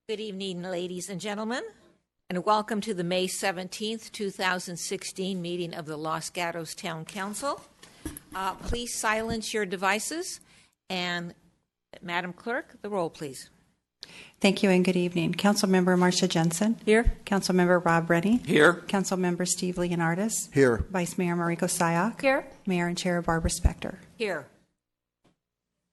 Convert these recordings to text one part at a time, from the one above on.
Good evening, ladies and gentlemen, and welcome to the May 17th, 2016 meeting of the Los Gatos Town Council. Please silence your devices, and Madam Clerk, the roll, please. Thank you and good evening. Councilmember Marcia Jensen. Here. Councilmember Rob Rennie. Here. Councilmember Steve Leonardis. Here. Vice Mayor Mariko Sayak. Here. Mayor and Chair Barbara Spector. Here.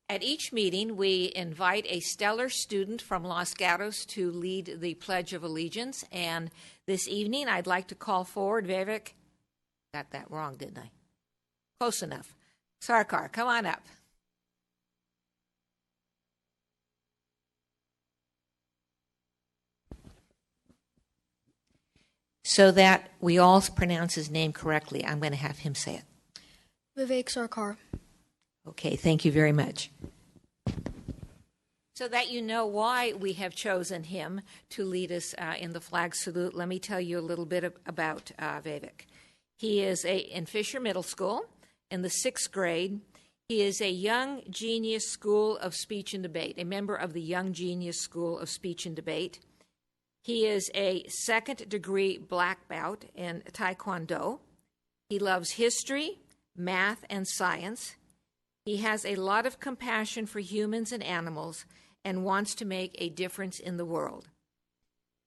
At each meeting, we invite a stellar student from Los Gatos to lead the Pledge of Allegiance. And this evening, I'd like to call forward Vivek. Got that wrong, didn't I? Close enough. Sarkar, come on up. So that we all pronounce his name correctly, I'm going to have him say it. Vivek Sarkar. Okay, thank you very much. So that you know why we have chosen him to lead us in the flag salute, let me tell you a little bit about Vivek. He is in Fisher Middle School in the 6th grade. He is a Young Genius School of Speech and Debate, a member of the Young Genius School of Speech and Debate. He is a 2nd-degree black belt in Taekwondo. He loves history, math, and science. He has a lot of compassion for humans and animals and wants to make a difference in the world.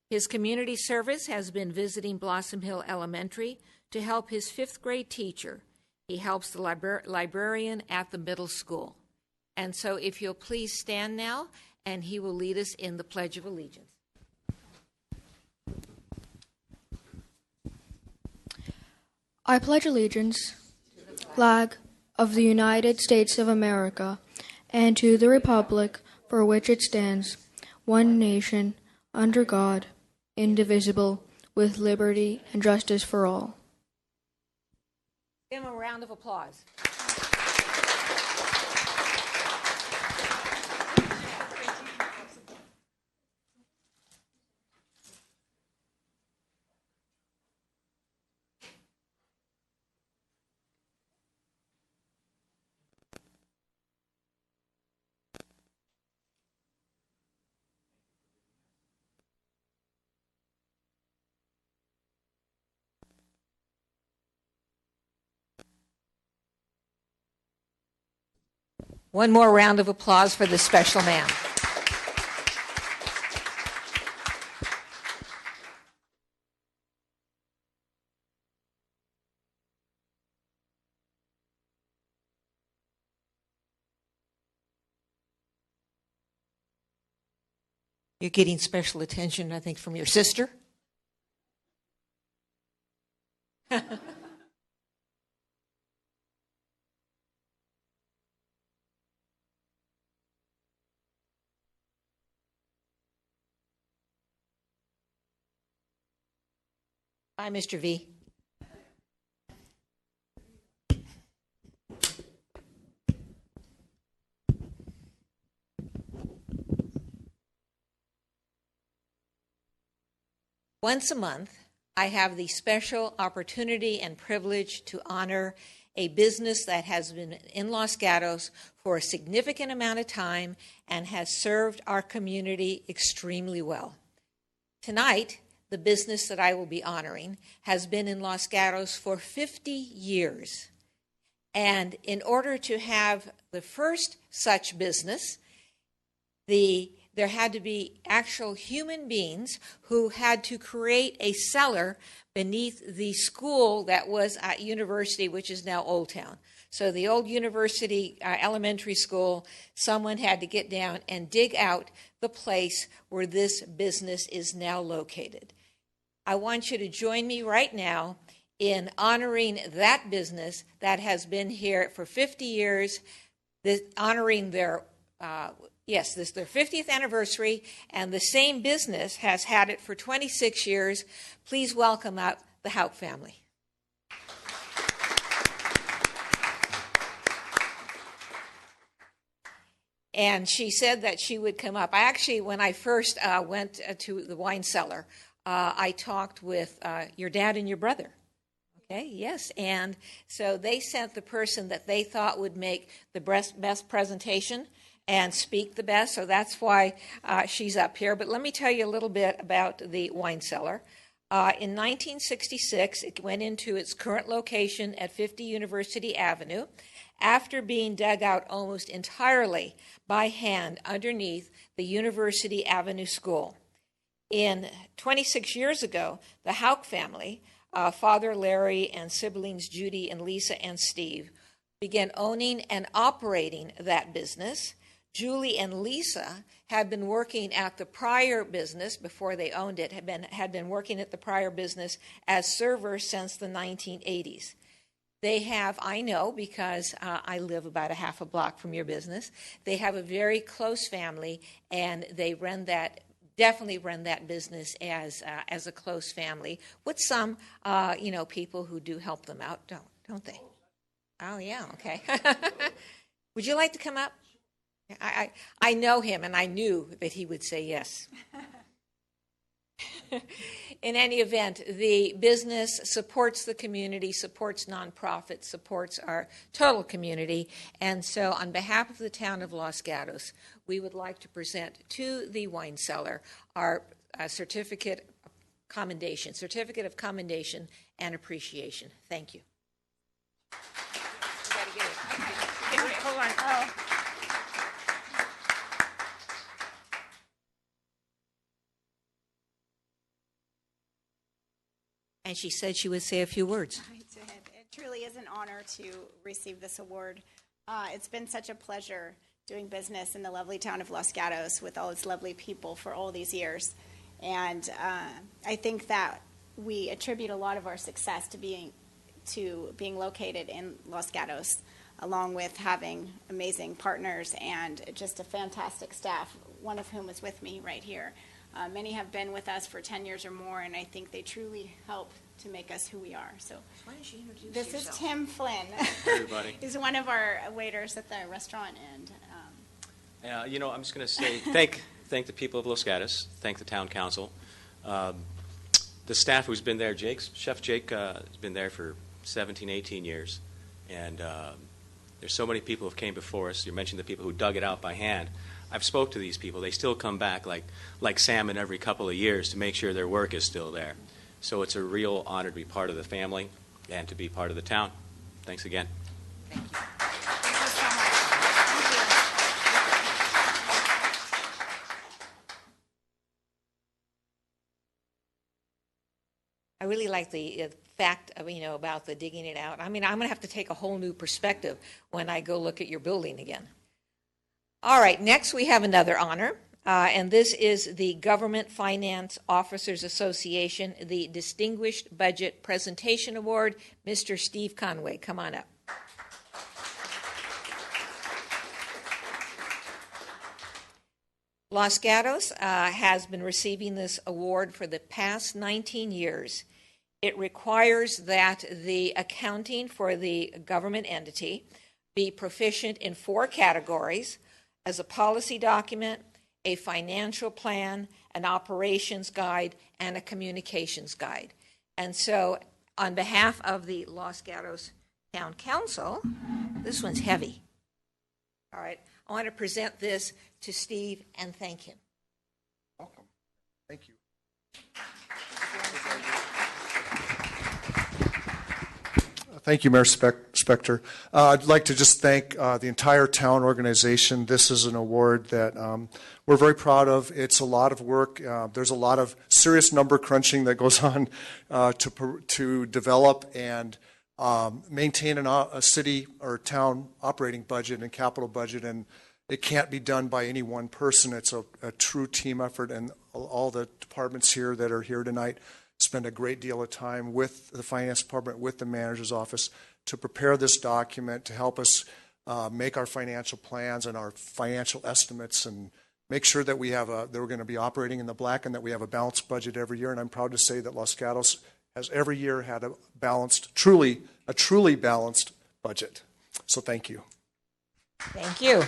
His community service has been visiting Blossom Hill Elementary to help his 5th grade teacher. He helps the librarian at the middle school. And so if you'll please stand now, and he will lead us in the Pledge of Allegiance. I pledge allegiance to the flag of the United States of America and to the republic for which it stands, one nation, under God, indivisible, with liberty and justice for all. Give him a round of applause. One more round of applause for this special man. You're getting special attention, I think, from your sister. Bye, Mr. V. Once a month, I have the special opportunity and privilege to honor a business that has been in Los Gatos for a significant amount of time and has served our community extremely well. Tonight, the business that I will be honoring has been in Los Gatos for 50 years. And in order to have the first such business, there had to be actual human beings who had to create a cellar beneath the school that was at University, which is now Old Town. So the old University elementary school, someone had to get down and dig out the place where this business is now located. I want you to join me right now in honoring that business that has been here for 50 years. honoring their their 50th anniversary, and the same business has had it for 26 years. Please welcome out the Hauk family. And she said that she would come up. When I first went to the wine cellar, I talked with your dad and your brother. Okay, yes. And so they sent the person that they thought would make the best presentation and speak the best. So that's why she's up here. But let me tell you a little bit about the wine cellar. In 1966, it went into its current location at 50 University Avenue after being dug out almost entirely by hand underneath the University Avenue School. 26 years ago, the Hauk family, Father Larry and siblings Judy and Lisa and Steve, began owning and operating that business. Julie and Lisa had been working at the prior business before they owned it, had been working at the prior business as servers since the 1980s. They have, I know because I live about a half a block from your business, they have a very close family, and they definitely run that business as a close family with some, people who do help them out, don't they? Oh, yeah, okay. Would you like to come up? I know him, and I knew that he would say yes. In any event, the business supports the community, supports nonprofits, supports our total community. And so on behalf of the town of Los Gatos, we would like to present to the wine cellar our certificate of commendation and appreciation. Thank you. Hold on. Oh. And she said she would say a few words. I did. It truly is an honor to receive this award. It's been such a pleasure doing business in the lovely town of Los Gatos with all its lovely people for all these years. And I think that we attribute a lot of our success to being located in Los Gatos, along with having amazing partners and just a fantastic staff, one of whom is with me right here. Many have been with us for 10 years or more, and I think they truly help to make us who we are. So, why don't you introduce this yourself? Is Tim Flynn. Hey, everybody. He's one of our waiters at the restaurant, and I'm just going to say thank the people of Los Gatos, thank the town council, the staff who's been there. Chef Jake has been there for 17, 18 years, and there's so many people who came before us. You mentioned the people who dug it out by hand. I've spoke to these people. They still come back like salmon every couple of years to make sure their work is still there. So it's a real honor to be part of the family and to be part of the town. Thanks again. Thank you. thank you so much. I really like the fact of, about the digging it out. I mean, I'm going to have to take a whole new perspective when I go look at your building again. All right, next we have another honor, and this is the Government Finance Officers Association, the Distinguished Budget Presentation Award. Mr. Steve Conway, come on up. Los Gatos has been receiving this award for the past 19 years. It requires that the accounting for the government entity be proficient in 4 categories: as a policy document, a financial plan, an operations guide, and a communications guide. And so on behalf of the Los Gatos Town Council, this one's heavy. All right, I want to present this to Steve and thank him. Welcome. Thank you. Thank you, Mayor Spector. I'd like to just thank the entire town organization. This is an award that we're very proud of. It's a lot of work. There's a lot of serious number crunching that goes on to develop and maintain a city or town operating budget and capital budget, and it can't be done by any one person. It's a true team effort, and all the departments here that are here tonight spend a great deal of time with the finance department, with the manager's office, to prepare this document to help us make our financial plans and our financial estimates and make sure that that we're going to be operating in the black and that we have a balanced budget every year. And I'm proud to say that Los Gatos has every year had a truly balanced budget. So thank you. Thank you.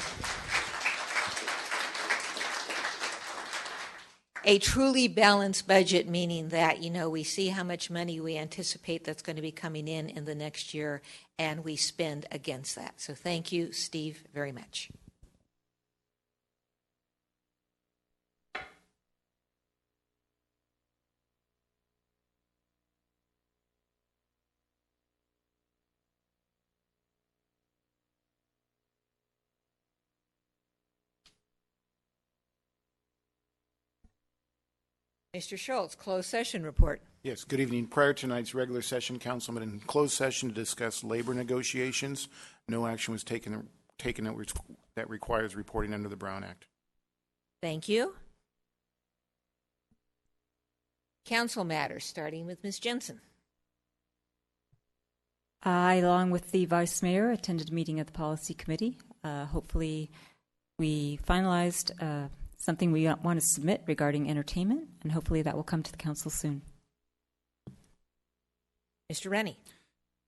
A truly balanced budget, meaning that, we see how much money we anticipate that's going to be coming in the next year, and we spend against that. So thank you, Steve, very much. Mr. Schultz, closed session report. Yes, good evening. Prior to tonight's regular session, Councilman, in closed session to discuss labor negotiations. No action was taken that requires reporting under the Brown Act. Thank you. Council matters, starting with Ms. Jensen. I, along with the Vice Mayor, attended a meeting of the Policy Committee. Hopefully, we finalized something we want to submit regarding entertainment, and hopefully that will come to the council soon. Mr. Rennie.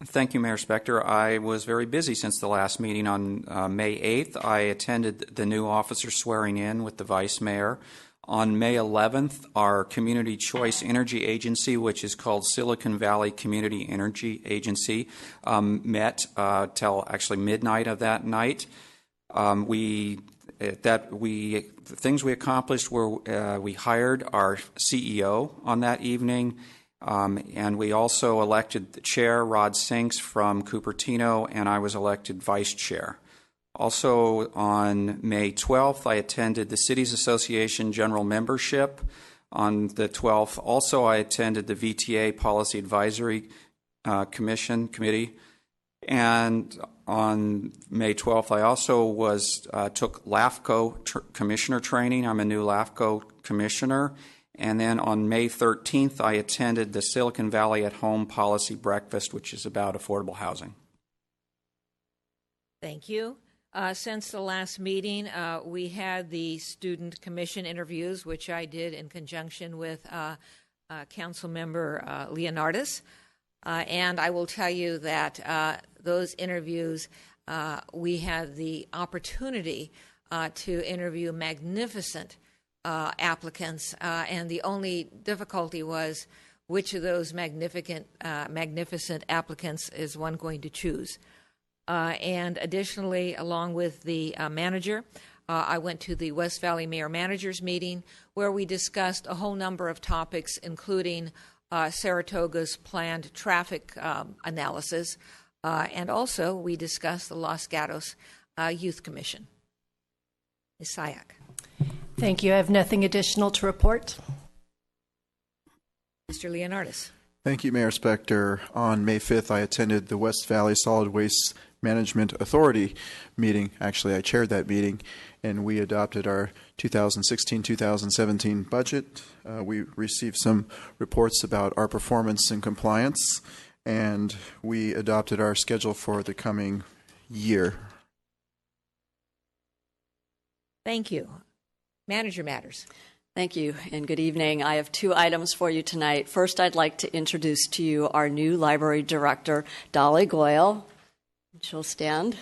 Thank you, Mayor Spector. I was very busy since the last meeting on May 8th. I attended the new officer swearing in with the Vice Mayor. On May 11th, our Community Choice Energy Agency, which is called Silicon Valley Community Energy Agency, met till actually midnight of that night. The things we accomplished were we hired our CEO on that evening, and we also elected the chair, Rod Sinks from Cupertino, and I was elected vice chair. Also on May 12th, I attended the Cities Association General Membership. On the 12th, also I attended the VTA Policy Advisory Committee. And on May 12th, I also took LAFCO commissioner training. I'm a new LAFCO commissioner. And then on May 13th, I attended the Silicon Valley at Home Policy Breakfast, which is about affordable housing. Thank you. Since the last meeting, we had the student commission interviews, which I did in conjunction with Council Member Leonardis. And I will tell you that those interviews, we had the opportunity to interview magnificent applicants, and the only difficulty was which of those magnificent applicants is one going to choose. And additionally, along with the manager, I went to the West Valley Mayor Managers meeting where we discussed a whole number of topics, including Saratoga's planned traffic analysis, and also we discussed the Los Gatos Youth Commission. Ms. Sayak. Thank you. I have nothing additional to report. Mr. Leonardis. Thank you, Mayor Spector. On May 5th, I attended the West Valley Solid Waste Management Authority meeting. Actually, I chaired that meeting, and we adopted our 2016-2017 budget. We received some reports about our performance and compliance, and we adopted our schedule for the coming year. Thank you. Manager matters. Thank you, and good evening. I have two items for you tonight. First, I'd like to introduce to you our new library director, Dolly Goyle. She'll stand.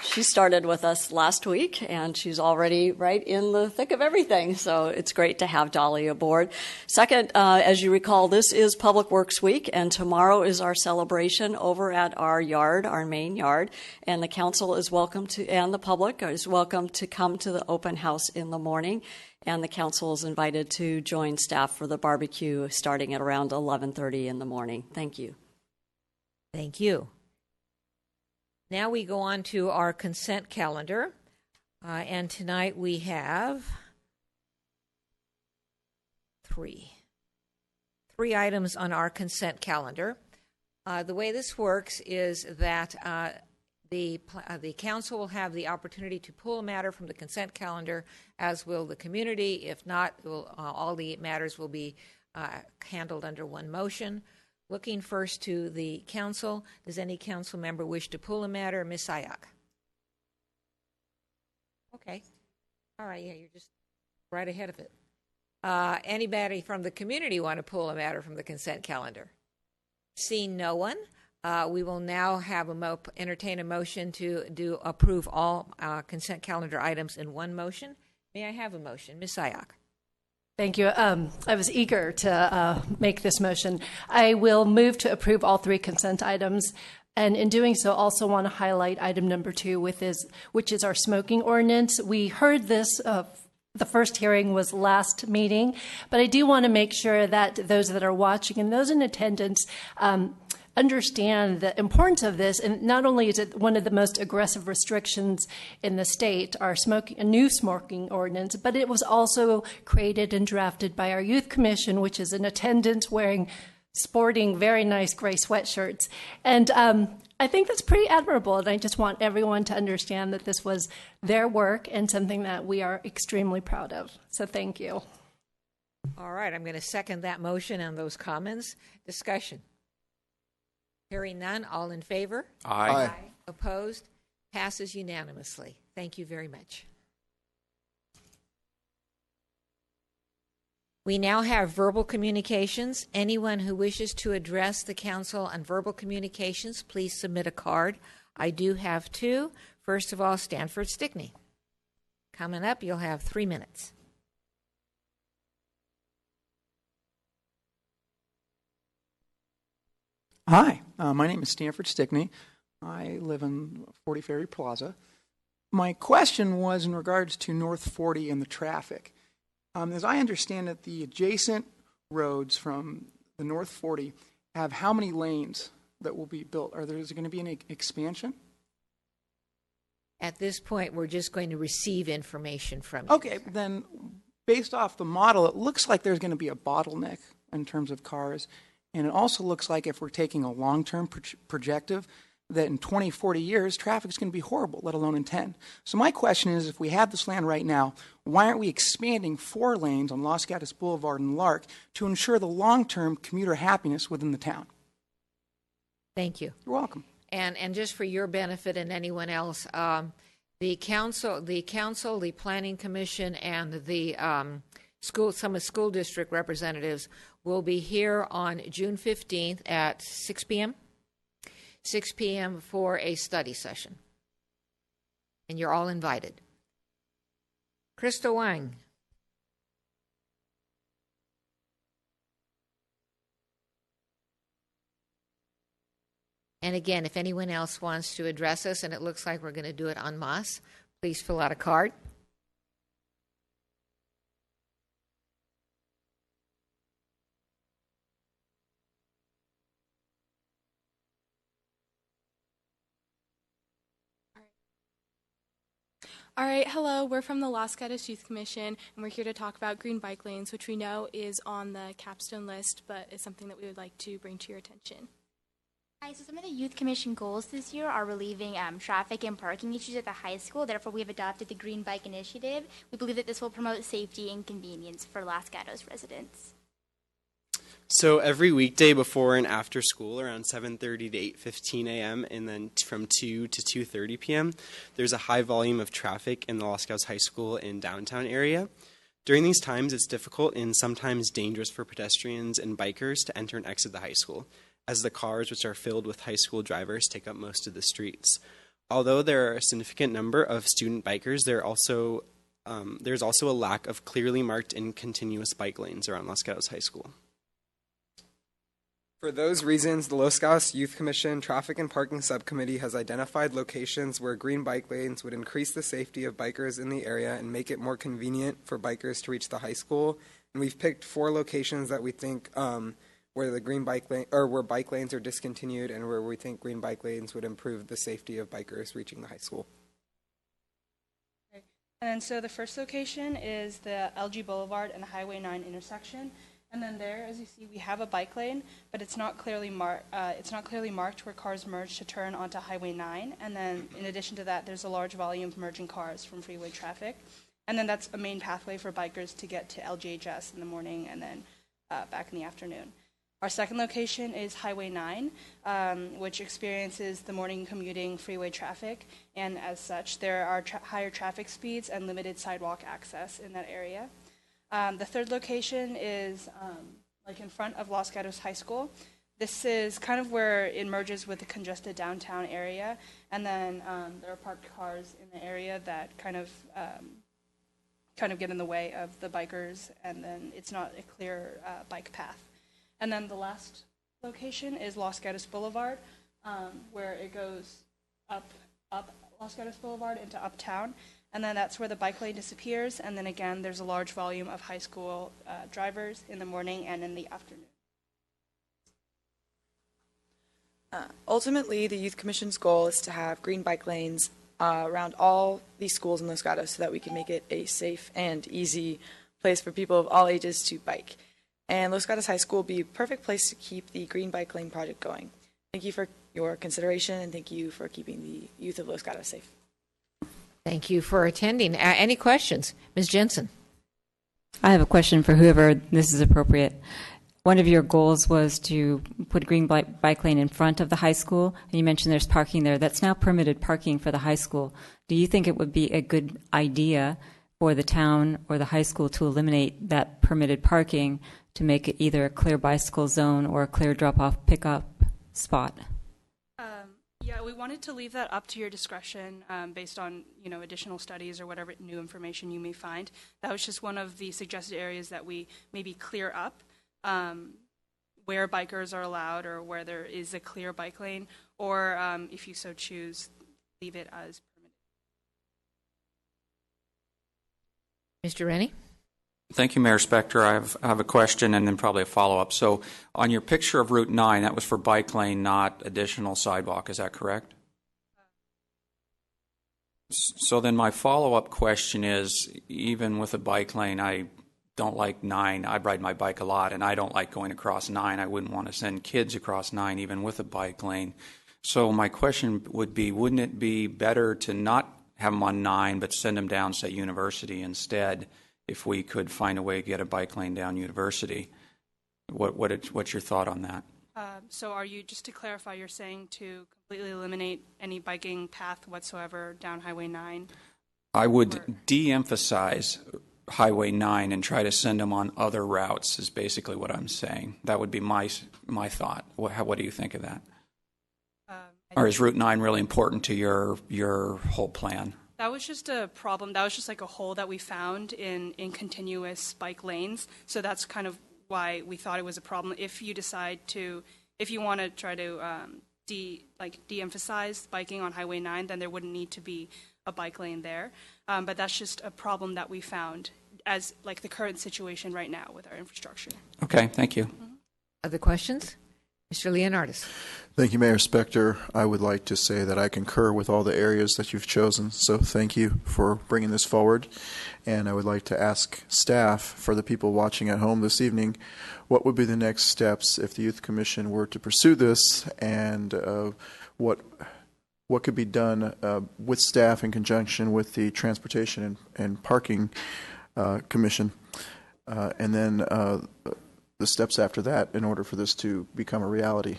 She started with us last week, and she's already right in the thick of everything, so it's great to have Dolly aboard. Second, as you recall, this is Public Works Week, and tomorrow is our celebration over at our yard, our main yard, and the council is welcome to, and the public is welcome to come to the open house in the morning, and the council is invited to join staff for the barbecue starting at around 11:30 in the morning. Thank you. Thank you. Now we go on to our consent calendar, and tonight we have three items on our consent calendar. The way this works is that the council will have the opportunity to pull a matter from the consent calendar, as will the community. If not, all the matters will be handled under one motion. Looking first to the council, does any council member wish to pull a matter? Ms. Sayak? Okay. All right, yeah, you're just right ahead of it. Anybody from the community want to pull a matter from the consent calendar? Seeing no one, we will now have entertain a motion to approve all consent calendar items in one motion. May I have a motion? Ms. Sayak? Thank you. I was eager to make this motion. I will move to approve all 3 consent items. And in doing so, also want to highlight item number 2, which is our smoking ordinance. We heard this, the first hearing was last meeting, but I do want to make sure that those that are watching and those in attendance understand the importance of this. And not only is it one of the most aggressive restrictions in the state, a new smoking ordinance, but it was also created and drafted by our youth commission, which is in attendance sporting very nice gray sweatshirts. And I think that's pretty admirable. And I just want everyone to understand that this was their work and something that we are extremely proud of. So thank you. All right, I'm going to second that motion and those comments. Discussion. Hearing none, all in favor? Aye. Opposed? Passes unanimously. Thank you very much. We now have verbal communications. Anyone who wishes to address the council on verbal communications, please submit a card. I do have 2. First of all, Stanford Stickney. Coming up, you'll have 3 minutes. Hi, my name is Stanford Stickney. I live in 40 Ferry Plaza. My question was in regards to North 40 and the traffic. As I understand it, the adjacent roads from the North 40 have how many lanes that will be built? Is there going to be any expansion? At this point, we're just going to receive information from you. Okay, then based off the model, it looks like there's going to be a bottleneck in terms of cars. And it also looks like if we're taking a long-term projective, that in 20, 40 years, traffic is going to be horrible, let alone in 10. So my question is, if we have this land right now, why aren't we expanding 4 lanes on Los Gatos Boulevard and Lark to ensure the long-term commuter happiness within the town? Thank you. You're welcome. And just for your benefit and anyone else, the council, the planning commission, and the some school district representatives will be here on June 15th at 6 p.m. 6 p.m. for a study session. And you're all invited. Krista Wang. And again, if anyone else wants to address us, and it looks like we're going to do it en masse, please fill out a card. All right, hello, we're from the Los Gatos Youth Commission, and we're here to talk about green bike lanes, which we know is on the capstone list, but it's something that we would like to bring to your attention. Hi, so some of the Youth Commission goals this year are relieving traffic and parking issues at the high school. Therefore, we have adopted the Green Bike Initiative. We believe that this will promote safety and convenience for Los Gatos residents. So every weekday before and after school, around 7:30 to 8:15 a.m., and then from 2 to 2:30 p.m., there's a high volume of traffic in the Los Gatos High School and downtown area. During these times, it's difficult and sometimes dangerous for pedestrians and bikers to enter and exit the high school, as the cars, which are filled with high school drivers, take up most of the streets. Although there are a significant number of student bikers, there's also a lack of clearly marked and continuous bike lanes around Los Gatos High School. For those reasons, the Los Gatos Youth Commission Traffic and Parking Subcommittee has identified locations where green bike lanes would increase the safety of bikers in the area and make it more convenient for bikers to reach the high school. And we've picked 4 locations that we think where the green bike lane or where bike lanes are discontinued and where we think green bike lanes would improve the safety of bikers reaching the high school. Okay. And so the first location is the LG Boulevard and the Highway 9 intersection. And then there, as you see, we have a bike lane, but it's not clearly marked where cars merge to turn onto Highway 9. And then, in addition to that, there's a large volume of merging cars from freeway traffic. And then that's a main pathway for bikers to get to LGHS in the morning and then back in the afternoon. Our second location is Highway 9, which experiences the morning commuting freeway traffic, and as such, there are higher traffic speeds and limited sidewalk access in that area. The third location is like in front of Los Gatos High School. This is kind of where it merges with the congested downtown area, and then there are parked cars in the area that kind of get in the way of the bikers, and then it's not a clear bike path. And then the last location is Los Gatos Boulevard, where it goes up Los Gatos Boulevard into Uptown, and then that's where the bike lane disappears, and then again there's a large volume of high school drivers in the morning and in the afternoon. Ultimately, the Youth Commission's goal is to have green bike lanes around all these schools in Los Gatos so that we can make it a safe and easy place for people of all ages to bike. And Los Gatos High School will be a perfect place to keep the green bike lane project going. Thank you for your consideration, and thank you for keeping the youth of Los Gatos safe. Thank you for attending. Any questions? Ms. Jensen. I have a question for whoever this is appropriate. One of your goals was to put a green bike lane in front of the high school, and you mentioned there's parking there. That's now permitted parking for the high school. Do you think it would be a good idea for the town or the high school to eliminate that permitted parking to make it either a clear bicycle zone or a clear drop-off pickup spot? Yeah, we wanted to leave that up to your discretion based on additional studies or whatever new information you may find. That was just one of the suggested areas that we maybe clear up where bikers are allowed or where there is a clear bike lane, or if you so choose, leave it as permitted. Mr. Rennie? Thank you, Mayor Spector. I have a question and then probably a follow-up. So on your picture of Route 9, that was for bike lane, not additional sidewalk. Is that correct? So then my follow-up question is, even with a bike lane, I don't like 9. I ride my bike a lot, and I don't like going across 9. I wouldn't want to send kids across 9, even with a bike lane. So my question would be, wouldn't it be better to not have them on 9, but send them down, say, University instead, if we could find a way to get a bike lane down University? What's your thought on that? So are you, just to clarify, you're saying to completely eliminate any biking path whatsoever down Highway 9? I would de-emphasize Highway 9 and try to send them on other routes is basically what I'm saying. That would be my thought. What do you think of that? Or is Route 9 really important to your whole plan? That was just a problem. That was just like a hole that we found in continuous bike lanes. So that's kind of why we thought it was a problem. If you want to try to de-emphasize biking on Highway 9, then there wouldn't need to be a bike lane there. But that's just a problem that we found as like the current situation right now with our infrastructure. Okay, thank you. Mm-hmm. Other questions? Mr. Leonardis. Thank you, Mayor Spector. I would like to say that I concur with all the areas that you've chosen, so thank you for bringing this forward. And I would like to ask staff, for the people watching at home this evening, what would be the next steps if the Youth Commission were to pursue this, and what could be done with staff in conjunction with the Transportation and Parking Commission, and then the steps after that in order for this to become a reality.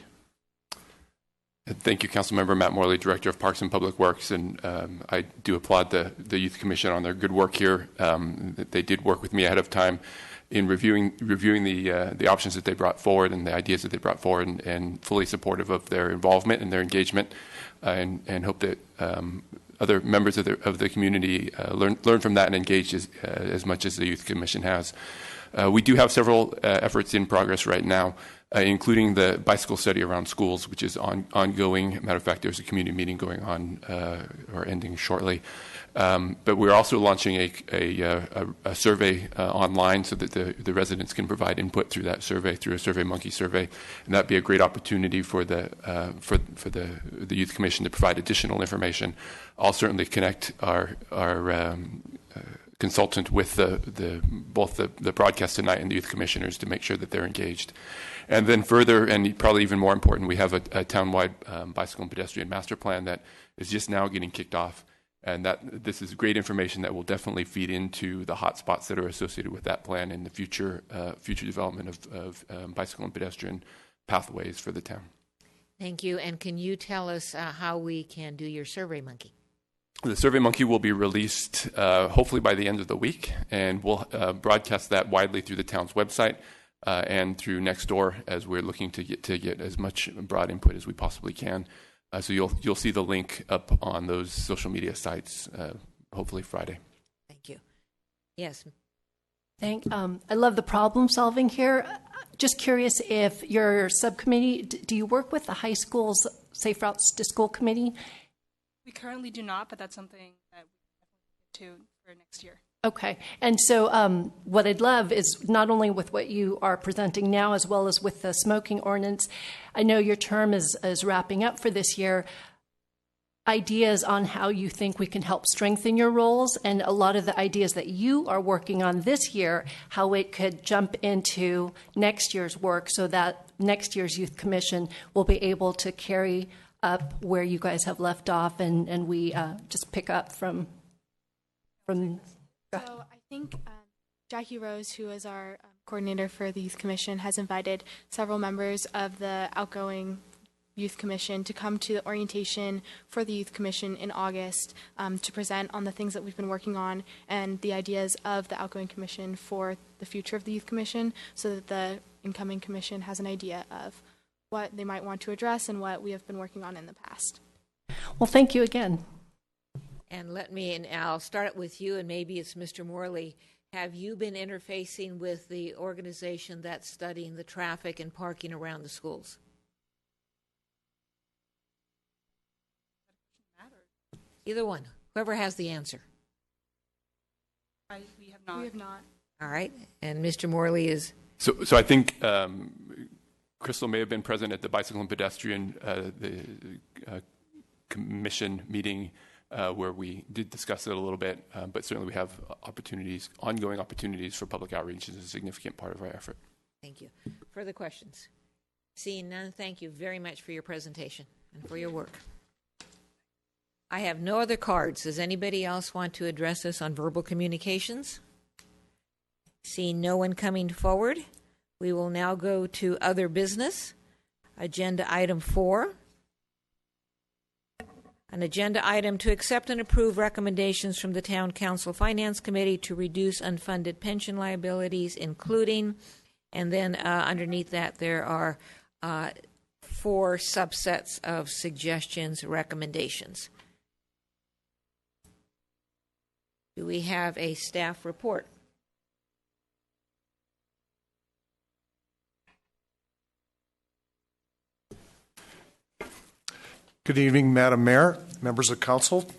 Thank you, Councilmember Matt Morley, Director of Parks and Public Works, and I do applaud the Youth Commission on their good work here. They did work with me ahead of time in reviewing the options that they brought forward and the ideas that they brought forward, and fully supportive of their involvement and their engagement, and hope that other members of the community learn from that and engage as much as the Youth Commission has. We do have several efforts in progress right now, including the bicycle study around schools, which is ongoing. Matter of fact, there's a community meeting going on or ending shortly. But we're also launching a survey online so that the residents can provide input through that survey, through a SurveyMonkey survey, and that'd be a great opportunity for the Youth Commission to provide additional information. I'll certainly connect our consultant with both the broadcast tonight and the youth commissioners to make sure that they're engaged. And then further, and probably even more important, we have a townwide bicycle and pedestrian master plan that is just now getting kicked off. And that this is great information that will definitely feed into the hot spots that are associated with that plan in the future development of bicycle and pedestrian pathways for the town. Thank you. And can you tell us how we can do your SurveyMonkey? The SurveyMonkey will be released hopefully by the end of the week, and we'll broadcast that widely through the town's website and through Nextdoor, as we're looking to get as much broad input as we possibly can. So you'll see the link up on those social media sites hopefully Friday. Thank you. Yes. I love the problem solving here. Just curious if your subcommittee, do you work with the high school's Safe Routes to School committee? We currently do not, but that's something that we definitely do for next year. Okay. And so what I'd love is not only with what you are presenting now, as well as with the smoking ordinance. I know your term is wrapping up for this year. Ideas on how you think we can help strengthen your roles, and a lot of the ideas that you are working on this year, how it could jump into next year's work so that next year's Youth Commission will be able to carry up where you guys have left off, and we just pick up from. So I think Jackie Rose, who is our coordinator for the Youth Commission, has invited several members of the outgoing Youth Commission to come to the orientation for the Youth Commission in August to present on the things that we've been working on and the ideas of the outgoing commission for the future of the Youth Commission, so that the incoming commission has an idea of what they might want to address and what we have been working on in the past. Well, thank you again. And I'll start it with you, and maybe it's Mr. Morley. Have you been interfacing with the organization that's studying the traffic and parking around the schools? Either one. Whoever has the answer. We have not. We have not. All right. And Mr. Morley is? So I think Crystal may have been present at the Bicycle and Pedestrian Commission meeting where we did discuss it a little bit, but certainly we have ongoing opportunities for public outreach as a significant part of our effort. Thank you. Further questions? Seeing none, thank you very much for your presentation and for your work. I have no other cards. Does anybody else want to address us on verbal communications? Seeing no one coming forward, we will now go to other business. Agenda item 4. An agenda item to accept and approve recommendations from the Town Council Finance Committee to reduce unfunded pension liabilities, including, and then underneath that there are 4 subsets of suggestions, recommendations. Do we have a staff report? Good evening, Madam Mayor, members of council.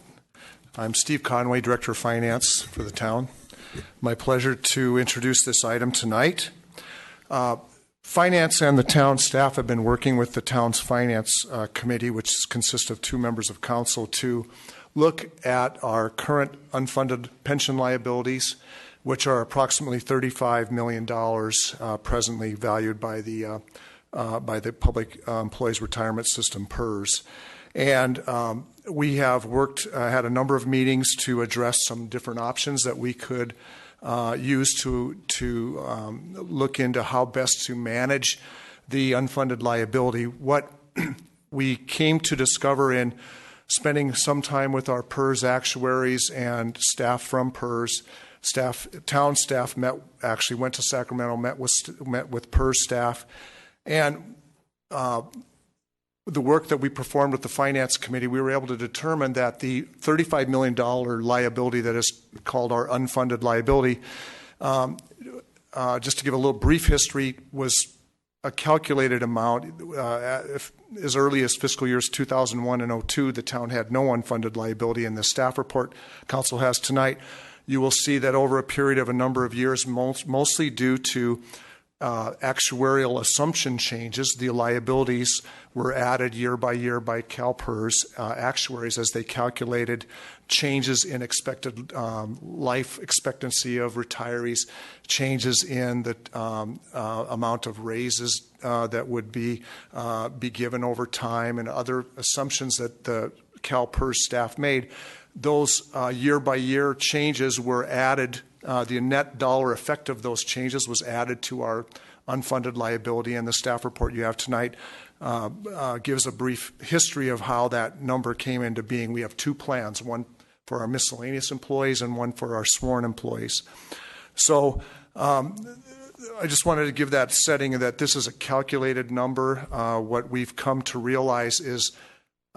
I'm Steve Conway, Director of Finance for the town. My pleasure to introduce this item tonight. Finance and the town staff have been working with the town's Finance Committee, which consists of 2 members of council, to look at our current unfunded pension liabilities, which are approximately $35 million presently valued by the Public Employees Retirement System, PERS. And we have had a number of meetings to address some different options that we could use to look into how best to manage the unfunded liability. What we came to discover in spending some time with our PERS actuaries and staff from PERS, town staff went to Sacramento, met with PERS staff, and the work that we performed with the Finance Committee, we were able to determine that the $35 million liability that is called our unfunded liability, just to give a little brief history, was a calculated amount. As early as fiscal years 2001 and 2002, the town had no unfunded liability. In the staff report council has tonight, you will see that over a period of a number of years, mostly due to actuarial assumption changes, the liabilities were added year by CalPERS actuaries as they calculated changes in expected life expectancy of retirees, changes in the amount of raises that would be given over time, and other assumptions that the CalPERS staff made. those year-by-year changes were added. The net dollar effect of those changes was added to our unfunded liability, and the staff report you have tonight gives a brief history of how that number came into being. We have two plans, one for our miscellaneous employees and one for our sworn employees. So I just wanted to give that setting that this is a calculated number. What we've come to realize is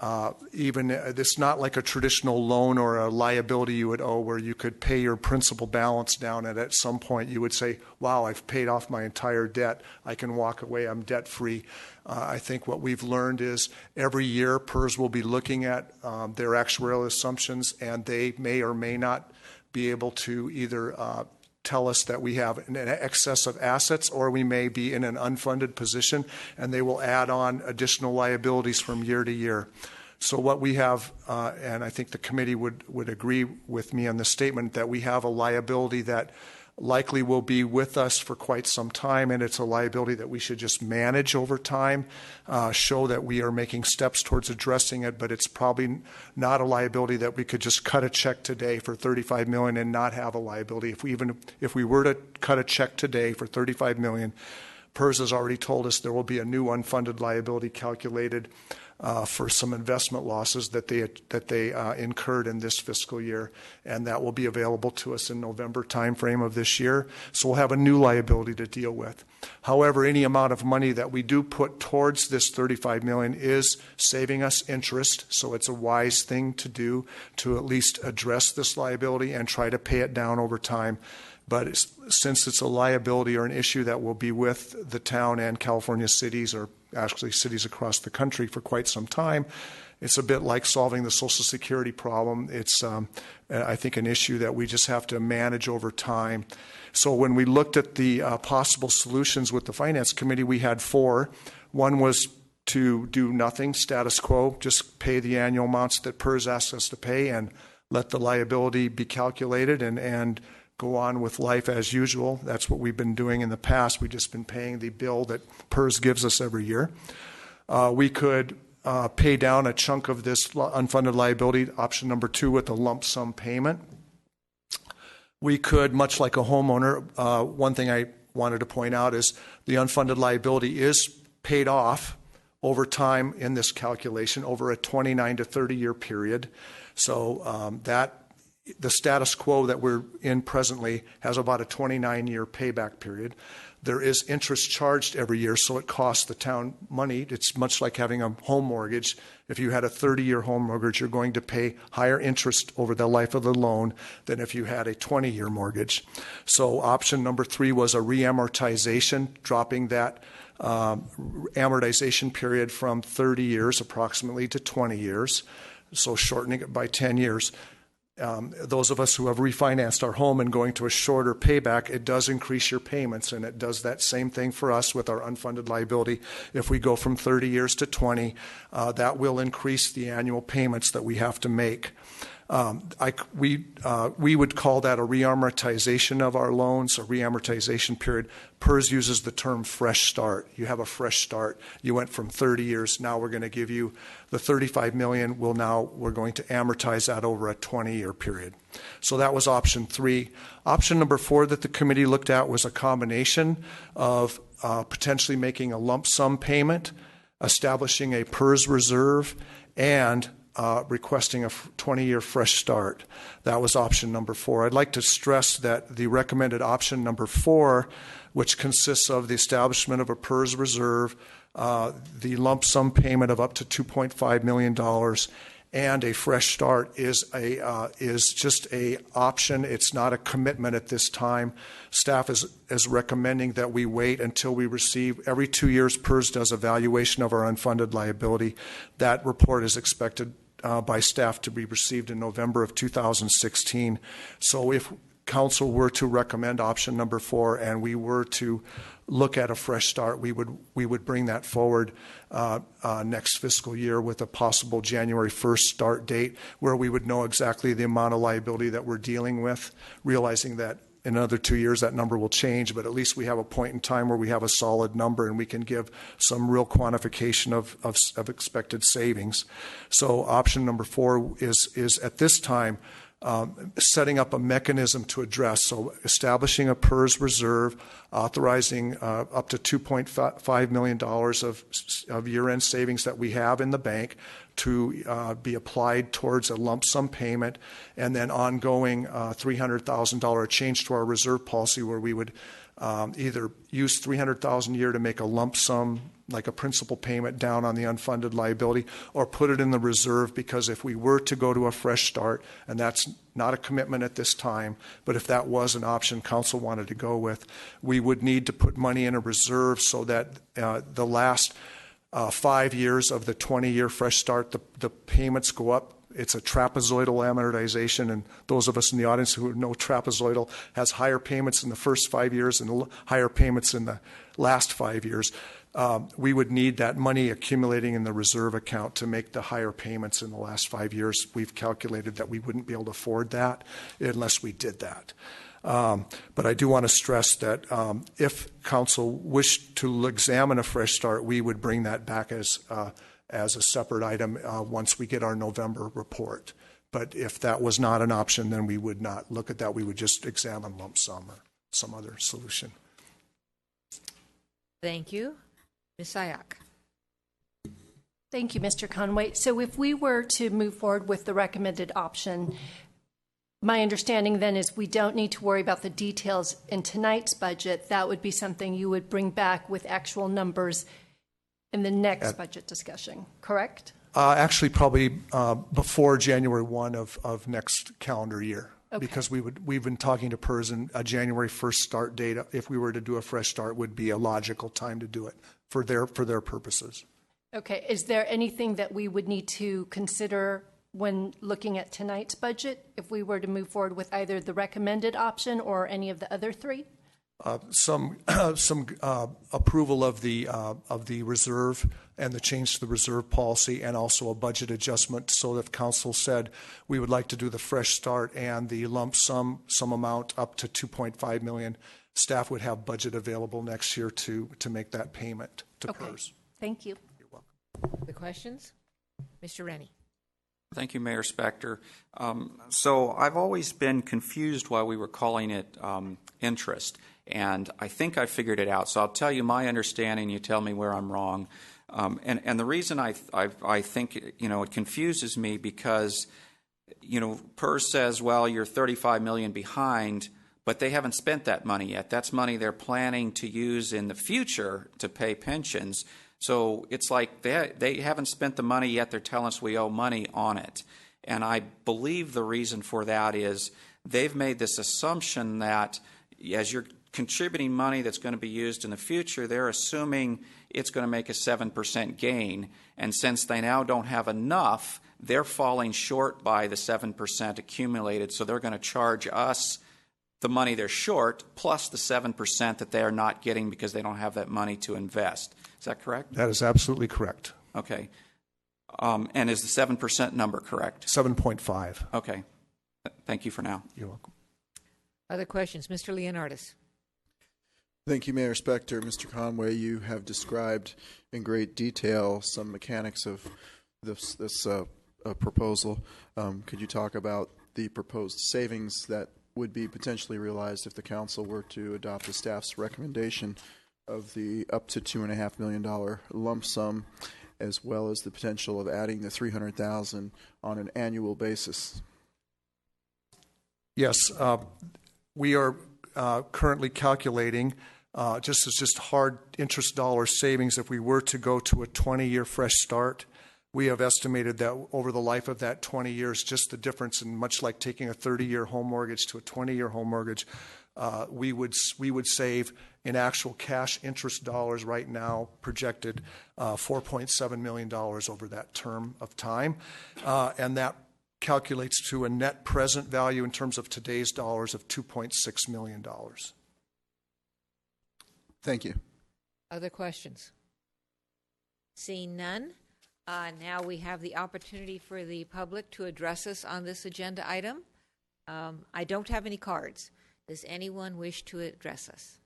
it's not like a traditional loan or a liability you would owe where you could pay your principal balance down, and at some point you would say, wow, I've paid off my entire debt. I can walk away. I'm debt free. I think what we've learned is every year PERS will be looking at their actuarial assumptions, and they may or may not be able to either tell us that we have an excess of assets, or we may be in an unfunded position, and they will add on additional liabilities from year to year. So what we have, and I think the committee would agree with me on the statement, that we have a liability that likely will be with us for quite some time, and it's a liability that we should just manage over time, show that we are making steps towards addressing it, but it's probably not a liability that we could just cut a check today for $35 million and not have a liability. If we were to cut a check today for $35 million, PERS has already told us there will be a new unfunded liability calculated for some investment losses that they incurred in this fiscal year, and that will be available to us in November timeframe of this year. So we'll have a new liability to deal with. However, any amount of money that we do put towards this $35 million is saving us interest, so it's a wise thing to do to at least address this liability and try to pay it down over time. But since it's a liability or an issue that will be with the town and California cities, or actually cities across the country, for quite some time, it's a bit like solving the Social Security problem. It's, I think, an issue that we just have to manage over time. So when we looked at the possible solutions with the Finance Committee, we had four. One was to do nothing, status quo, just pay the annual amounts that PERS asks us to pay and let the liability be calculated and go on with life as usual. That's what we've been doing in the past. We've just been paying the bill that PERS gives us every year. We could pay down a chunk of this unfunded liability, option number 2, with a lump sum payment. We could, much like a homeowner, one thing I wanted to point out is the unfunded liability is paid off over time in this calculation over a 29 to 30 year period. So the status quo that we're in presently has about a 29-year payback period. There is interest charged every year, so it costs the town money. It's much like having a home mortgage. If you had a 30-year home mortgage, you're going to pay higher interest over the life of the loan than if you had a 20-year mortgage. So option number 3 was a reamortization, dropping that amortization period from 30 years approximately to 20 years, so shortening it by 10 years. Those of us who have refinanced our home and going to a shorter payback, it does increase your payments, and it does that same thing for us with our unfunded liability. If we go from 30 years to 20, that will increase the annual payments that we have to make. We would call that a reamortization of our loans, a reamortization period. PERS uses the term fresh start. You have a fresh start. You went from 30 years. Now we're going to give you the $35 million. We're going to amortize that over a 20-year period. So that was option 3. Option number 4 that the committee looked at was a combination of potentially making a lump sum payment, establishing a PERS reserve, and requesting a 20-year fresh start. That was option number 4. I'd like to stress that the recommended option number 4, which consists of the establishment of a PERS reserve, the lump sum payment of up to $2.5 million, and a fresh start is just a option. It's not a commitment at this time. Staff is recommending that we wait until we receive, every 2 years, PERS does a valuation of our unfunded liability. That report is expected by staff to be received in November of 2016. So if council were to recommend option number 4 and we were to look at a fresh start, we would bring that forward next fiscal year with a possible January 1st start date, where we would know exactly the amount of liability that we're dealing with, realizing that in another 2 years, that number will change, but at least we have a point in time where we have a solid number and we can give some real quantification of expected savings. So option number 4 is at this time setting up a mechanism to address. So establishing a PERS reserve, authorizing up to $2.5 million of year-end savings that we have in the bank to be applied towards a lump sum payment, and then ongoing $300,000 change to our reserve policy where we would either use $300,000 a year to make a lump sum, like a principal payment down on the unfunded liability, or put it in the reserve, because if we were to go to a fresh start, and that's not a commitment at this time, but if that was an option council wanted to go with, we would need to put money in a reserve so that the last 5 years of the 20-year fresh start, the payments go up. It's a trapezoidal amortization, and those of us in the audience who know trapezoidal has higher payments in the first 5 years and higher payments in the last 5 years. We would need that money accumulating in the reserve account to make the higher payments in the last 5 years. We've calculated that we wouldn't be able to afford that unless we did that. But I do want to stress that if council wished to examine a fresh start, we would bring that back as a separate item once we get our November report. But if that was not an option, then we would not look at that. We would just examine lump sum or some other solution. Thank you. Ms. Sayak. Thank you, Mr. Conway. So if we were to move forward with the recommended option, my understanding then is we don't need to worry about the details in tonight's budget. That would be something you would bring back with actual numbers in the next budget discussion, correct? Actually, probably before January 1 of next calendar year. Okay. Because we've been talking to PERS, and a January 1st start date, if we were to do a fresh start, would be a logical time to do it for their purposes. Okay. Is there anything that we would need to consider when looking at tonight's budget if we were to move forward with either the recommended option or any of the other three? Some approval of the reserve and the change to the reserve policy, and also a budget adjustment. So if council said we would like to do the fresh start and the lump sum, some amount up to $2.5 million, staff would have budget available next year to make that payment to PERS. Thank you. You're welcome. The questions? Mr. Rennie. Thank you, Mayor Spector. So I've always been confused why we were calling it interest, and I think I figured it out. So I'll tell you my understanding. You tell me where I'm wrong. And the reason I think it confuses me because PERS says, well, you're $35 million behind, but they haven't spent that money yet. That's money they're planning to use in the future to pay pensions. So it's like they haven't spent the money yet. They're telling us we owe money on it. And I believe the reason for that is they've made this assumption that as you're contributing money that's going to be used in the future, they're assuming it's going to make a 7% gain. And since they now don't have enough, they're falling short by the 7% accumulated. So they're going to charge us the money they're short plus the 7% that they are not getting because they don't have that money to invest. Is that correct? That is absolutely correct. Okay. And is the 7% number correct? 7.5. Okay. Thank you for now. You're welcome. Other questions? Mr. Leonardis. Thank you, Mayor Spector. Mr. Conway, you have described in great detail some mechanics of this proposal. Could you talk about the proposed savings that would be potentially realized if the council were to adopt the staff's recommendation of the up to $2.5 million lump sum, as well as the potential of adding the $300,000 on an annual basis? Yes, we are currently calculating just hard interest dollar savings. If we were to go to a 20-year fresh start, we have estimated that over the life of that 20 years, just the difference, and much like taking a 30-year home mortgage to a 20-year home mortgage, we would save in actual cash interest dollars right now projected $4.7 million over that term of time, and that calculates to a net present value in terms of today's dollars of $2.6 million. Thank you. Other questions? Seeing none, now we have the opportunity for the public to address us on this agenda item. I don't have any cards. Does anyone wish to address us?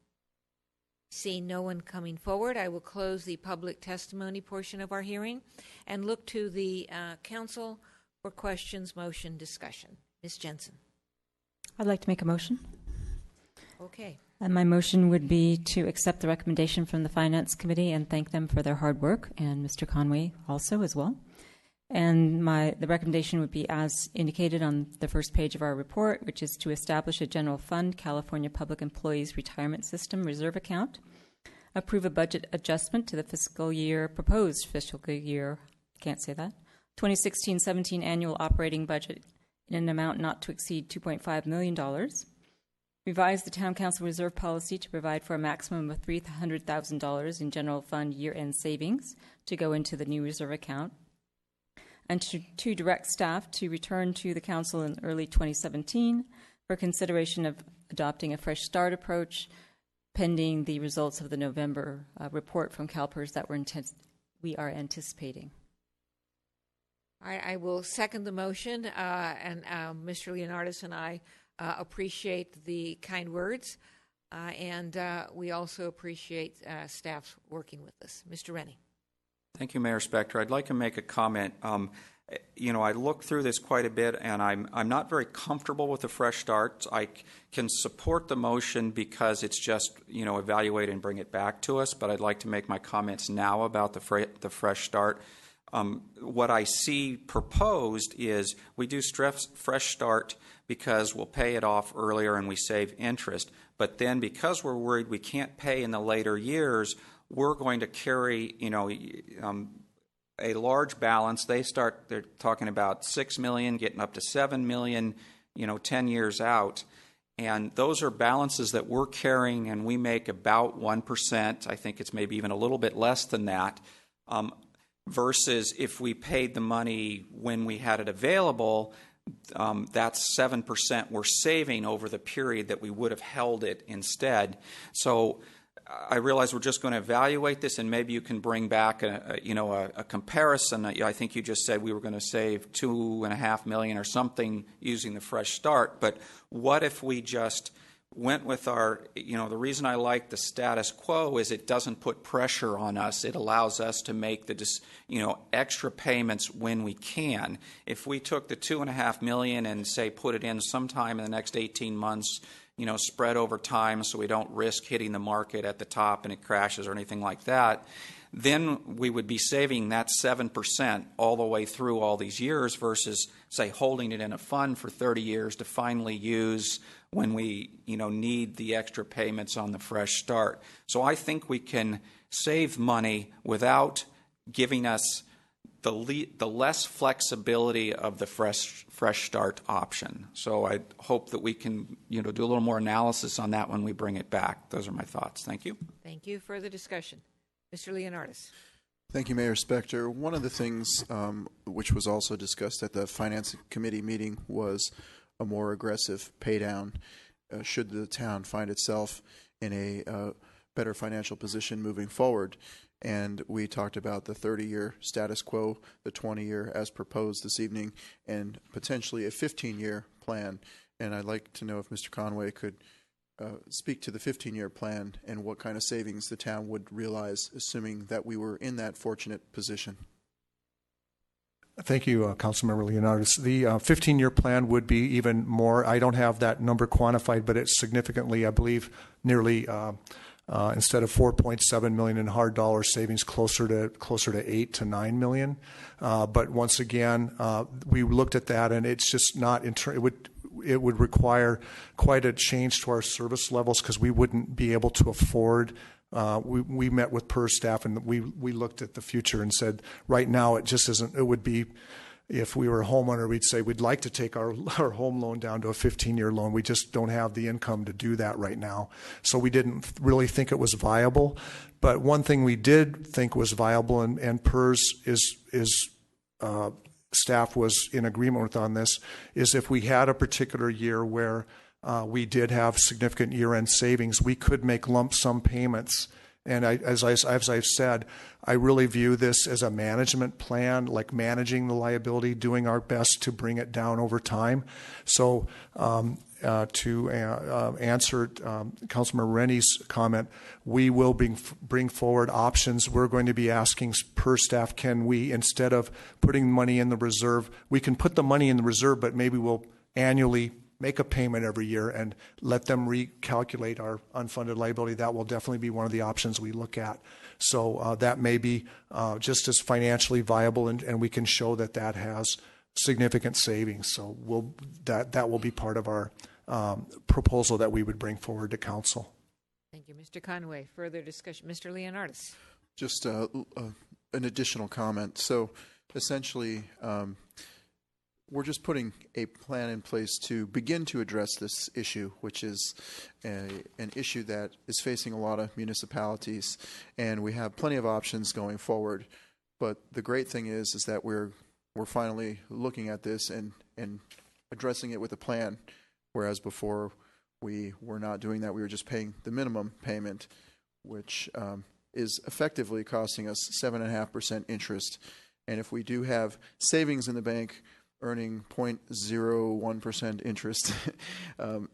Seeing no one coming forward, I will close the public testimony portion of our hearing and look to the council for questions, motion, discussion. Ms. Jensen. I'd like to make a motion. Okay. And my motion would be to accept the recommendation from the Finance Committee and thank them for their hard work, and Mr. Conway also as well. And the recommendation would be as indicated on the first page of our report, which is to establish a general fund, California Public Employees Retirement System reserve account, approve a budget adjustment to the proposed fiscal year, I can't say that, 2016-17 annual operating budget in an amount not to exceed $2.5 million, revise the Town Council reserve policy to provide for a maximum of $300,000 in general fund year-end savings to go into the new reserve account, and to direct staff to return to the Council in early 2017 for consideration of adopting a fresh start approach pending the results of the November report from CalPERS that we are anticipating. I will second the motion, and Mr. Leonardis and I appreciate the kind words, and we also appreciate staff working with us. Mr. Rennie. Thank you, Mayor Spector. I'd like to make a comment. I looked through this quite a bit, and I'm not very comfortable with the fresh start. I can support the motion because it's just evaluate and bring it back to us. But I'd like to make my comments now about the fresh start. What I see proposed is we do fresh start because we'll pay it off earlier and we save interest. But then because we're worried we can't pay in the later years, we're going to carry, a large balance. They're talking about $6 million, getting up to $7 million, 10 years out. And those are balances that we're carrying, and we make about 1%. I think it's maybe even a little bit less than that. Versus if we paid the money when we had it available, that's 7% we're saving over the period that we would have held it instead. So I realize we're just going to evaluate this, and maybe you can bring back a comparison. I think you just said we were going to save $2.5 million or something using the fresh start. But what if we just went with the reason I like the status quo is it doesn't put pressure on us. It allows us to make the extra payments when we can. If we took the $2.5 million and say put it in sometime in the next 18 months, spread over time so we don't risk hitting the market at the top and it crashes or anything like that, then we would be saving that 7% all the way through all these years versus, say, holding it in a fund for 30 years to finally use when we, need the extra payments on the fresh start. So I think we can save money without giving us the less flexibility of the fresh start option. So I hope that we can, do a little more analysis on that when we bring it back. Those are my thoughts. Thank you. Thank you. Further discussion. Mr. Leonardis. Thank you, Mayor Spector. One of the things which was also discussed at the Finance Committee meeting was a more aggressive pay down should the town find itself in a better financial position moving forward. And we talked about the 30-year status quo, the 20-year as proposed this evening, and potentially a 15-year plan. And I'd like to know if Mr. Conway could speak to the 15-year plan and what kind of savings the town would realize, assuming that we were in that fortunate position. Thank you, Councilmember Leonardis. The 15-year plan would be even more. I don't have that number quantified, but it's significantly, I believe, nearly instead of 4.7 million in hard dollar savings, closer to 8 to 9 million. But once again, we looked at that, and it's just not. It would require quite a change to our service levels because we wouldn't be able to afford. We met with PERS staff, and we looked at the future and said, right now it just isn't. It would be, if we were a homeowner, we'd say we'd like to take our home loan down to a 15-year loan. We just don't have the income to do that right now. So we didn't really think it was viable. But one thing we did think was viable, and PERS is staff was in agreement with on this, is if we had a particular year where we did have significant year-end savings, we could make lump sum payments. And as I've said, I really view this as a management plan, like managing the liability, doing our best to bring it down over time. So answer Councilmember Rennie's comment, we will bring forward options. We're going to be asking per staff, can we, instead of putting money in the reserve, we can put the money in the reserve, but maybe we'll annually make a payment every year and let them recalculate our unfunded liability. That will definitely be one of the options we look at. So that may be just as financially viable, and we can show that that has significant savings. So that will be part of our proposal that we would bring forward to council. Thank you, Mr. Conway. Further discussion, Mr. Leonardis. Just an additional comment. So essentially, we're just putting a plan in place to begin to address this issue, which is an issue that is facing a lot of municipalities, and we have plenty of options going forward. But the great thing is that we're finally looking at this and addressing it with a plan, whereas before we were not doing that. We were just paying the minimum payment, which is effectively costing us 7.5% interest. And if we do have savings in the bank earning 0.01% interest,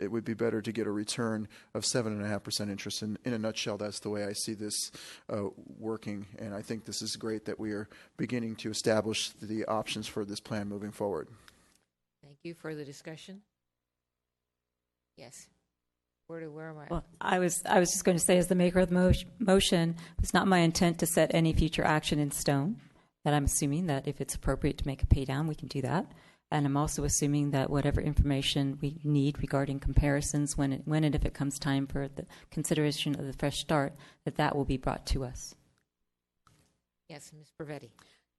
it would be better to get a return of 7.5% interest. And in a nutshell, that's the way I see this working. And I think this is great that we are beginning to establish the options for this plan moving forward. Thank you. Further discussion? Yes. Where am I? Well, I was just going to say, as the maker of the motion, it's not my intent to set any future action in stone. That I'm assuming that if it's appropriate to make a pay down, we can do that. And I'm also assuming that whatever information we need regarding comparisons when and if it comes time for the consideration of the fresh start, that will be brought to us. Yes, Ms. Bravetti.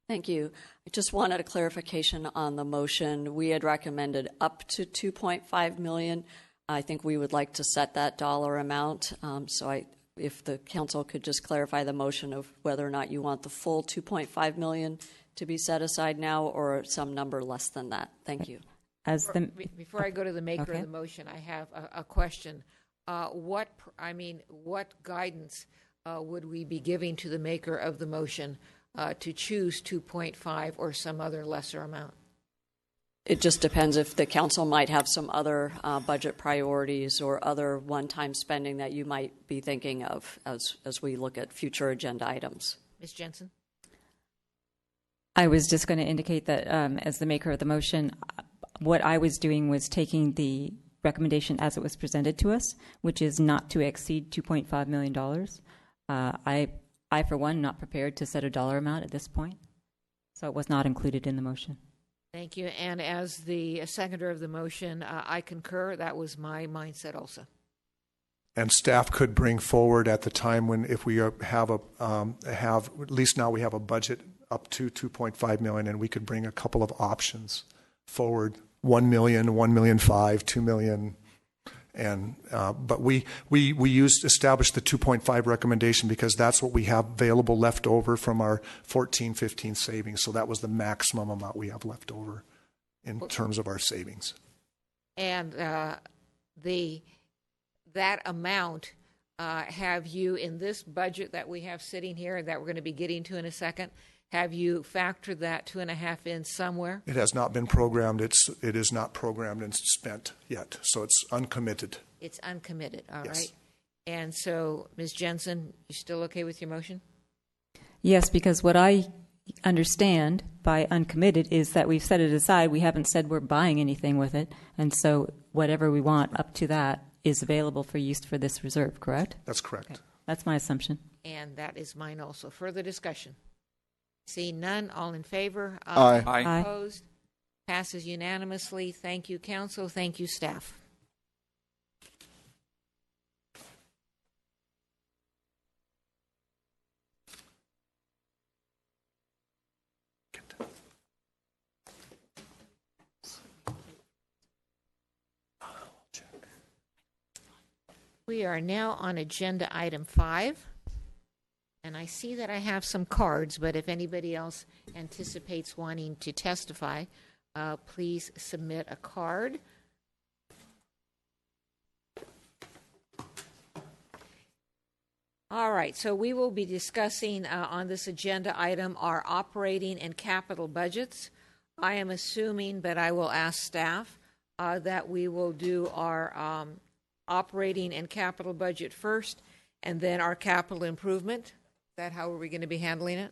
Thank you. I just wanted a clarification on the motion. We had recommended up to $2.5 million. I think we would like to set that dollar amount. If the council could just clarify the motion of whether or not you want the full $2.5 million to be set aside now or some number less than that. Thank you. Before I go to the maker of the motion, I have a question. What guidance would we be giving to the maker of the motion to choose 2.5 or some other lesser amount? It just depends if the council might have some other budget priorities or other one-time spending that you might be thinking of as we look at future agenda items. Ms. Jensen? I was just going to indicate that as the maker of the motion, what I was doing was taking the recommendation as it was presented to us, which is not to exceed $2.5 million. I, for one, not prepared to set a dollar amount at this point, so it was not included in the motion. Thank you. And as the seconder of the motion, I concur. That was my mindset also. And staff could bring forward at the time when, if we have at least now we have a budget up to 2.5 million, and we could bring a couple of options forward: 1 million, 1.5 million, 2 million. And but we established the 2.5 recommendation because that's what we have available left over from our 14-15 savings. So that was the maximum amount we have left over in terms of our savings. And that amount, have you, in this budget that we have sitting here that we're going to be getting to in a second, have you factored that 2.5 in somewhere? It has not been programmed. It is not programmed and spent yet, so it's uncommitted. It's uncommitted. All yes. Right. And so, Ms. Jensen, you still okay with your motion? Yes, because what I understand by uncommitted is that we've set it aside. We haven't said we're buying anything with it, and so whatever we want up to that is available for use for this reserve. Correct? That's correct. Okay. That's my assumption. And that is mine also. Further discussion? Seeing none, all in favor? Aye. Aye. Opposed? Passes unanimously. Thank you, council. Thank you, staff. We are now on agenda item 5. And I see that I have some cards, but if anybody else anticipates wanting to testify, please submit a card. All right, so we will be discussing on this agenda item our operating and capital budgets. I am assuming, but I will ask staff, that we will do our operating and capital budget first, and then our capital improvement? Is that how are we going to be handling it?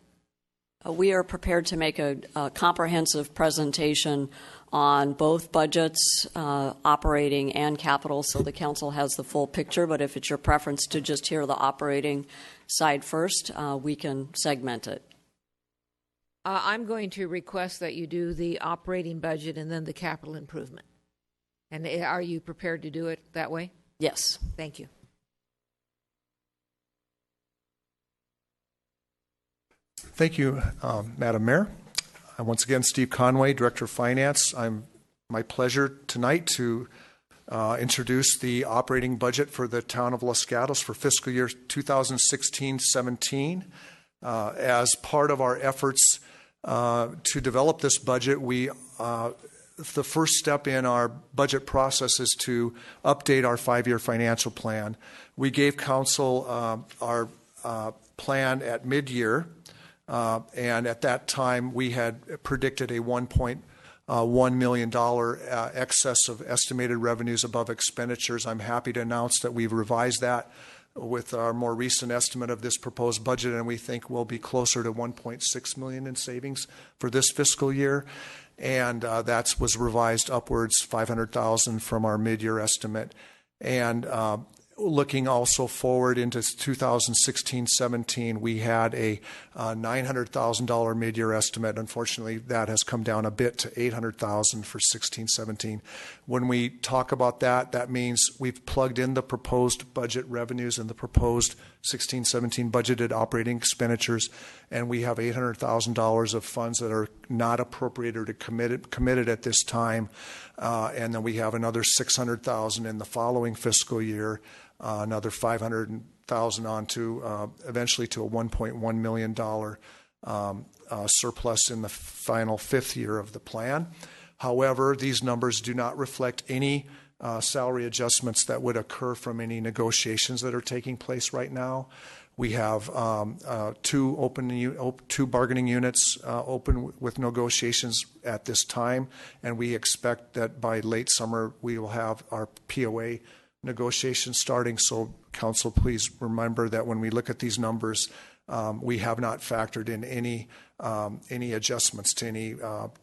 We are prepared to make a comprehensive presentation on both budgets, operating and capital, so the council has the full picture. But if it's your preference to just hear the operating side first, we can segment it. I'm going to request that you do the operating budget and then the capital improvement. And are you prepared to do it that way? Yes. Thank you. Thank you, Madam Mayor. Once again, Steve Conway, Director of Finance. My pleasure tonight to introduce the operating budget for the town of Los Gatos for fiscal year 2016-17. As part of our efforts to develop this budget, the first step in our budget process is to update our 5-year financial plan. We gave council our plan at mid-year. And at that time, we had predicted a $1.1 million excess of estimated revenues above expenditures. I'm happy to announce that we've revised that with our more recent estimate of this proposed budget, and we think we'll be closer to $1.6 million in savings for this fiscal year. And that was revised upwards $500,000 from our mid-year estimate. And looking also forward into 2016-17, we had a $900,000 mid-year estimate. Unfortunately, that has come down a bit to $800,000 for 16-17. When we talk about that, that means we've plugged in the proposed budget revenues and the proposed 16-17 budgeted operating expenditures, and we have $800,000 of funds that are not appropriated or committed at this time. And then we have another $600,000 in the following fiscal year, another $500,000 on to eventually to a $1.1 million surplus in the final 5th year of the plan. However, these numbers do not reflect any salary adjustments that would occur from any negotiations that are taking place right now. We have two bargaining units open with negotiations at this time, and we expect that by late summer we will have our POA negotiations starting. So, Council, please remember that when we look at these numbers, we have not factored in any adjustments to any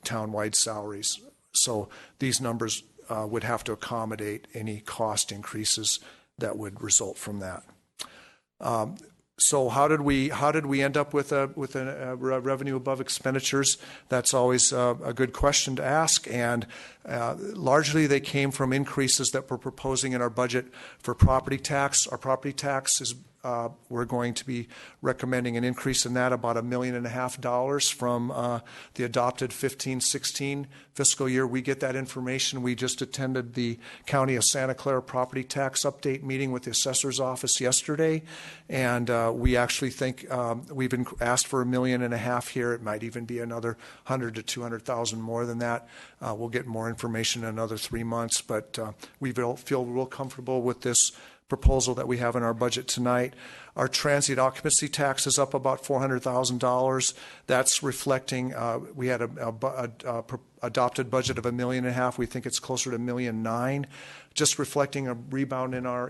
town-wide salaries. So these numbers would have to accommodate any cost increases that would result from that. So how did we end up with a revenue above expenditures? That's always a good question to ask, and largely they came from increases that we're proposing in our budget for property tax. Our property tax is we're going to be recommending an increase in that about $1.5 million from the adopted 15-16 fiscal year. We get that information. We just attended the County of Santa Clara property tax update meeting with the assessor's office yesterday, and we actually think we've been asked for $1.5 million here. It might even be another $100,000 to $200,000 more than that. We'll get more information in another 3 months, but we feel real comfortable with this proposal that we have in our budget tonight. Our transient occupancy tax is up about $400,000. That's reflecting we had a adopted budget of $1.5 million. We think it's closer to $1.9 million, just reflecting a rebound in our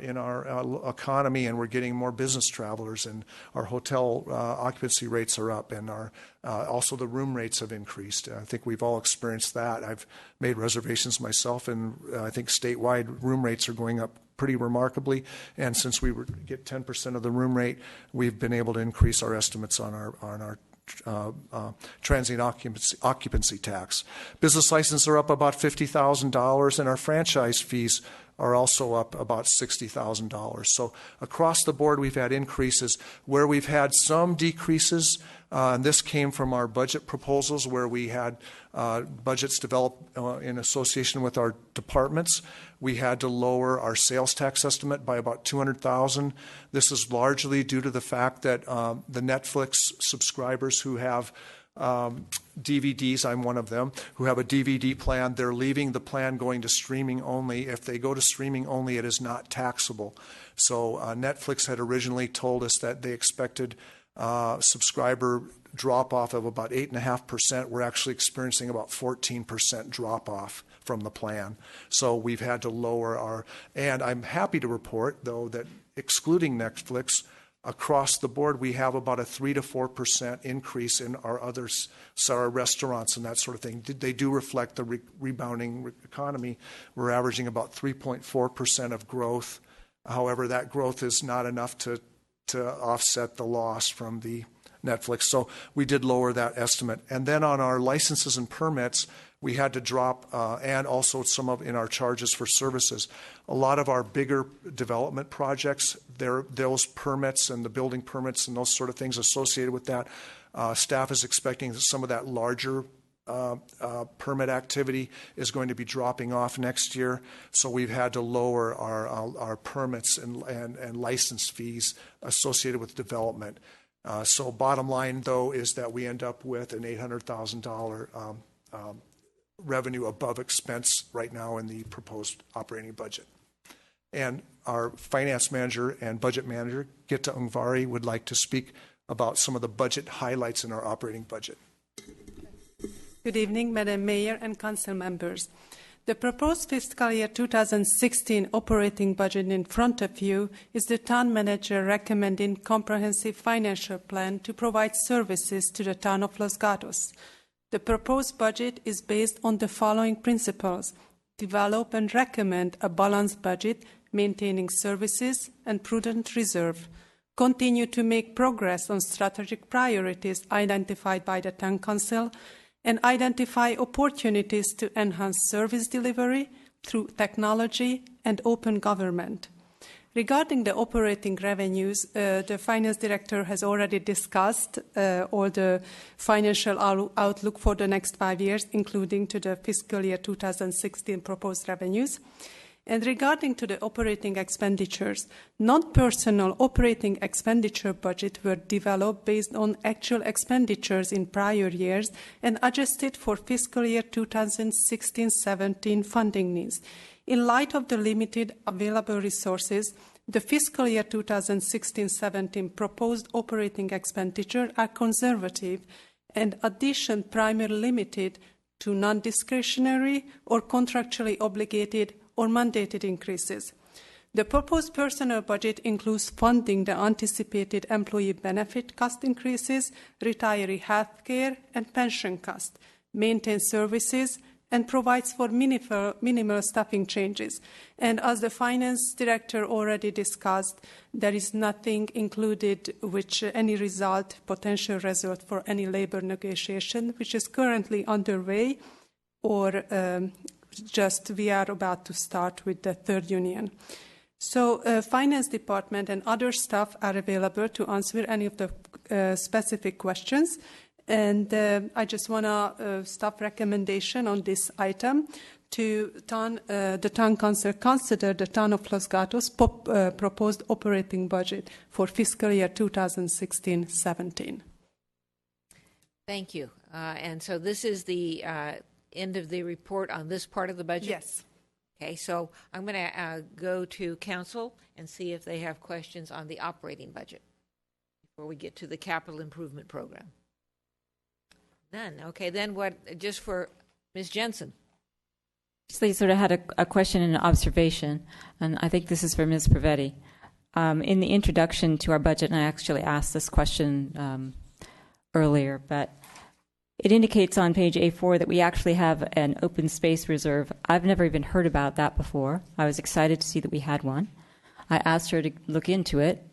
economy, and we're getting more business travelers, and our hotel occupancy rates are up, and our also the room rates have increased. I think we've all experienced that. I've made reservations myself, and I think statewide room rates are going up pretty remarkably, and since we get 10% of the room rate, we've been able to increase our estimates on our transient occupancy tax. Business licenses are up about $50,000, and our franchise fees are also up about $60,000. So across the board, we've had increases. Where we've had some decreases, and this came from our budget proposals where we had budgets developed in association with our departments. We had to lower our sales tax estimate by about $200,000. This is largely due to the fact that the Netflix subscribers who have DVDs, I'm one of them, who have a DVD plan, they're leaving the plan going to streaming only. If they go to streaming only, it is not taxable. So Netflix had originally told us that they expected subscriber drop off of about 8.5%. We're actually experiencing about 14% drop off from the plan. So we've had to lower our, and I'm happy to report, though, that excluding Netflix, across the board, we have about a 3 to 4% increase in our others, so our restaurants and that sort of thing. They do reflect the rebounding economy. We're averaging about 3.4% of growth. However, that growth is not enough to offset the loss from the Netflix. So we did lower that estimate. And then on our licenses and permits, we had to drop, and also some of in our charges for services. A lot of our bigger development projects, those permits and the building permits and those sort of things associated with that, staff is expecting that some of that larger permit activity is going to be dropping off next year. So we've had to lower our permits and license fees associated with development. So bottom line, though, is that we end up with an $800,000 revenue above expense right now in the proposed operating budget. And our finance manager and budget manager, Gita Ungvari, would like to speak about some of the budget highlights in our operating budget. Good evening, Madam Mayor and Council members. The proposed fiscal year 2016 operating budget in front of you is the town manager recommending comprehensive financial plan to provide services to the town of Los Gatos. The proposed budget is based on the following principles: develop and recommend a balanced budget, maintaining services and prudent reserve. Continue to make progress on strategic priorities identified by the Town Council, and identify opportunities to enhance service delivery through technology and open government. Regarding the operating revenues, the Finance Director has already discussed all the financial outlook for the next 5 years, including to the fiscal year 2016 proposed revenues. And regarding to the operating expenditures, non-personal operating expenditure budget were developed based on actual expenditures in prior years and adjusted for fiscal year 2016-17 funding needs. In light of the limited available resources, the fiscal year 2016-17 proposed operating expenditure are conservative and addition primarily limited to non-discretionary or contractually obligated or mandated increases. The proposed personnel budget includes funding the anticipated employee benefit cost increases, retiree health care and pension costs, maintains services, and provides for minimal staffing changes. And as the Finance Director already discussed, there is nothing included which any potential result for any labor negotiation, which is currently underway, or just we are about to start with the third union. So Finance Department and other staff are available to answer any of the specific questions. And I just want to stop recommendation on this item to the Town Council consider the Town of Los Gatos proposed operating budget for fiscal year 2016-17. Thank you. And so this is the end of the report on this part of the budget? Yes. Okay, so I'm going to go to Council and see if they have questions on the operating budget before we get to the capital improvement program. None. Okay, then what, just for Ms. Jensen. So you sort of had a question and an observation, and I think this is for Ms. Pravetti. In the introduction to our budget, and I actually asked this question earlier, but it indicates on page A4 that we actually have an open space reserve. I've never even heard about that before. I was excited to see that we had one. I asked her to look into it.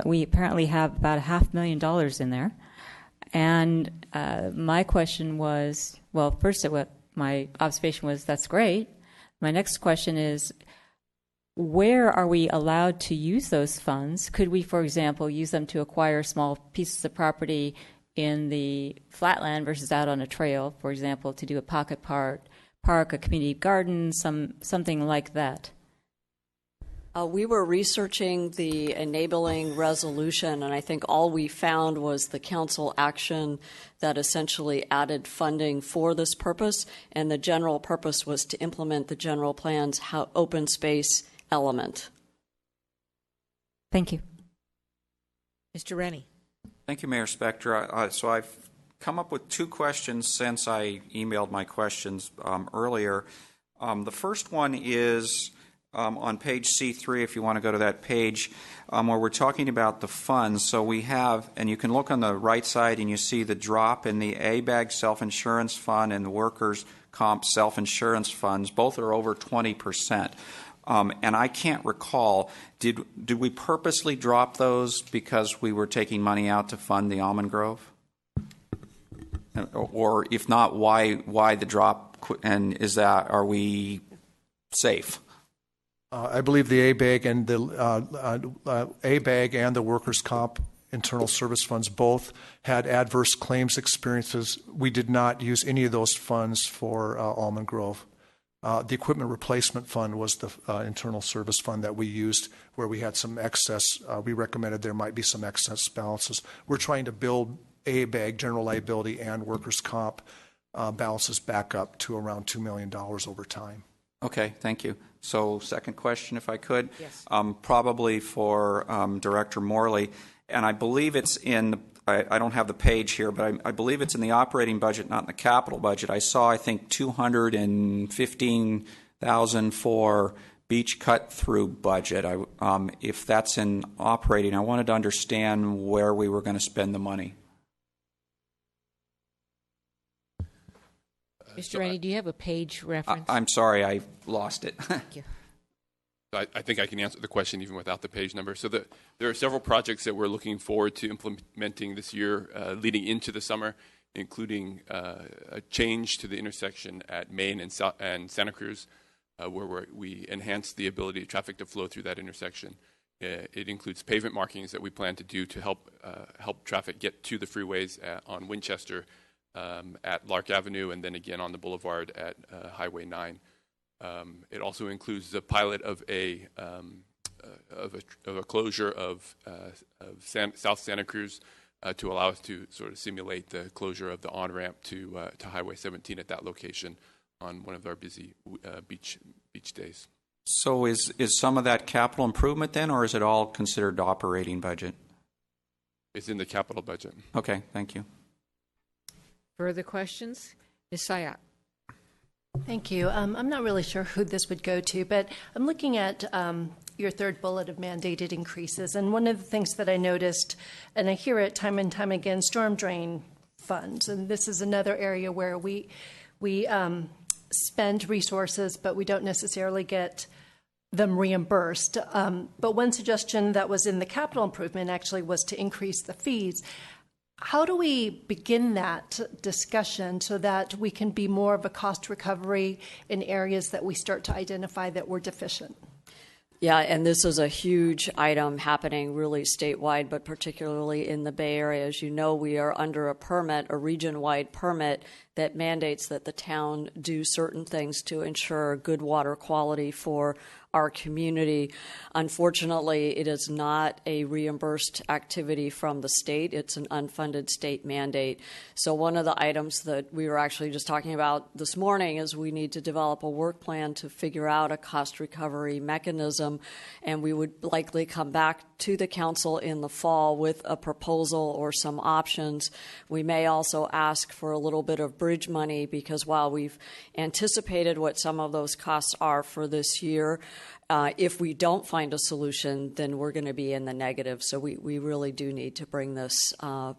We apparently have about $500,000 in there. And my question was, well, first my observation was, that's great. My next question is, where are we allowed to use those funds? Could we, for example, use them to acquire small pieces of property in the flatland versus out on a trail, for example, to do a pocket park, a community garden, something like that? We were researching the enabling resolution, and I think all we found was the council action that essentially added funding for this purpose, and the general purpose was to implement the general plan's open space element. Thank you. Mr. Rennie. Thank you, Mayor Spector. So I've come up with two questions since I emailed my questions earlier. The first one is on page C3, if you want to go to that page, where we're talking about the funds. So we have, and you can look on the right side and you see the drop in the ABAG self-insurance fund and the workers' comp self-insurance funds. Both are over 20%. And I can't recall, did we purposely drop those because we were taking money out to fund the Almond Grove? Or if not, why the drop? And are we safe? I believe the ABAG and the ABAG and the workers' comp internal service funds both had adverse claims experiences. We did not use any of those funds for Almond Grove. The equipment replacement fund was the internal service fund that we used where we had some excess. We recommended there might be some excess balances. We're trying to build ABAG, general liability, and workers' comp balances back up to around $2 million over time. Okay, thank you. So second question, if I could. Yes. Probably for Director Morley, and I believe it's in, I don't have the page here, but I believe it's in the operating budget, not in the capital budget. I saw, I think, $215,000 for beach cut-through budget. If that's in operating, I wanted to understand where we were going to spend the money. Mr. Rainey, do you have a page reference? I'm sorry, I lost it. Thank you. I think I can answer the question even without the page number. So there are several projects that we're looking forward to implementing this year leading into the summer, including a change to the intersection at Main and Santa Cruz, where we enhance the ability of traffic to flow through that intersection. It includes pavement markings that we plan to do to help traffic get to the freeways on Winchester, at Lark Avenue, and then again on the boulevard at Highway 9. It also includes the pilot of a closure of South Santa Cruz to allow us to sort of simulate the closure of the on-ramp to Highway 17 at that location on one of our busy beach days. So is some of that capital improvement then, or is it all considered operating budget? It's in the capital budget. Okay, thank you. Further questions? Ms. Sayak. Thank you. I'm not really sure who this would go to, but I'm looking at your third bullet of mandated increases. And one of the things that I noticed, and I hear it time and time again, storm drain funds. And this is another area where we spend resources, but we don't necessarily get them reimbursed. But one suggestion that was in the capital improvement actually was to increase the fees. How do we begin that discussion so that we can be more of a cost recovery in areas that we start to identify that we're deficient? Yeah, and this is a huge item happening really statewide, but particularly in the Bay Area. As you know, we are under a permit, a region-wide permit, that mandates that the town do certain things to ensure good water quality for our community. Unfortunately, it is not a reimbursed activity from the state. It's an unfunded state mandate. So one of the items that we were actually just talking about this morning is we need to develop a work plan to figure out a cost recovery mechanism, and we would likely come back to the council in the fall with a proposal or some options. We may also ask for a little bit of bridge money, because while we've anticipated what some of those costs are for this year, if we don't find a solution, then we're going to be in the negative. So we really do need to bring this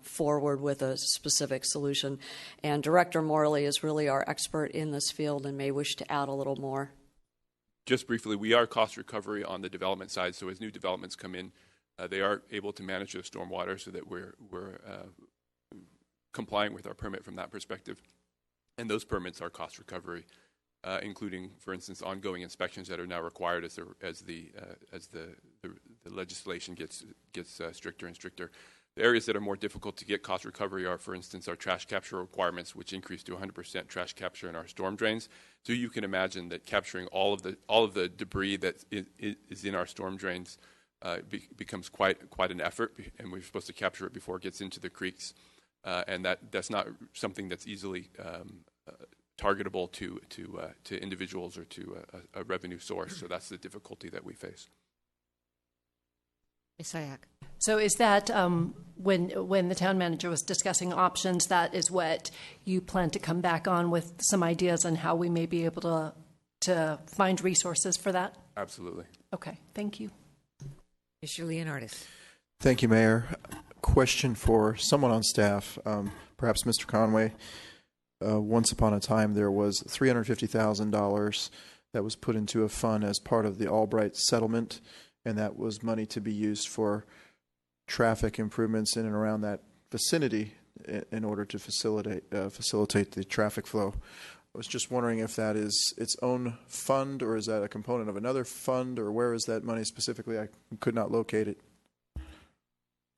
forward with a specific solution. And Director Morley is really our expert in this field and may wish to add a little more. Just briefly, we are cost recovery on the development side. So as new developments come in, they are able to manage the stormwater so that we're complying with our permit from that perspective. And those permits are cost recovery, including, for instance, ongoing inspections that are now required as the legislation gets stricter and stricter. The areas that are more difficult to get cost recovery are, for instance, our trash capture requirements, which increase to 100% trash capture in our storm drains. So you can imagine that capturing all of the debris that is in our storm drains becomes quite an effort, and we're supposed to capture it before it gets into the creeks. And that's not something that's easily targetable to individuals or to a revenue source. So that's the difficulty that we face. Ms. Sayak. So is that when the town manager was discussing options, that is what you plan to come back on with some ideas on how we may be able to find resources for that? Absolutely. Okay, thank you. Mr. Leonardis. Thank you, Mayor. Question for someone on staff, perhaps Mr. Conway. Once upon a time, there was $350,000 that was put into a fund as part of the Albright settlement, and that was money to be used for traffic improvements in and around that vicinity in order to facilitate the traffic flow. I was just wondering if that is its own fund, or is that a component of another fund, or where is that money specifically? I could not locate it.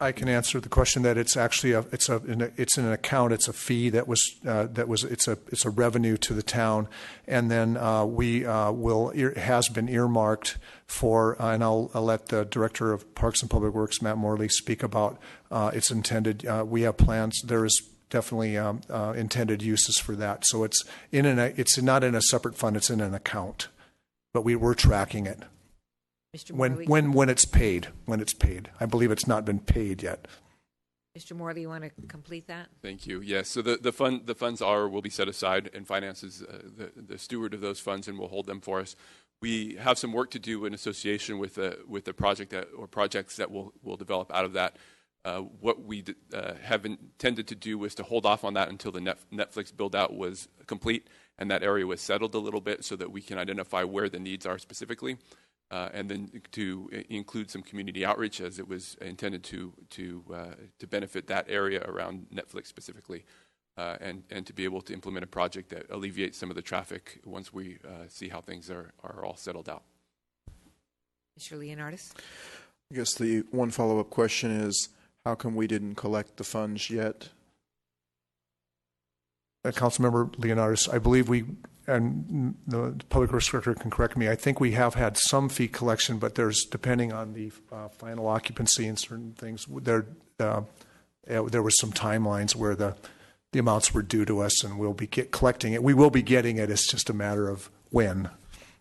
I can answer the question that it's actually it's an account. It's a fee it's a revenue to the town, and then it has been earmarked for. And I'll let the Director of Parks and Public Works, Matt Morley, speak about its intended. We have plans. There is definitely intended uses for that. So it's not in a separate fund. It's in an account, but we're tracking it. Mr. Morley. When it's paid. I believe it's not been paid yet. Mr. Morley, you want to complete that? Thank you. Yes. So the funds will be set aside, and finance is the steward of those funds and will hold them for us. We have some work to do in association with the project or projects that will develop out of that. What we have intended to do was to hold off on that until the Netflix build out was complete and that area was settled a little bit, so that we can identify where the needs are specifically. And then to include some community outreach, as it was intended to benefit that area around Netflix specifically, and to be able to implement a project that alleviates some of the traffic once we see how things are all settled out. Mr. Leonardis. I guess the one follow-up question is, how come we didn't collect the funds yet? Councilmember Leonardis, I believe and the Public Works Director can correct me, I think we have had some fee collection, but there's, depending on the final occupancy and certain things, there were some timelines where the amounts were due to us, and we'll be collecting it. We will be getting it. It's just a matter of when,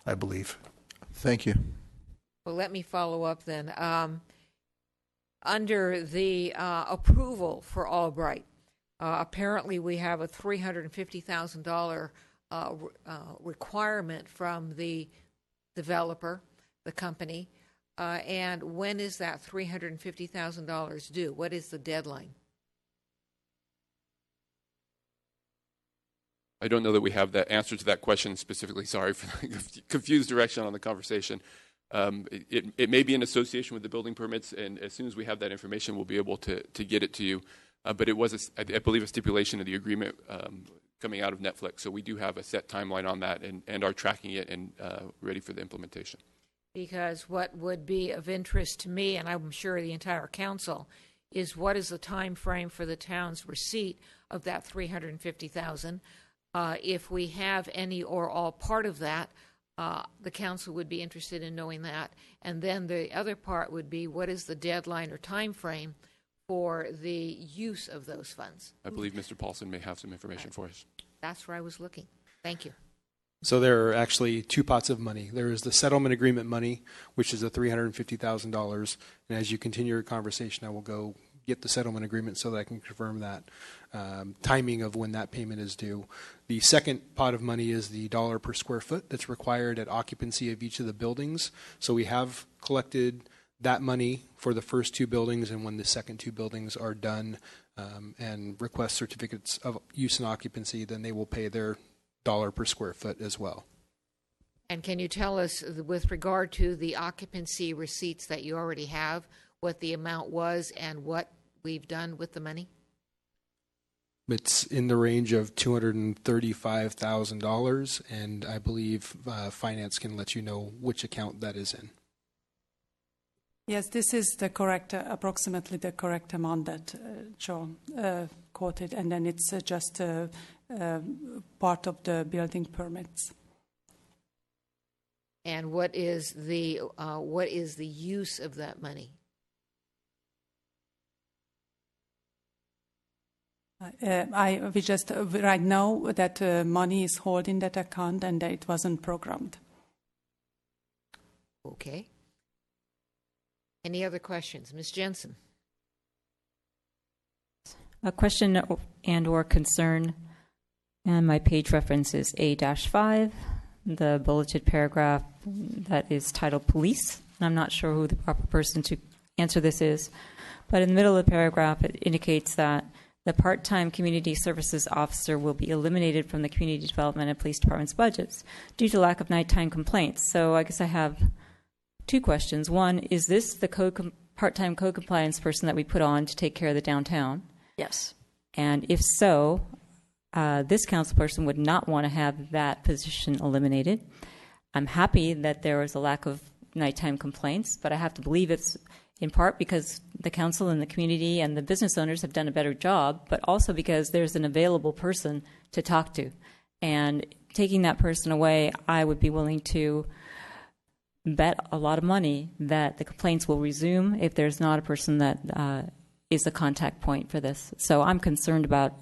I believe. Thank you. Well, let me follow up then. Under the approval for Albright, apparently we have a $350,000 requirement from the developer, the company, and when is that $350,000 due? What is the deadline? I don't know that we have that answer to that question specifically. Sorry for the confused direction on the conversation. It may be in association with the building permits, and as soon as we have that information, we'll be able to get it to you. But it was, I believe, a stipulation of the agreement coming out of Netflix. So we do have a set timeline on that and are tracking it and ready for the implementation. Because what would be of interest to me, and I'm sure the entire council, is what is the time frame for the town's receipt of that $350,000? If we have any or all part of that, the council would be interested in knowing that. And then the other part would be, what is the deadline or time frame for the use of those funds? I believe Mr. Paulson may have some information for us. That's where I was looking. Thank you. So there are actually two pots of money. There is the settlement agreement money, which is the $350,000. And as you continue your conversation, I will go get the settlement agreement so that I can confirm that timing of when that payment is due. The second pot of money is the dollar per square foot that's required at occupancy of each of the buildings. So we have collected that money for the first two buildings, and when the second two buildings are done and request certificates of use and occupancy, then they will pay their dollar per square foot as well. And can you tell us, with regard to the occupancy receipts that you already have, what the amount was and what we've done with the money? It's in the range of $235,000, and I believe finance can let you know which account that is in. Yes, this is the correct, approximately the correct amount that John quoted, and then it's just part of the building permits. And what is the use of that money? We just right now that money is held in that account and that it wasn't programmed. Okay. Any other questions? Ms. Jensen. A question and or concern, and my page reference is A-5, the bulleted paragraph that is titled Police. And I'm not sure who the proper person to answer this is, but in the middle of the paragraph it indicates that the part-time community services officer will be eliminated from the community development and police department's budgets due to lack of nighttime complaints. So I guess I have two questions. One, is this the part-time code compliance person that we put on to take care of the downtown? Yes. And if so, this council person would not want to have that position eliminated. I'm happy that there was a lack of nighttime complaints, but I have to believe it's in part because the council and the community and the business owners have done a better job, but also because there's an available person to talk to. And taking that person away, I would be willing to bet a lot of money that the complaints will resume if there's not a person that is a contact point for this. So I'm concerned about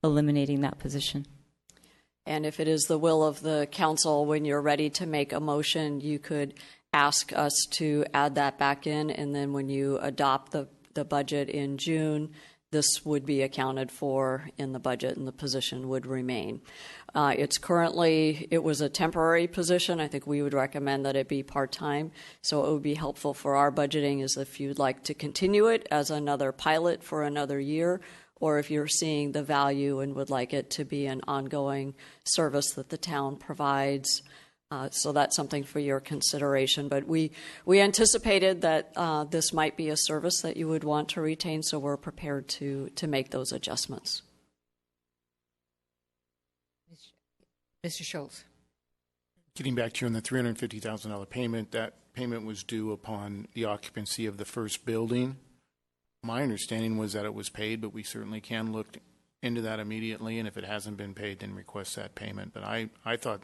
eliminating that position. And if it is the will of the council, when you're ready to make a motion, you could ask us to add that back in, and then when you adopt the budget in June, this would be accounted for in the budget and the position would remain. It was a temporary position. I think we would recommend that it be part-time. So it would be helpful for our budgeting is if you'd like to continue it as another pilot for another year, or if you're seeing the value and would like it to be an ongoing service that the town provides. So that's something for your consideration. But we anticipated that this might be a service that you would want to retain, so we're prepared to make those adjustments. Mr. Schultz. Getting back to you on the $350,000 payment, that payment was due upon the occupancy of the first building. My understanding was that it was paid, but we certainly can look into that immediately, and if it hasn't been paid, then request that payment. But I thought,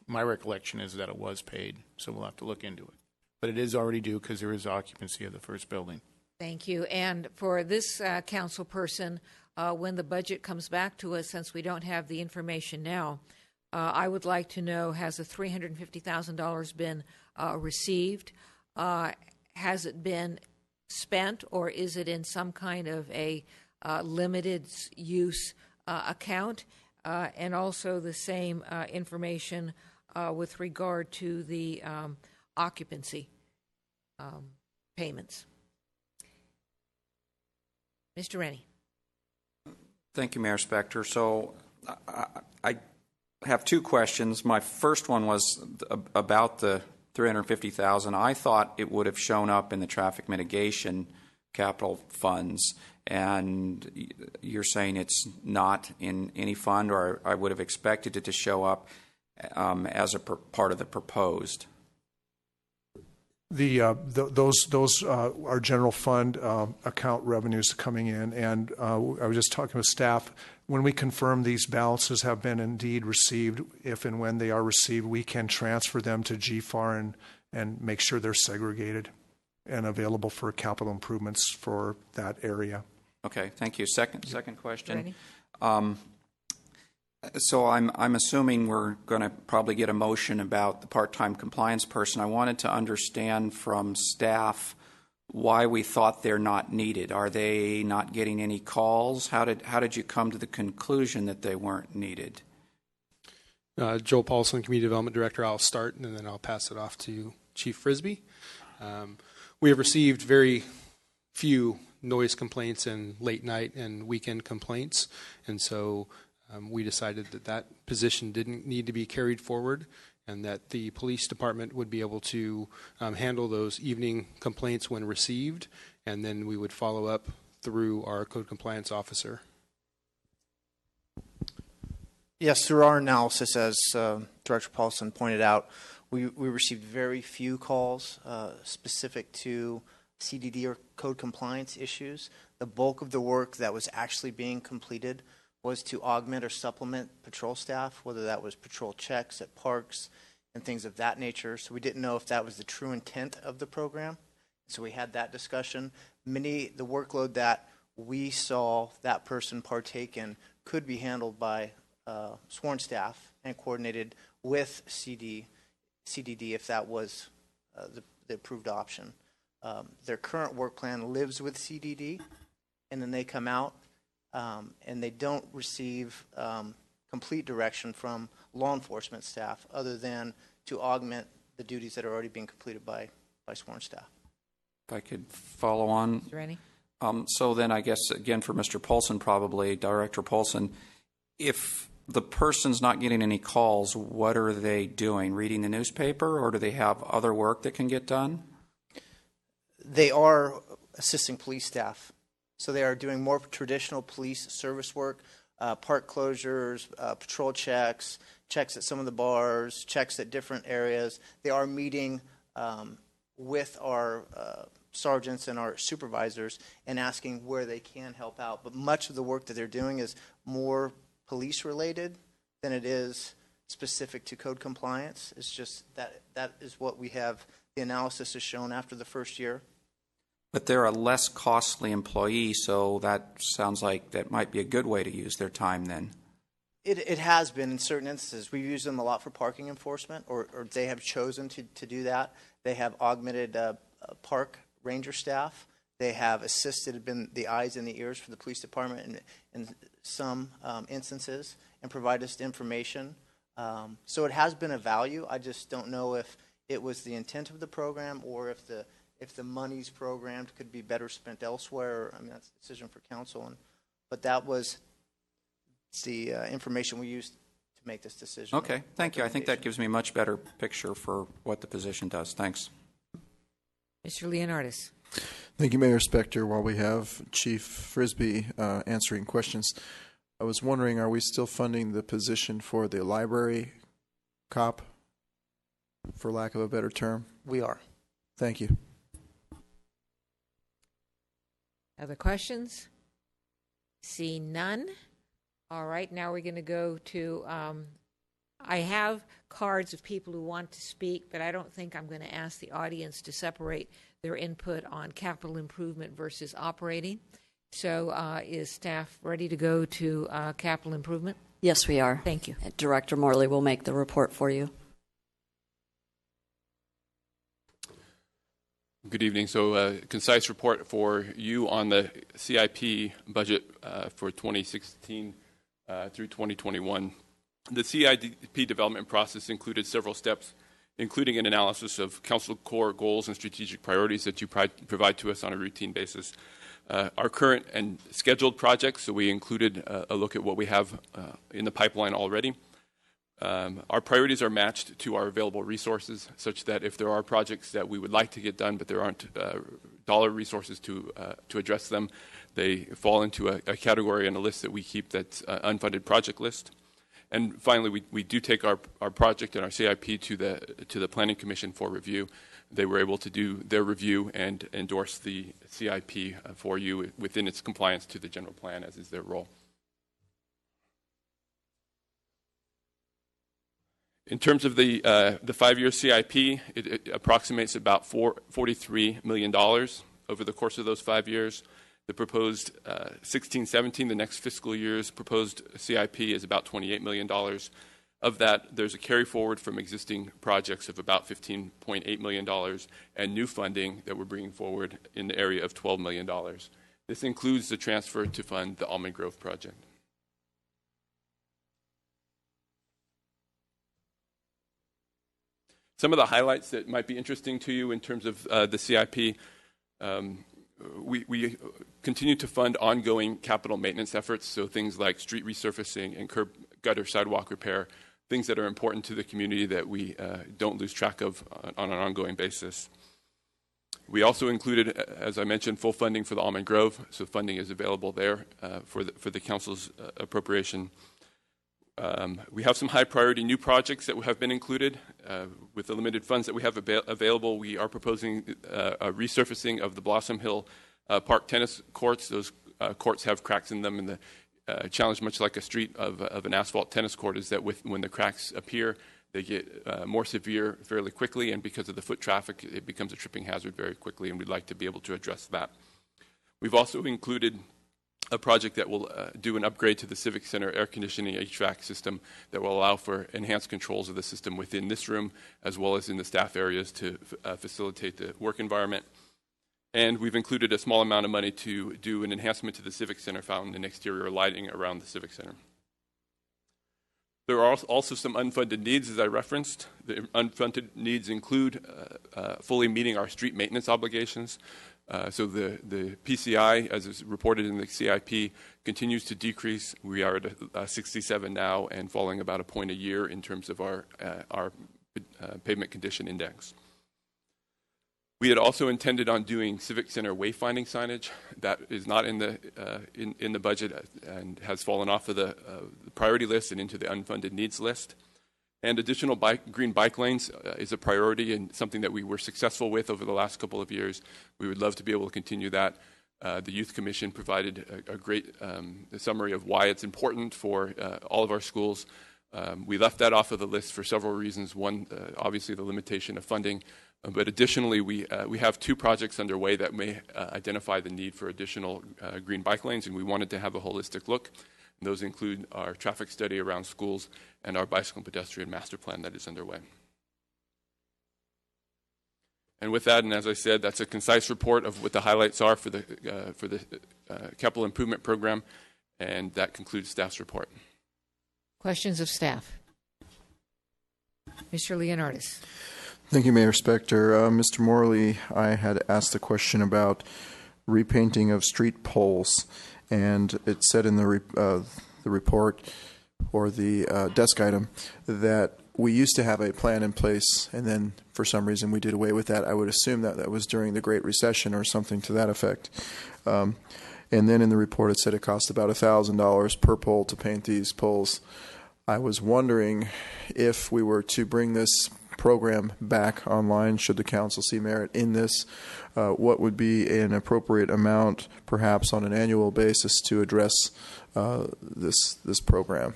my recollection is that it was paid, so we'll have to look into it. But it is already due because there is occupancy of the first building. Thank you. And for this council person, when the budget comes back to us, since we don't have the information now, I would like to know, has the $350,000 been received? Has it been spent, or is it in some kind of a limited use account? And also the same information with regard to the occupancy payments. Mr. Rennie. Thank you, Mayor Spector. So I have two questions. My first one was about the $350,000. I thought it would have shown up in the traffic mitigation capital funds, and you're saying it's not in any fund, or I would have expected it to show up as a part of the proposed. Those are general fund account revenues coming in, and I was just talking with staff. When we confirm these balances have been indeed received, if and when they are received, we can transfer them to GFAR and make sure they're segregated and available for capital improvements for that area. Okay, thank you. Second question. So I'm assuming we're going to probably get a motion about the part-time compliance person. I wanted to understand from staff why we thought they're not needed. Are they not getting any calls? How did you come to the conclusion that they weren't needed? Joel Paulson, Community Development Director. I'll start, and then I'll pass it off to Chief Frisbee. We have received very few noise complaints and late night and weekend complaints, and so we decided that position didn't need to be carried forward, and that the police department would be able to handle those evening complaints when received, and then we would follow up through our code compliance officer. Yes, through our analysis, as Director Paulson pointed out, we received very few calls specific to CDD or code compliance issues. The bulk of the work that was actually being completed was to augment or supplement patrol staff, whether that was patrol checks at parks and things of that nature. So we didn't know if that was the true intent of the program. So we had that discussion. The workload that we saw that person partake in could be handled by sworn staff and coordinated with CDD if that was the approved option. Their current work plan lives with CDD, and then they come out and they don't receive complete direction from law enforcement staff other than to augment the duties that are already being completed by sworn staff. If I could follow on. Mr. Rennie? So then I guess, again, for Mr. Paulson, probably, Director Paulson, if the person's not getting any calls, what are they doing? Reading the newspaper, or do they have other work that can get done? They are assisting police staff. So they are doing more traditional police service work, park closures, patrol checks, checks at some of the bars, checks at different areas. They are meeting with our sergeants and our supervisors and asking where they can help out. But much of the work that they're doing is more police related than it is specific to code compliance. It's just that is what we have. The analysis has shown after the first year. But they're a less costly employee, so that sounds like that might be a good way to use their time then. It has been in certain instances. We've used them a lot for parking enforcement, or they have chosen to do that. They have augmented park ranger staff. They have assisted, been the eyes and the ears for the police department in some instances, and provide us information. So it has been a value. I just don't know if it was the intent of the program, or if the monies programmed could be better spent elsewhere. I mean, that's a decision for council. But that was the information we used to make this decision. Okay, thank you. I think that gives me a much better picture for what the position does. Thanks. Mr. Leonardis. Thank you, Mayor Spector. While we have Chief Frisbee answering questions, I was wondering, are we still funding the position for the library cop, for lack of a better term? We are. Thank you. Other questions? See none. All right, now we're going to go to, I have cards of people who want to speak, but I don't think I'm going to ask the audience to separate their input on capital improvement versus operating. So is staff ready to go to capital improvement? Yes, we are. Thank you. Director Morley will make the report for you. Good evening. So a concise report for you on the CIP budget for 2016 through 2021. The CIP development process included several steps, including an analysis of council core goals and strategic priorities that you provide to us on a routine basis. Our current and scheduled projects, so we included a look at what we have in the pipeline already. Our priorities are matched to our available resources, such that if there are projects that we would like to get done but there aren't dollar resources to address them, they fall into a category and a list that we keep that's unfunded project list. And finally, we do take our project and our CIP to the Planning Commission for review. They were able to do their review and endorse the CIP for you within its compliance to the general plan, as is their role. In terms of the 5-year CIP, it approximates about $43 million over the course of those 5 years. The proposed 16-17, the next fiscal year's proposed CIP, is about $28 million. Of that, there's a carry forward from existing projects of about $15.8 million and new funding that we're bringing forward in the area of $12 million. This includes the transfer to fund the Almond Grove project. Some of the highlights that might be interesting to you in terms of the CIP, we continue to fund ongoing capital maintenance efforts, so things like street resurfacing and curb gutter sidewalk repair, things that are important to the community that we don't lose track of on an ongoing basis. We also included, as I mentioned, full funding for the Almond Grove, so funding is available there for the council's appropriation. We have some high priority new projects that have been included. With the limited funds that we have available, we are proposing a resurfacing of the Blossom Hill Park tennis courts. Those courts have cracks in them, and the challenge, much like a street of an asphalt tennis court, is that when the cracks appear, they get more severe fairly quickly, and because of the foot traffic, it becomes a tripping hazard very quickly, and we'd like to be able to address that. We've also included a project that will do an upgrade to the Civic Center air conditioning HVAC system that will allow for enhanced controls of the system within this room, as well as in the staff areas to facilitate the work environment. And we've included a small amount of money to do an enhancement to the Civic Center fountain and exterior lighting around the Civic Center. There are also some unfunded needs, as I referenced. The unfunded needs include fully meeting our street maintenance obligations. So the PCI, as is reported in the CIP, continues to decrease. We are at 67 now and falling about a point a year in terms of our pavement condition index. We had also intended on doing Civic Center wayfinding signage. That is not in the budget and has fallen off of the priority list and into the unfunded needs list. And additional green bike lanes is a priority and something that we were successful with over the last couple of years. We would love to be able to continue that. The Youth Commission provided a great summary of why it's important for all of our schools. We left that off of the list for several reasons. One, obviously the limitation of funding. But additionally, we have two projects underway that may identify the need for additional green bike lanes, and we wanted to have a holistic look. And those include our traffic study around schools and our bicycle and pedestrian master plan that is underway. And with that, and as I said, that's a concise report of what the highlights are for the capital improvement program, and that concludes staff's report. Questions of staff? Mr. Leonardis. Thank you, Mayor Spector. Mr. Morley, I had asked a question about repainting of street poles, and it said in the report or the desk item that we used to have a plan in place, and then for some reason we did away with that. I would assume that that was during the Great Recession or something to that effect. And then in the report it said it cost about $1,000 per pole to paint these poles. I was wondering if we were to bring this program back online, should the council see merit in this, what would be an appropriate amount, perhaps on an annual basis, to address this program?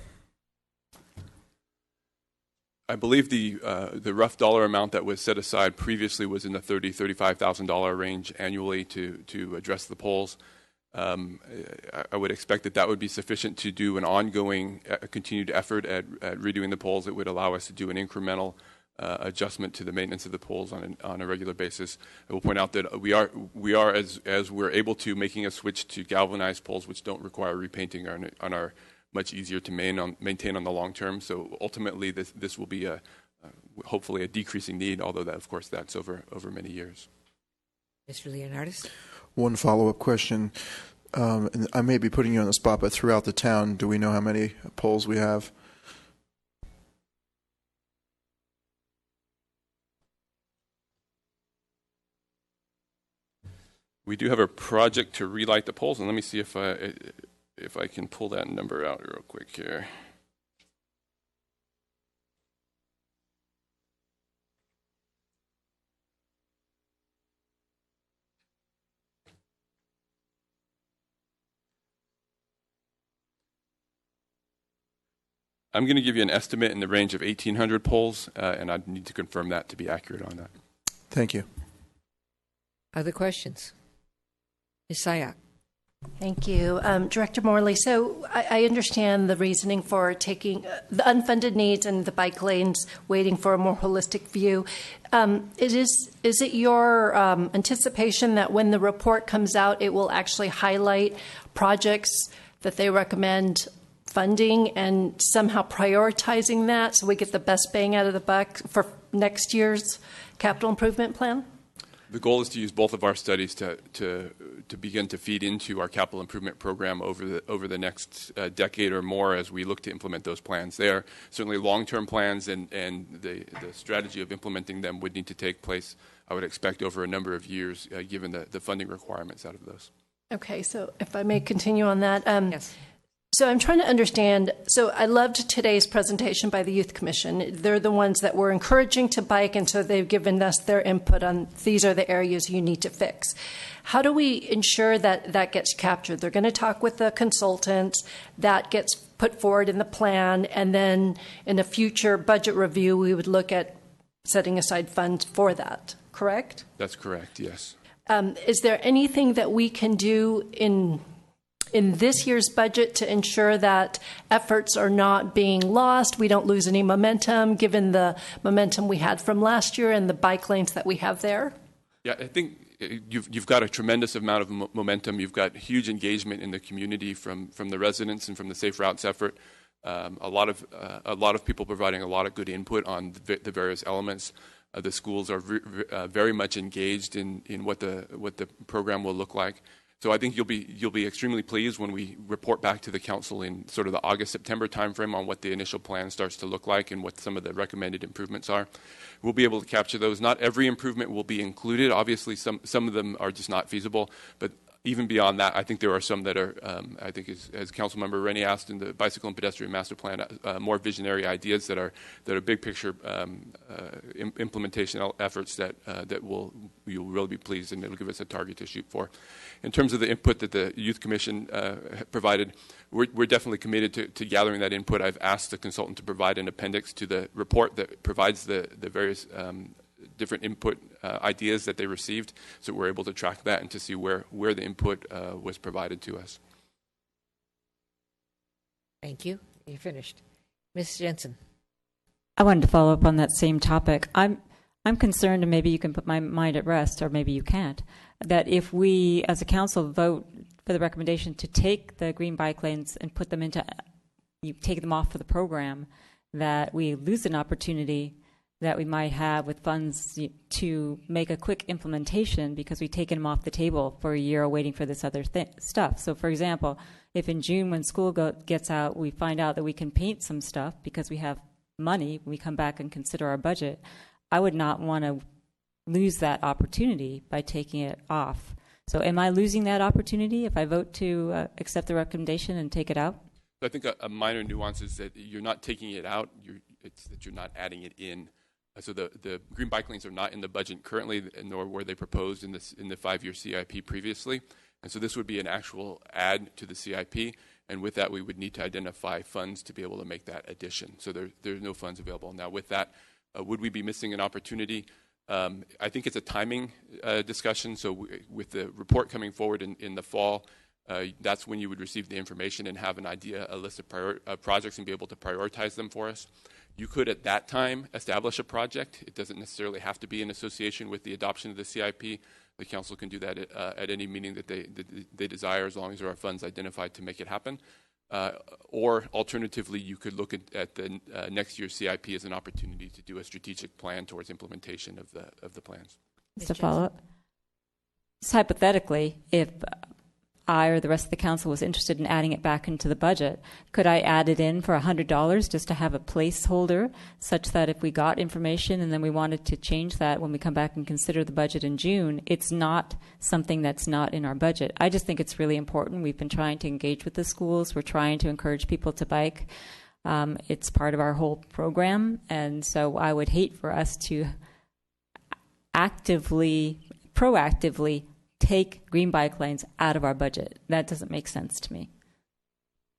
I believe the rough dollar amount that was set aside previously was in the $30,000–$35,000 range annually to address the poles. I would expect that would be sufficient to do an ongoing, continued effort at redoing the poles. It would allow us to do an incremental adjustment to the maintenance of the poles on a regular basis. I will point out that we are as we're able to, making a switch to galvanized poles, which don't require repainting, are much easier to maintain on the long term. So ultimately, this will be hopefully a decreasing need, although that, of course, that's over many years. Mr. Leonardis. One follow-up question, and I may be putting you on the spot, but throughout the town, do we know how many poles we have? We do have a project to relight the poles, and let me see if I can pull that number out real quick here. I'm going to give you an estimate in the range of 1,800 poles, and I need to confirm that to be accurate on that. Thank you. Other questions? Ms. Sayak. Thank you. Director Morley, so I understand the reasoning for taking the unfunded needs and the bike lanes, waiting for a more holistic view. Is it your anticipation that when the report comes out, it will actually highlight projects that they recommend funding and somehow prioritizing that so we get the best bang out of the buck for next year's capital improvement plan? The goal is to use both of our studies to begin to feed into our capital improvement program over the next decade or more as we look to implement those plans. They are certainly long-term plans, and the strategy of implementing them would need to take place, I would expect, over a number of years, given the funding requirements out of those. Okay, so if I may continue on that. Yes. So I'm trying to understand, so I loved today's presentation by the Youth Commission. They're the ones that were encouraging to bike, and so they've given us their input on these are the areas you need to fix. How do we ensure that that gets captured? They're going to talk with the consultants, that gets put forward in the plan, and then in a future budget review, we would look at setting aside funds for that, correct? That's correct, yes. Is there anything that we can do in this year's budget to ensure that efforts are not being lost, we don't lose any momentum, given the momentum we had from last year and the bike lanes that we have there? Yeah, I think you've got a tremendous amount of momentum. You've got huge engagement in the community from the residents and from the Safe Routes effort. A lot of people providing a lot of good input on the various elements. The schools are very much engaged in what the program will look like. So I think you'll be extremely pleased when we report back to the council in sort of the August-September timeframe on what the initial plan starts to look like and what some of the recommended improvements are. We'll be able to capture those. Not every improvement will be included. Obviously, some of them are just not feasible, but even beyond that, I think there are some that are, I think as Councilmember Rennie asked in the Bicycle and Pedestrian Master Plan, more visionary ideas that are big picture implementation efforts that you'll really be pleased, and it'll give us a target to shoot for. In terms of the input that the Youth Commission provided, we're definitely committed to gathering that input. I've asked the consultant to provide an appendix to the report that provides the various different input ideas that they received, so we're able to track that and to see where the input was provided to us. Thank you. You're finished. Ms. Jensen. I wanted to follow up on that same topic. I'm concerned, and maybe you can put my mind at rest, or maybe you can't, that if we as a council vote for the recommendation to take the green bike lanes and put them into, you take them off for the program, that we lose an opportunity that we might have with funds to make a quick implementation because we've taken them off the table for a year waiting for this other stuff. So, for example, if in June when school gets out, we find out that we can paint some stuff because we have money, when we come back and consider our budget, I would not want to lose that opportunity by taking it off. So am I losing that opportunity if I vote to accept the recommendation and take it out? So I think a minor nuance is that you're not taking it out, it's that you're not adding it in. So the green bike lanes are not in the budget currently, nor were they proposed in the 5-year CIP previously. And so this would be an actual add to the CIP. And with that, we would need to identify funds to be able to make that addition. So there's no funds available. Now, with that, would we be missing an opportunity? I think it's a timing discussion. So with the report coming forward in the fall, that's when you would receive the information and have an idea, a list of projects, and be able to prioritize them for us. You could, at that time, establish a project. It doesn't necessarily have to be in association with the adoption of the CIP. The council can do that at any meeting that they desire, as long as there are funds identified to make it happen. Or alternatively, you could look at the next year's CIP as an opportunity to do a strategic plan towards implementation of the plans. Just a follow-up. Just hypothetically, if I or the rest of the council was interested in adding it back into the budget, could I add it in for $100 just to have a placeholder, such that if we got information and then we wanted to change that when we come back and consider the budget in June, it's not something that's not in our budget? I just think it's really important. We've been trying to engage with the schools. We're trying to encourage people to bike. It's part of our whole program, and so I would hate for us to proactively take green bike lanes out of our budget. That doesn't make sense to me.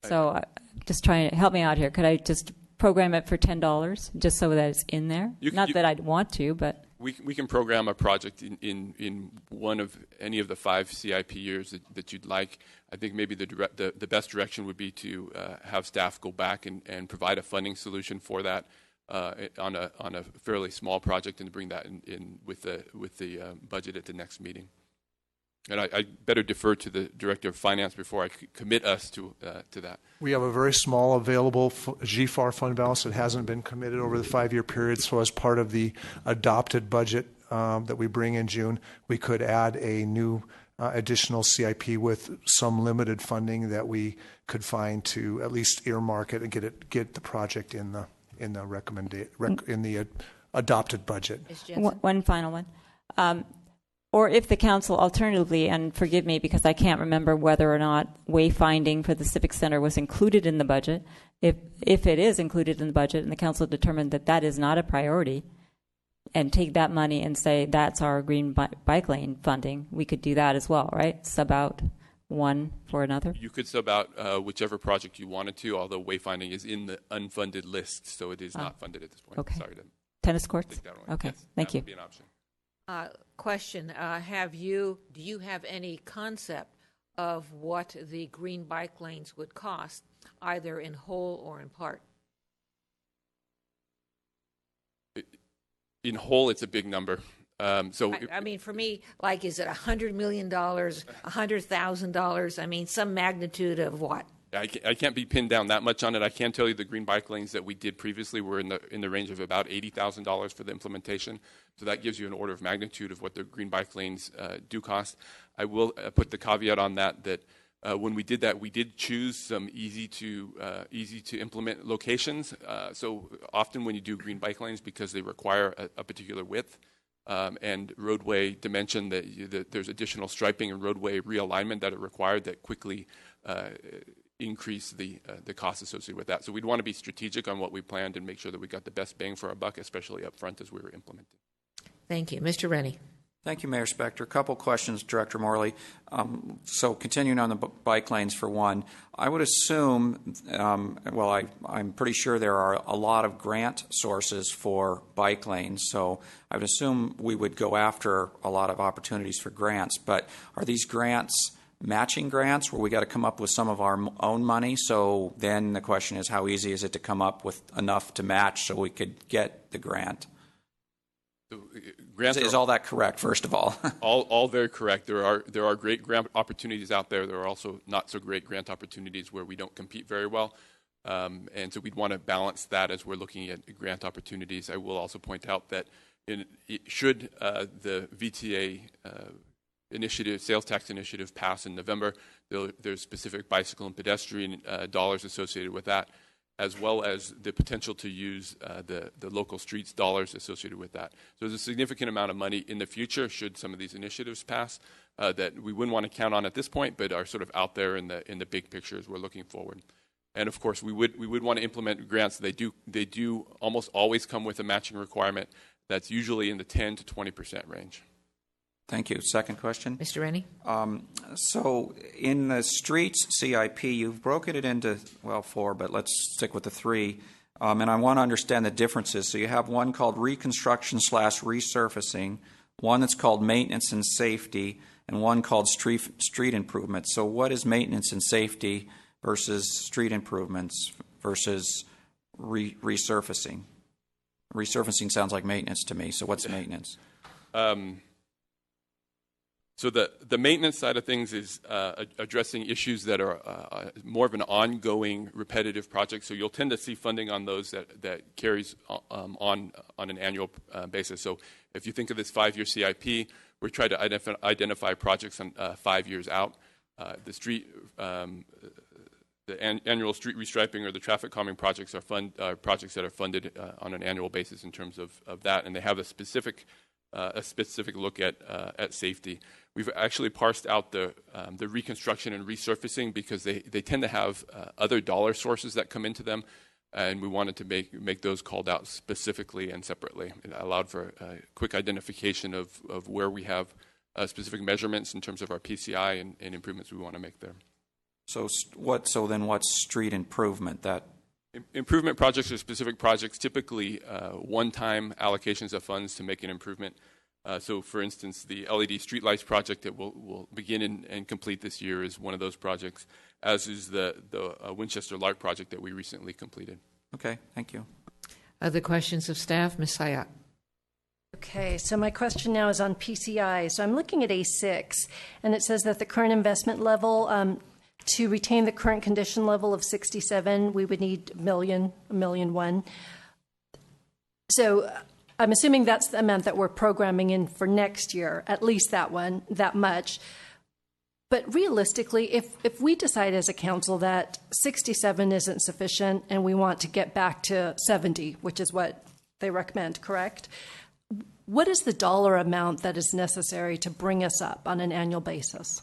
So just trying to help me out here. Could I just program it for $10 just so that it's in there? Not that I'd want to, but we can program a project in one of any of the 5 CIP years that you'd like. I think maybe the best direction would be to have staff go back and provide a funding solution for that on a fairly small project, and to bring that in with the budget at the next meeting. And I better defer to the Director of Finance before I commit us to that. We have a very small available GFAR fund balance that hasn't been committed over the 5-year period. So as part of the adopted budget that we bring in June, we could add a new additional CIP with some limited funding that we could find to at least earmark it and get the project in the adopted budget. One final one. Or if the council alternatively, and forgive me because I can't remember whether or not wayfinding for the Civic Center was included in the budget, if it is included in the budget and the council determined that that is not a priority, and take that money and say that's our green bike lane funding, we could do that as well, right? Sub out one for another? You could sub out whichever project you wanted to, although wayfinding is in the unfunded list, so it is not funded at this point. Okay. Sorry to tennis courts? take that one. Okay, Yes, thank that you. would be an option. Question, do you have any concept of what the green bike lanes would cost, either in whole or in part? In whole, it's a big number. I mean, for me, like, is it $100 million, $100,000? I mean, some magnitude of what? I can't be pinned down that much on it. I can tell you the green bike lanes that we did previously were in the range of about $80,000 for the implementation. So that gives you an order of magnitude of what the green bike lanes do cost. I will put the caveat on that when we did that, we did choose some easy to implement locations. So often when you do green bike lanes, because they require a particular width and roadway dimension, that there's additional striping and roadway realignment that are required that quickly increase the costs associated with that. So we'd want to be strategic on what we planned and make sure that we got the best bang for our buck, especially up front as we were implementing. Thank you. Mr. Rennie. Thank you, Mayor Spector. A couple questions, Director Morley. So continuing on the bike lanes for one, I would assume, I'm pretty sure there are a lot of grant sources for bike lanes, so I would assume we would go after a lot of opportunities for grants, but are these grants matching grants where we got to come up with some of our own money? So then the question is, how easy is it to come up with enough to match so we could get the grant? Is all that correct, first of all? all very correct. There are great grant opportunities out there. There are also not so great grant opportunities where we don't compete very well. And so we'd want to balance that as we're looking at grant opportunities. I will also point out that should the VTA initiative, sales tax initiative, pass in November, there's specific bicycle and pedestrian dollars associated with that, as well as the potential to use the local streets dollars associated with that. So there's a significant amount of money in the future should some of these initiatives pass that we wouldn't want to count on at this point, but are sort of out there in the big picture as we're looking forward. And of course, we would want to implement grants. They do almost always come with a matching requirement that's usually in the 10 to 20% range. Thank you. Second question. Mr. Rennie? So in the streets CIP, you've broken it into, 4, but let's stick with the 3. And I want to understand the differences. So you have one called reconstruction/resurfacing, one that's called maintenance and safety, and one called street improvements. So what is maintenance and safety versus street improvements versus resurfacing? Resurfacing sounds like maintenance to me. So what's maintenance? So the maintenance side of things is addressing issues that are more of an ongoing, repetitive project. So you'll tend to see funding on those that carries on an annual basis. So if you think of this 5-year CIP, we're trying to identify projects on 5 years out. The annual street restriping or the traffic calming projects are projects that are funded on an annual basis in terms of that, and they have a specific look at safety. We've actually parsed out the reconstruction and resurfacing because they tend to have other dollar sources that come into them, and we wanted to make those called out specifically and separately. It allowed for a quick identification of where we have specific measurements in terms of our PCI and improvements we want to make there. So then what's street improvement? That improvement projects are specific projects, typically one-time allocations of funds to make an improvement. So, for instance, the LED streetlights project that we'll begin and complete this year is one of those projects, as is the Winchester Lark project that we recently completed. Okay, thank you. Other questions of staff? Ms. Sayat. Okay, so my question now is on PCI. So I'm looking at A6, and it says that the current investment level, to retain the current condition level of 67, we would need $1 million. So I'm assuming that's the amount that we're programming in for next year, at least that much. But realistically, if we decide as a council that 67 isn't sufficient and we want to get back to 70, which is what they recommend, correct? What is the dollar amount that is necessary to bring us up on an annual basis?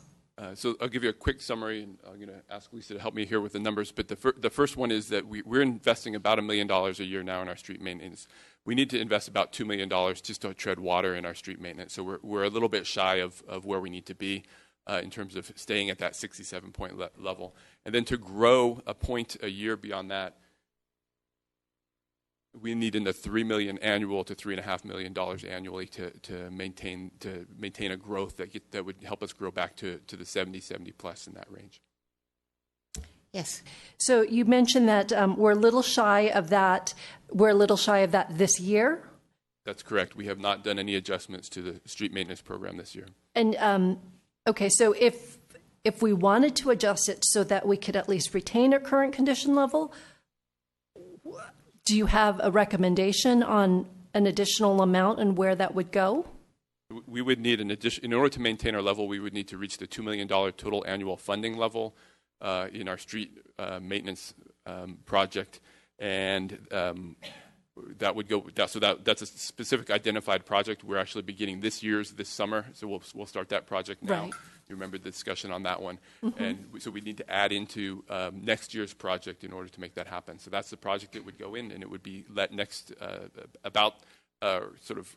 So I'll give you a quick summary, and I'm going to ask Lisa to help me here with the numbers. But the first one is that we're investing about $1 million a year now in our street maintenance. We need to invest about $2 million just to tread water in our street maintenance. So we're a little bit shy of where we need to be in terms of staying at that 67-point level. And then to grow a point a year beyond that, we need in the $3 million annual to $3.5 million annually to maintain a growth that would help us grow back to the 70 plus in that range. Yes. So you mentioned that we're a little shy of that. We're a little shy of that this year. That's correct. We have not done any adjustments to the street maintenance program this year. And, okay, so if we wanted to adjust it so that we could at least retain our current condition level, do you have a recommendation on an additional amount and where that would go? We would need an addition, in order to maintain our level, we would need to reach the $2 million total annual funding level in our street maintenance project. And that would go, that's a specific identified project. We're actually beginning this summer, so we'll start that project now. Right. You remember the discussion on that one. Mm-hmm. And so we need to add into next year's project in order to make that happen. So that's the project that would go in, and it would be let next, about sort of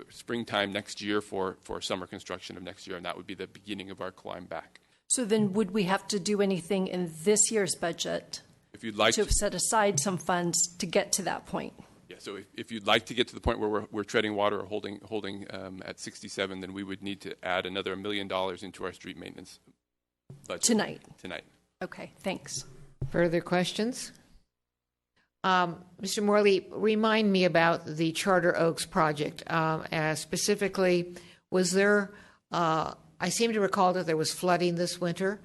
springtime next year for summer construction of next year, and that would be the beginning of our climb back. So then would we have to do anything in this year's budget If you'd like to set aside some funds to get to that point? Yeah, so if you'd like to get to the point where we're treading water or holding at 67, then we would need to add another $1 million into our street maintenance budget. Tonight. Okay, thanks. Further questions? Mr. Morley, remind me about the Charter Oaks project. Specifically, was there, I seem to recall that there was flooding this winter.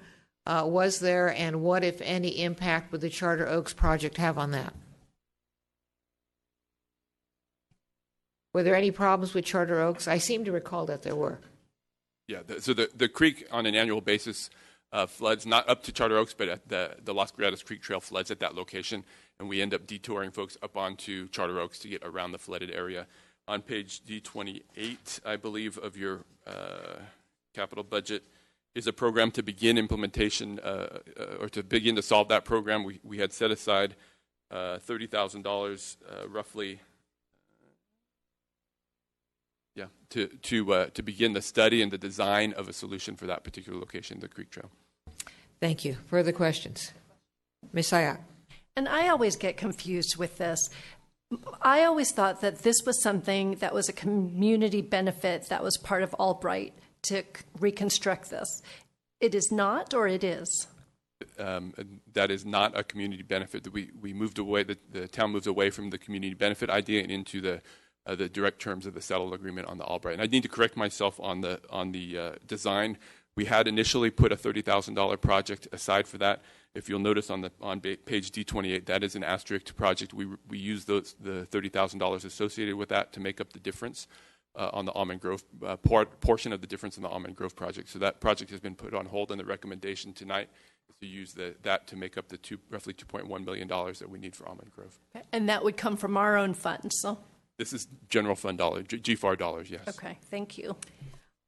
Was there, and what, if any, impact would the Charter Oaks project have on that? Were there any problems with Charter Oaks? I seem to recall that there were. Yeah, so the creek on an annual basis floods, not up to Charter Oaks, but at the Los Gatos Creek Trail floods at that location, and we end up detouring folks up onto Charter Oaks to get around the flooded area. On page D28, I believe, of your capital budget is a program to begin implementation or to begin to solve that program. We had set aside $30,000 roughly to begin the study and the design of a solution for that particular location, the Creek Trail. Thank you. Further questions? Ms. Sayak. And I always get confused with this. I always thought that this was something that was a community benefit that was part of Albright to reconstruct this. It is not, or it is? That is not a community benefit. We moved away, the town moved away from the community benefit idea and into the direct terms of the settled agreement on the Albright. And I need to correct myself on the design. We had initially put a $30,000 project aside for that. If you'll notice on page D28, that is an asterisk project. We use the $30,000 associated with that to make up the difference on the Almond Grove portion of the difference in the Almond Grove project. So that project has been put on hold, and the recommendation tonight is to use that to make up the roughly $2.1 million that we need for Almond Grove. Okay. And that would come from our own funds, so? This is general fund dollars, GFAR dollars, yes. Okay, thank you.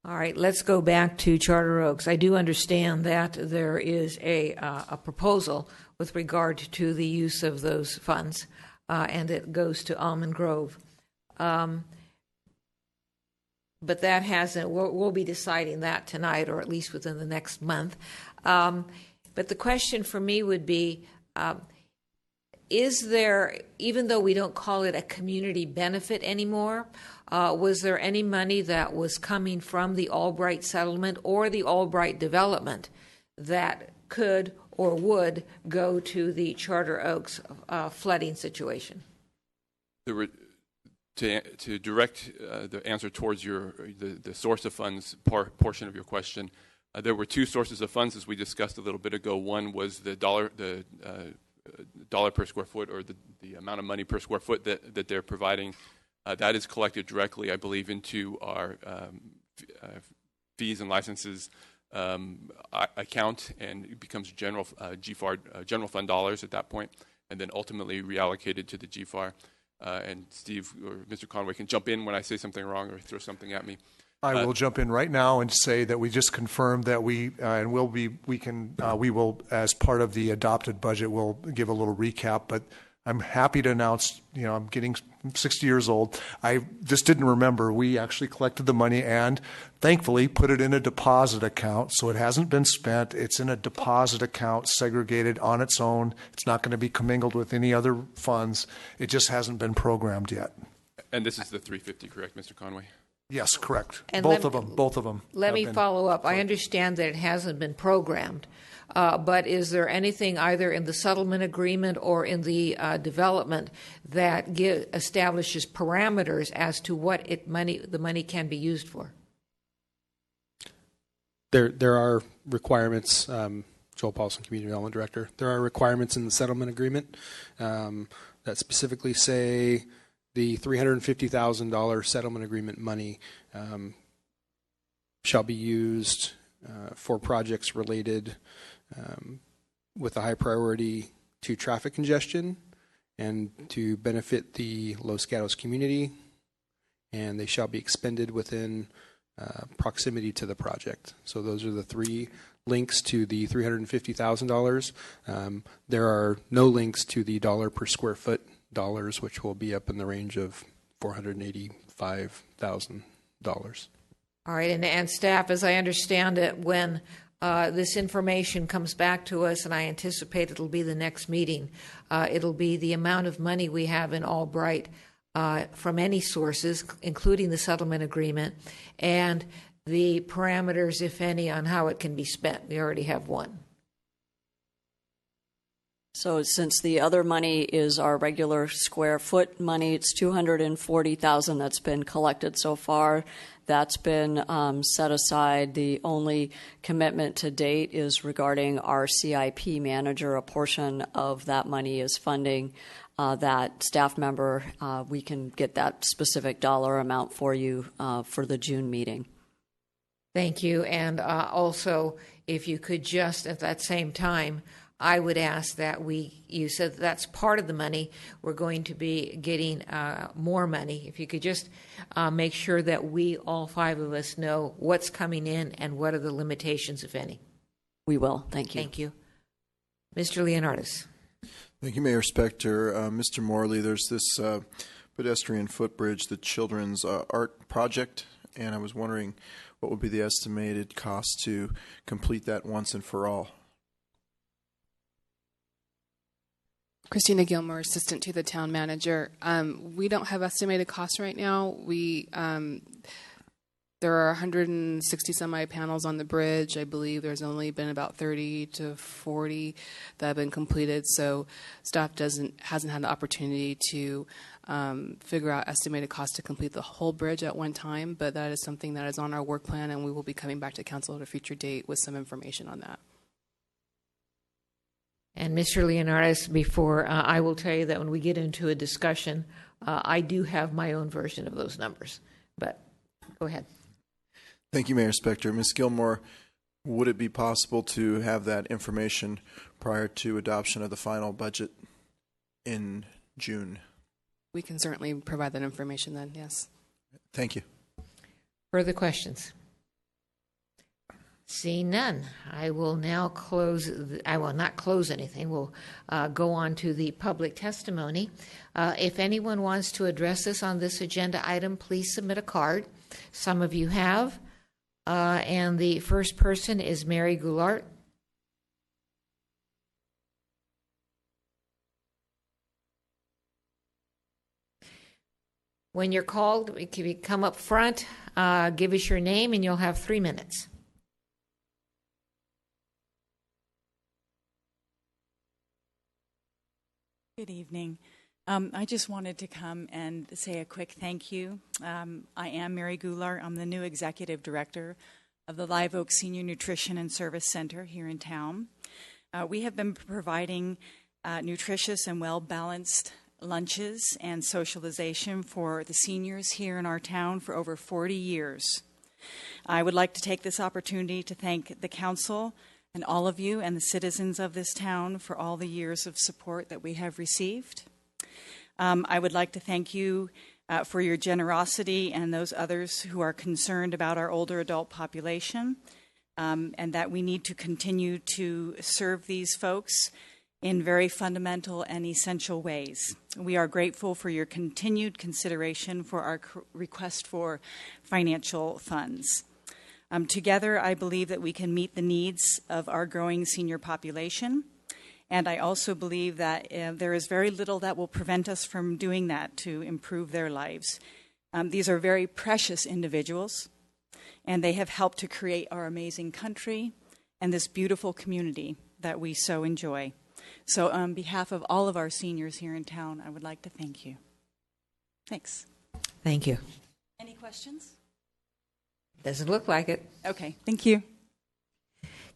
All right, let's go back to Charter Oaks. I do understand that there is a proposal with regard to the use of those funds, and it goes to Almond Grove. But that hasn't, we'll be deciding that tonight, or at least within the next month. But the question for me would be, is there, even though we don't call it a community benefit anymore, was there any money that was coming from the Albright settlement or the Albright development that could or would go to the Charter Oaks flooding situation? There were, to direct the answer towards the source of funds portion of your question, there were two sources of funds, as we discussed a little bit ago. One was the dollar per square foot, or the amount of money per square foot that they're providing. That is collected directly, I believe, into our fees and licenses account, and it becomes general GFAR, general fund dollars at that point, and then ultimately reallocated to the GFAR. And Steve or Mr. Conway can jump in when I say something wrong or throw something at me. I will jump in right now and say that we just confirmed that we will, as part of the adopted budget, we'll give a little recap. But I'm happy to announce, I'm getting 60 years old. I just didn't remember. We actually collected the money and thankfully put it in a deposit account. So it hasn't been spent. It's in a deposit account, segregated on its own. It's not going to be commingled with any other funds. It just hasn't been programmed yet. And this is the 350, correct, Mr. Conway? Yes, correct. And both of them. Let me follow up. I understand that it hasn't been programmed, but is there anything either in the settlement agreement or in the development that establishes parameters as to what the money can be used for? There are requirements, Joel Paulson, Community Development Director. There are requirements in the settlement agreement that specifically say the $350,000 settlement agreement money shall be used for projects related with a high priority to traffic congestion and to benefit the Los Gatos community, and they shall be expended within proximity to the project. So those are the three links to the $350,000. There are no links to the dollar per square foot dollars, which will be up in the range of $485,000. All right, and staff, as I understand it, when this information comes back to us, and I anticipate it'll be the next meeting, it'll be the amount of money we have in Albright from any sources, including the settlement agreement, and the parameters, if any, on how it can be spent. We already have one. So since the other money is our regular square foot money, it's $240,000 that's been collected so far. That's been set aside. The only commitment to date is regarding our CIP manager. A portion of that money is funding that staff member. We can get that specific dollar amount for you for the June meeting. Thank you. And also, if you could just at that same time, I would ask that you said that's part of the money. We're going to be getting more money. If you could just make sure that we, all five of us, know what's coming in and what are the limitations, if any. We will. Thank you. Thank you. Mr. Leonardis. Thank you, Mayor Spector. Mr. Morley, there's this pedestrian footbridge, the Children's Art Project, and I was wondering what would be the estimated cost to complete that once and for all? Christina Gilmore, assistant to the town manager. We don't have estimated costs right now. There are 160 semi panels on the bridge. I believe there's only been about 30 to 40 that have been completed. So staff hasn't had the opportunity to figure out estimated cost to complete the whole bridge at one time. But that is something that is on our work plan, and we will be coming back to council at a future date with some information on that. And Mr. Leonardis, before I will tell you that when we get into a discussion, I do have my own version of those numbers. But go ahead. Thank you, Mayor Spector. Ms. Gilmore, would it be possible to have that information prior to adoption of the final budget in June? We can certainly provide that information then, yes. Thank you. Further questions? Seeing none, I will now close. I will not close anything. We'll go on to the public testimony. If anyone wants to address us on this agenda item, please submit a card. Some of you have. And the first person is Mary Goulart. When you're called, if you come up front, give us your name, and you'll have 3 minutes. Good evening. I just wanted to come and say a quick thank you. I am Mary Goulart. I'm the new executive director of the Live Oak Senior Nutrition and Service Center here in town. We have been providing nutritious and well-balanced lunches and socialization for the seniors here in our town for over 40 years. I would like to take this opportunity to thank the council and all of you and the citizens of this town for all the years of support that we have received. I would like to thank you for your generosity and those others who are concerned about our older adult population, and that we need to continue to serve these folks in very fundamental and essential ways. We are grateful for your continued consideration for our request for financial funds. Together, I believe that we can meet the needs of our growing senior population, and I also believe that there is very little that will prevent us from doing that to improve their lives. These are very precious individuals, and they have helped to create our amazing country and this beautiful community that we so enjoy. So on behalf of all of our seniors here in town, I would like to thank you. Thanks. Thank you. Any questions? Doesn't look like it. Okay, thank you.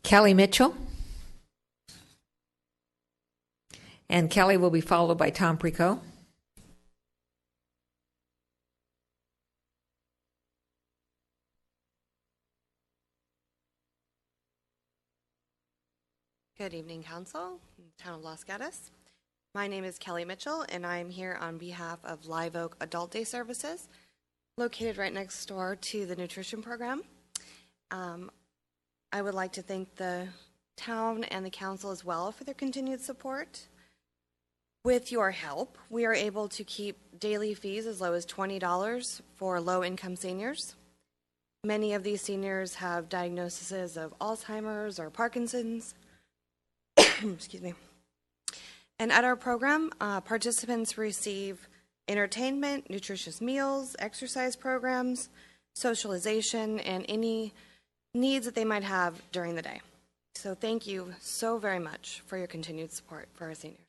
Kelly Mitchell. And Kelly will be followed by Tom Precoe. Good evening, Council, in the town of Los Gatos. My name is Kelly Mitchell, and I'm here on behalf of Live Oak Adult Day Services, located right next door to the nutrition program. I would like to thank the town and the council as well for their continued support. With your help, we are able to keep daily fees as low as $20 for low-income seniors. Many of these seniors have diagnoses of Alzheimer's or Parkinson's. Excuse me. And at our program, participants receive entertainment, nutritious meals, exercise programs, socialization, and any needs that they might have during the day. So thank you so very much for your continued support for our seniors.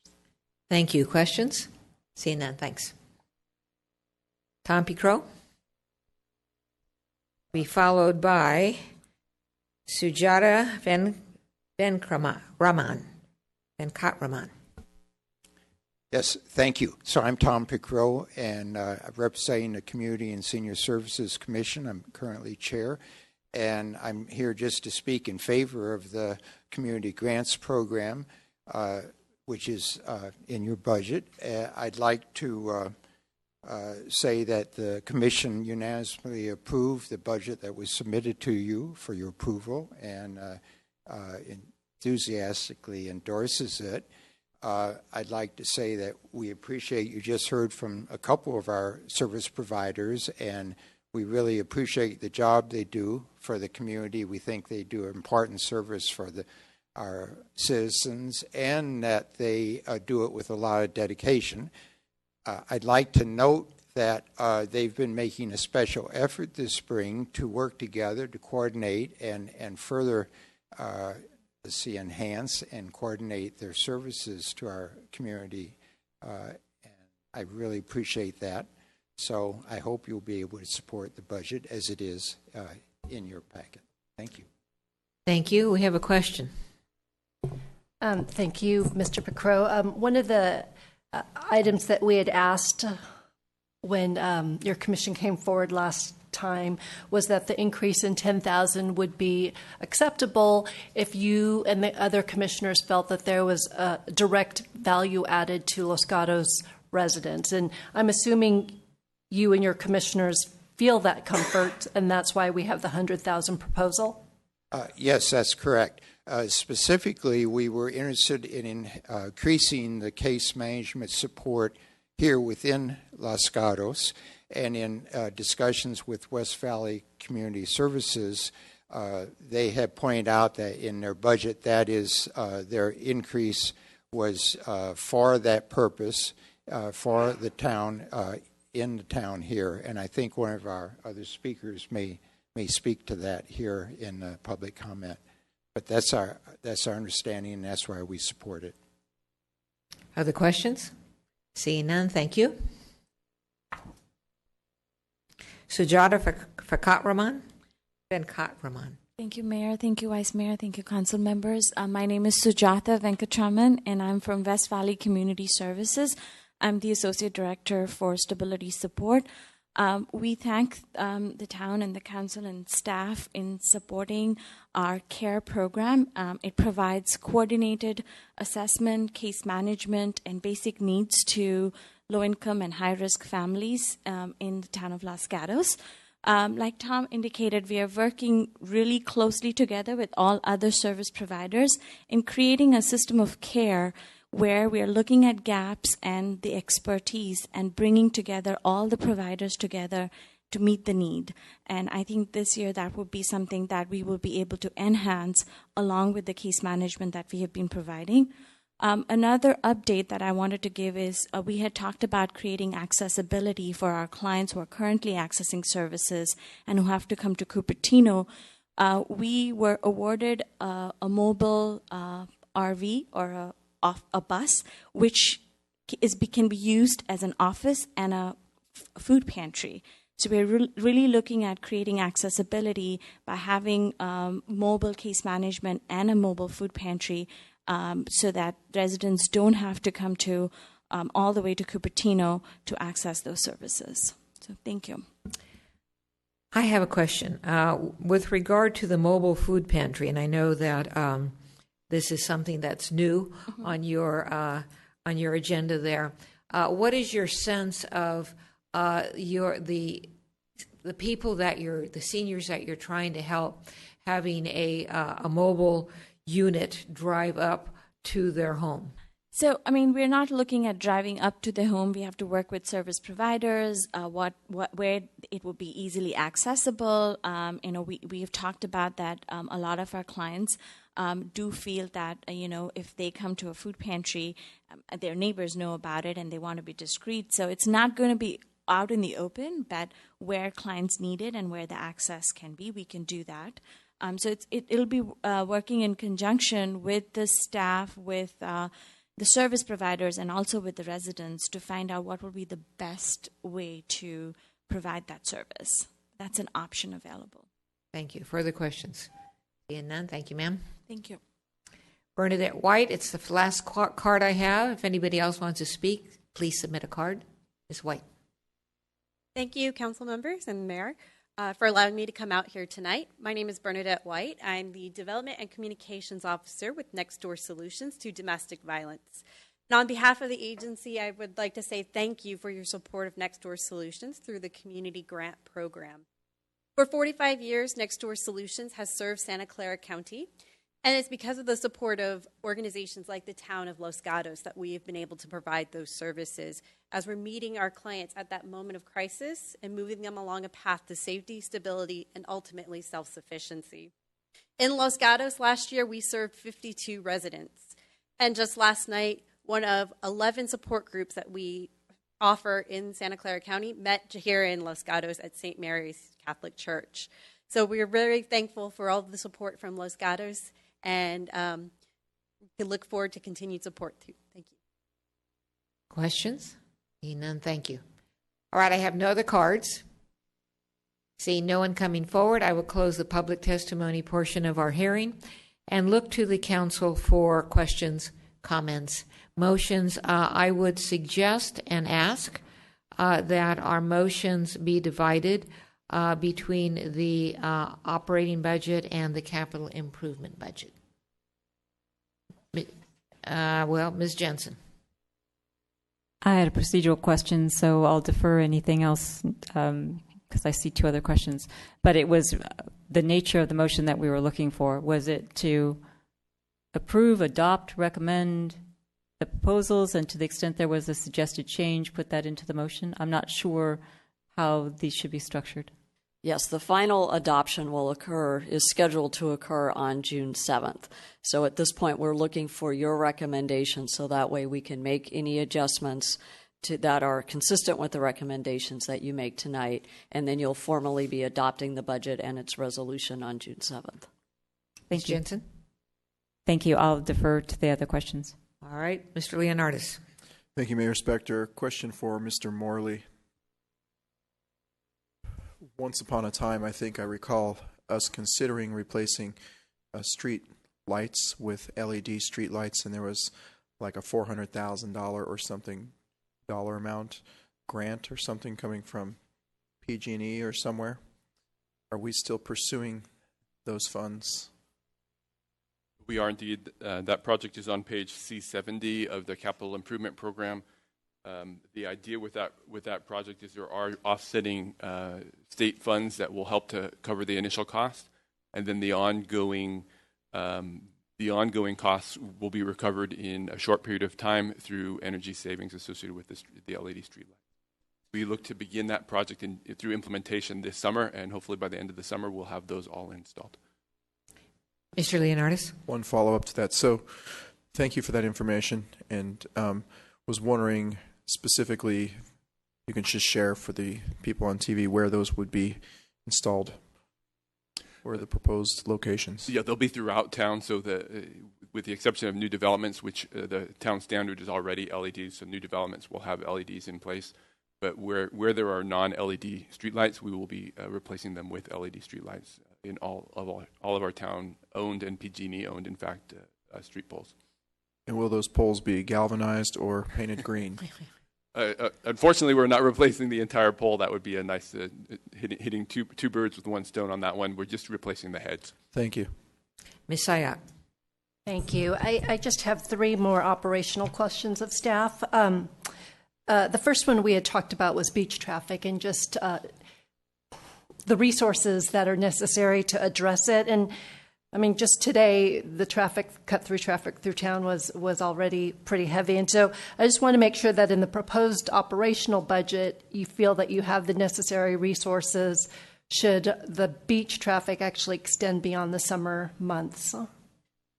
Thank you. Questions? Seeing none, thanks. Tom Precoe. Be followed by Sujata Venkatraman. Yes, thank you. So I'm Tom Precoe, and I'm representing the Community and Senior Services Commission. I'm currently chair, and I'm here just to speak in favor of the Community Grants Program, which is in your budget. I'd like to say that the Commission unanimously approved the budget that was submitted to you for your approval and enthusiastically endorses it. I'd like to say that we appreciate, you just heard from a couple of our service providers, and we really appreciate the job they do for the community. We think they do an important service for our citizens, and that they do it with a lot of dedication. I'd like to note that they've been making a special effort this spring to work together to coordinate and further enhance and coordinate their services to our community. And I really appreciate that. So I hope you'll be able to support the budget as it is in your packet. Thank you. Thank you. We have a question. Thank you, Mr. Precoe. One of the items that we had asked when your commission came forward last time was that the increase in $10,000 would be acceptable if you and the other commissioners felt that there was a direct value added to Los Gatos residents. And I'm assuming you and your commissioners feel that comfort, and that's why we have the $100,000 proposal? Yes, that's correct. Specifically, we were interested in increasing the case management support here within Los Gatos, and in discussions with West Valley Community Services, they have pointed out that in their budget, that is, their increase was for that purpose, for the town, in the town here. And I think one of our other speakers may speak to that here in the public comment. But that's our understanding, and that's why we support it. Other questions? Seeing none, thank you. Sujata Venkatraman. Thank you, Mayor. Thank you, Vice Mayor. Thank you, Council members. My name is Sujata Venkatraman, and I'm from West Valley Community Services. I'm the Associate Director for Stability Support. We thank the town and the council and staff in supporting our CARE program. It provides coordinated assessment, case management, and basic needs to low-income and high-risk families in the town of Los Gatos. Like Tom indicated, we are working really closely together with all other service providers in creating a system of care where we are looking at gaps and the expertise and bringing together all the providers together to meet the need. And I think this year that will be something that we will be able to enhance along with the case management that we have been providing. Another update that I wanted to give is we had talked about creating accessibility for our clients who are currently accessing services and who have to come to Cupertino. we were awarded a mobile RV or a bus, which can be used as an office and a food pantry. So we're really looking at creating accessibility by having mobile case management and a mobile food pantry, so that residents don't have to come to all the way to Cupertino to access those services. So thank you. I have a question. With regard to the mobile food pantry, and I know that this is something that's new on your agenda there. What is your sense of the people the seniors that you're trying to help, having a mobile unit drive up to their home? So, I mean, we're not looking at driving up to the home. We have to work with service providers, where it will be easily accessible. We have talked about that. A lot of our clients do feel that, if they come to a food pantry, their neighbors know about it and they want to be discreet. So it's not going to be out in the open, but where clients need it and where the access can be, we can do that. So it'll be working in conjunction with the staff, with the service providers, and also with the residents to find out what will be the best way to provide that service. That's an option available. Thank you. Further questions? Seeing none, thank you, ma'am. Thank you. Bernadette White, it's the last card I have. If anybody else wants to speak, please submit a card. Ms. White. Thank you, council members and mayor, for allowing me to come out here tonight. My name is Bernadette White. I'm the Development and Communications Officer with Nextdoor Solutions to Domestic Violence. And on behalf of the agency, I would like to say thank you for your support of Nextdoor Solutions through the Community Grant Program. For 45 years, Nextdoor Solutions has served Santa Clara County, and it's because of the support of organizations like the town of Los Gatos that we have been able to provide those services as we're meeting our clients at that moment of crisis and moving them along a path to safety, stability, and ultimately self-sufficiency. In Los Gatos last year, we served 52 residents. And just last night, one of 11 support groups that we offer in Santa Clara County met here in Los Gatos at St. Mary's Catholic Church. So we are very thankful for all of the support from Los Gatos, and we look forward to continued support too. Thank you. Questions? Seeing none, thank you. All right, I have no other cards. Seeing no one coming forward, I will close the public testimony portion of our hearing and look to the council for questions, comments, motions. I would suggest and ask that our motions be divided between the operating budget and the capital improvement budget. Ms. Jensen. I had a procedural question, so I'll defer anything else because I see two other questions. But it was the nature of the motion that we were looking for. Was it to approve, adopt, recommend the proposals, and to the extent there was a suggested change, put that into the motion? I'm not sure how these should be structured. Yes, the final adoption is scheduled to occur on June 7th. So at this point, we're looking for your recommendations so that way we can make any adjustments that are consistent with the recommendations that you make tonight, and then you'll formally be adopting the budget and its resolution on June 7th. Thank you. Jensen. Thank you. I'll defer to the other questions. All right, Mr. Leonardis. Thank you, Mayor Spector. Question for Mr. Morley. Once upon a time, I think I recall us considering replacing street lights with LED street lights, and there was like a $400,000 or something dollar amount grant or something coming from PG&E or somewhere. Are we still pursuing those funds? We are indeed. That project is on page C70 of the Capital Improvement Program. The idea with that project is there are offsetting state funds that will help to cover the initial cost, and then the ongoing costs will be recovered in a short period of time through energy savings associated with the LED streetlight. We look to begin that project through implementation this summer, and hopefully by the end of the summer we'll have those all installed. Mr. Leonardis. One follow-up to that. So thank you for that information, and was wondering specifically, you can just share for the people on TV where those would be installed. or the proposed locations? Yeah, they'll be throughout town, so with the exception of new developments, which the town standard is already LEDs, so new developments will have LEDs in place. But where there are non-LED streetlights, we will be replacing them with LED streetlights in all of our town-owned and PG&E-owned, in fact, street poles. And will those poles be galvanized or painted green? Unfortunately, we're not replacing the entire pole. That would be a nice hitting two birds with one stone on that one. We're just replacing the heads. Thank you. Ms. Sayak. Thank you. I just have three more operational questions of staff. The first one we had talked about was beach traffic and just the resources that are necessary to address it. And I mean, just today, the cut-through traffic through town was already pretty heavy. And so I just want to make sure that in the proposed operational budget, you feel that you have the necessary resources should the beach traffic actually extend beyond the summer months.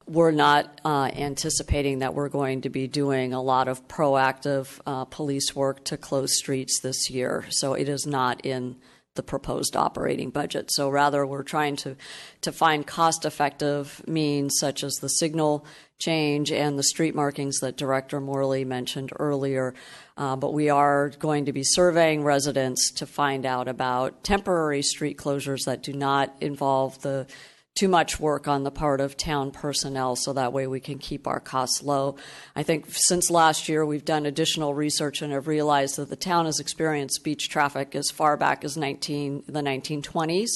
We're not anticipating that we're going to be doing a lot of proactive police work to close streets this year. So it is not in the proposed operating budget. So rather, we're trying to find cost-effective means such as the signal change and the street markings that Director Morley mentioned earlier. But we are going to be surveying residents to find out about temporary street closures that do not involve too much work on the part of town personnel, so that way we can keep our costs low. I think since last year we've done additional research and have realized that the town has experienced beach traffic as far back as the 1920s.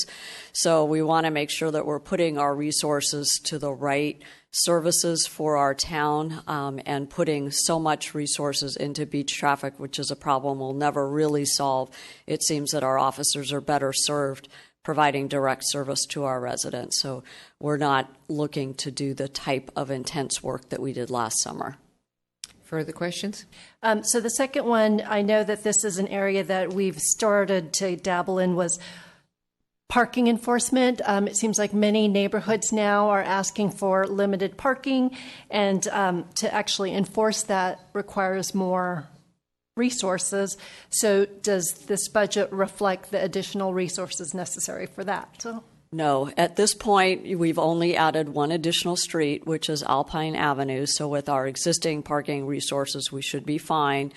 So we want to make sure that we're putting our resources to the right services for our town and putting so much resources into beach traffic, which is a problem we'll never really solve. It seems that our officers are better served providing direct service to our residents. So we're not looking to do the type of intense work that we did last summer. Further questions? So the second one, I know that this is an area that we've started to dabble in, was parking enforcement. It seems like many neighborhoods now are asking for limited parking, and to actually enforce that requires more resources. So does this budget reflect the additional resources necessary for that? No. At this point, we've only added one additional street, which is Alpine Avenue. So with our existing parking resources, we should be fine.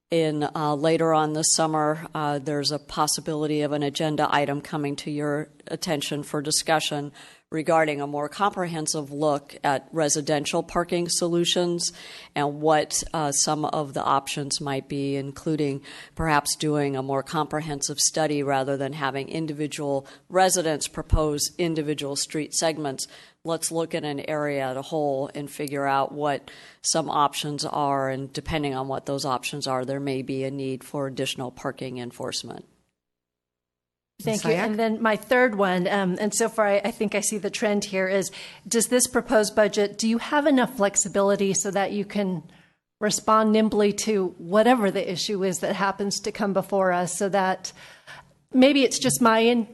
Later on this summer, there's a possibility of an agenda item coming to your attention for discussion regarding a more comprehensive look at residential parking solutions and what some of the options might be, including perhaps doing a more comprehensive study rather than having individual residents propose individual street segments. Let's look at an area as a whole and figure out what some options are, and depending on what those options are, there may be a need for additional parking enforcement. Thank you. And then my third one, and so far I think I see the trend here, is does this proposed budget, do you have enough flexibility so that you can respond nimbly to whatever the issue is that happens to come before us, so that maybe it's just my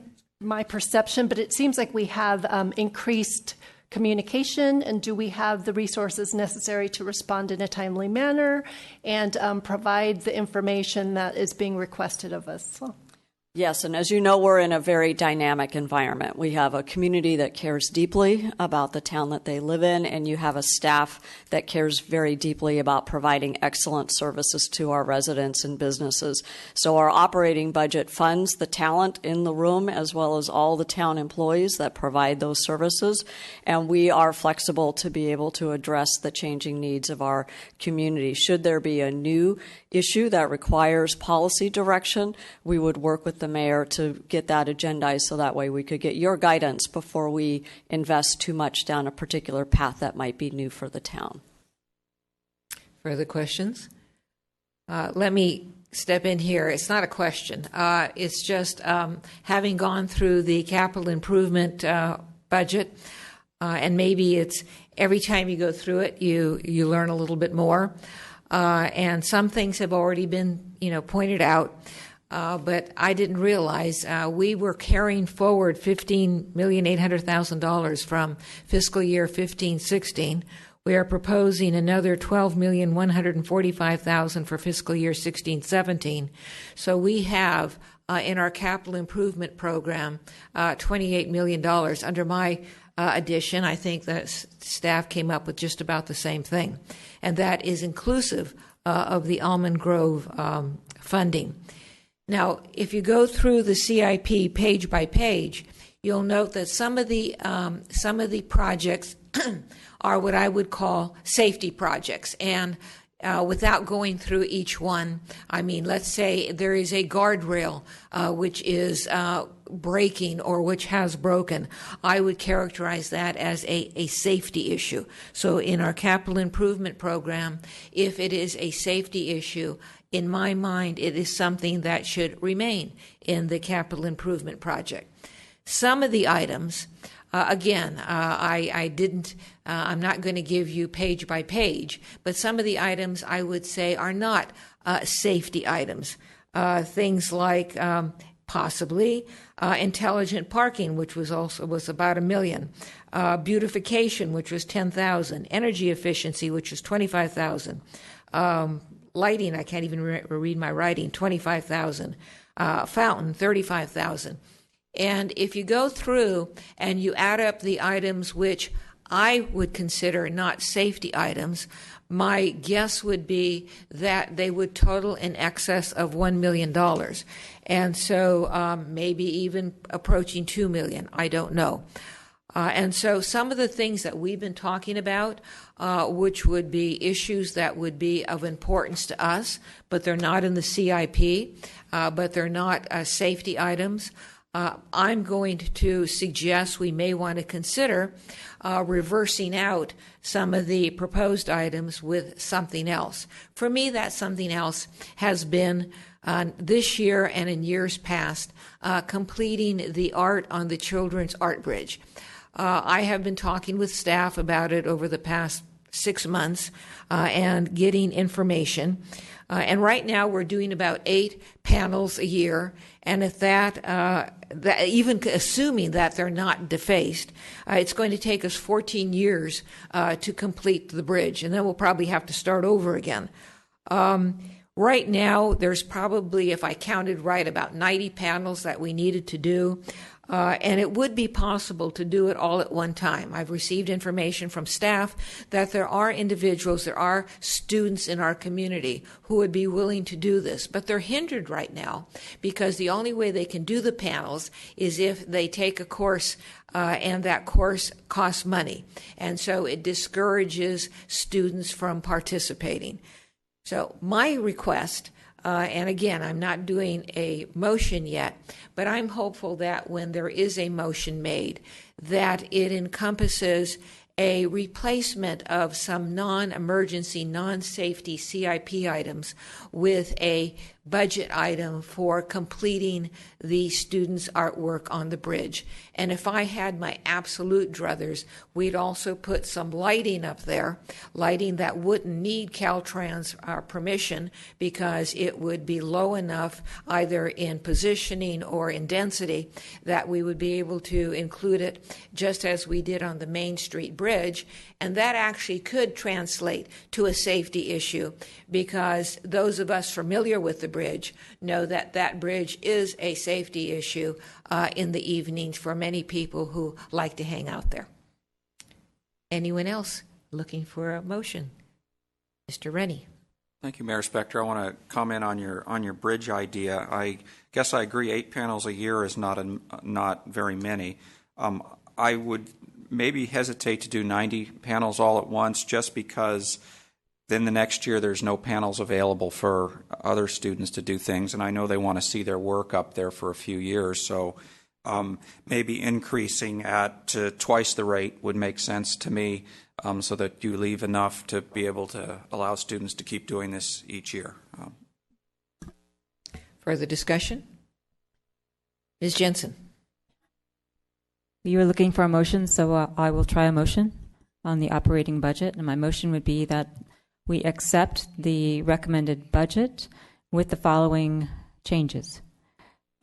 perception, but it seems like we have increased communication, and do we have the resources necessary to respond in a timely manner and provide the information that is being requested of us? Yes, and as you know, we're in a very dynamic environment. We have a community that cares deeply about the town that they live in, and you have a staff that cares very deeply about providing excellent services to our residents and businesses. So our operating budget funds the talent in the room as well as all the town employees that provide those services, and we are flexible to be able to address the changing needs of our community. Should there be a new issue that requires policy direction, we would work with the mayor to get that agendized so that way we could get your guidance before we invest too much down a particular path that might be new for the town. Further questions? Let me step in here. It's not a question. It's just having gone through the capital improvement budget, and maybe it's every time you go through it, you learn a little bit more. And some things have already been, pointed out, but I didn't realize we were carrying forward $15,800,000 from fiscal year 15-16. We are proposing another $12,145,000 for fiscal year 16-17. So we have in our capital improvement program, $28 million. Under my addition, I think that staff came up with just about the same thing, and that is inclusive of the Almond Grove funding. Now, if you go through the CIP page by page, you'll note that some of the projects are what I would call safety projects. And without going through each one, I mean, let's say there is a guardrail which is breaking or which has broken. I would characterize that as a safety issue. So in our capital improvement program, if it is a safety issue, in my mind, it is something that should remain in the capital improvement project. Some of the items, again, I'm not going to give you page by page, but some of the items I would say are not safety items. Things like possibly intelligent parking, which was about $1 million, beautification, which was $10,000, energy efficiency, which was $25,000, lighting, I can't even read my writing, $25,000, fountain, $35,000. And if you go through and you add up the items which I would consider not safety items, my guess would be that they would total in excess of $1 million. And so maybe even approaching $2 million. I don't know. And so some of the things that we've been talking about, which would be issues that would be of importance to us, but they're not in the CIP, but they're not safety items, I'm going to suggest we may want to consider reversing out some of the proposed items with something else. For me, that something else has been this year and in years past completing the art on the Children's Art Bridge. I have been talking with staff about it over the past 6 months and getting information. And right now we're doing about 8 panels a year. And if that even assuming that they're not defaced, it's going to take us 14 years to complete the bridge. And then we'll probably have to start over again. Right now, there's probably, if I counted right, about 90 panels that we needed to do. And it would be possible to do it all at one time. I've received information from staff that there are individuals, there are students in our community who would be willing to do this, but they're hindered right now because the only way they can do the panels is if they take a course and that course costs money. And so it discourages students from participating. So my request, and again, I'm not doing a motion yet, but I'm hopeful that when there is a motion made, that it encompasses a replacement of some non-emergency, non-safety CIP items with a budget item for completing the students' artwork on the bridge. And if I had my absolute druthers, we'd also put some lighting up there, lighting that wouldn't need Caltrans permission because it would be low enough either in positioning or in density that we would be able to include it just as we did on the Main Street Bridge. And that actually could translate to a safety issue because those of us familiar with the bridge know that that bridge is a safety issue in the evenings for many people who like to hang out there. Anyone else looking for a motion? Mr. Rennie. Thank you, Mayor Spector. I want to comment on your bridge idea. I guess I agree 8 panels a year is not very many. I would maybe hesitate to do 90 panels all at once just because then the next year there's no panels available for other students to do things, and I know they want to see their work up there for a few years, so maybe increasing to twice the rate would make sense to me so that you leave enough to be able to allow students to keep doing this each year. Further discussion? Ms. Jensen. You were looking for a motion, so I will try a motion on the operating budget. And my motion would be that we accept the recommended budget with the following changes.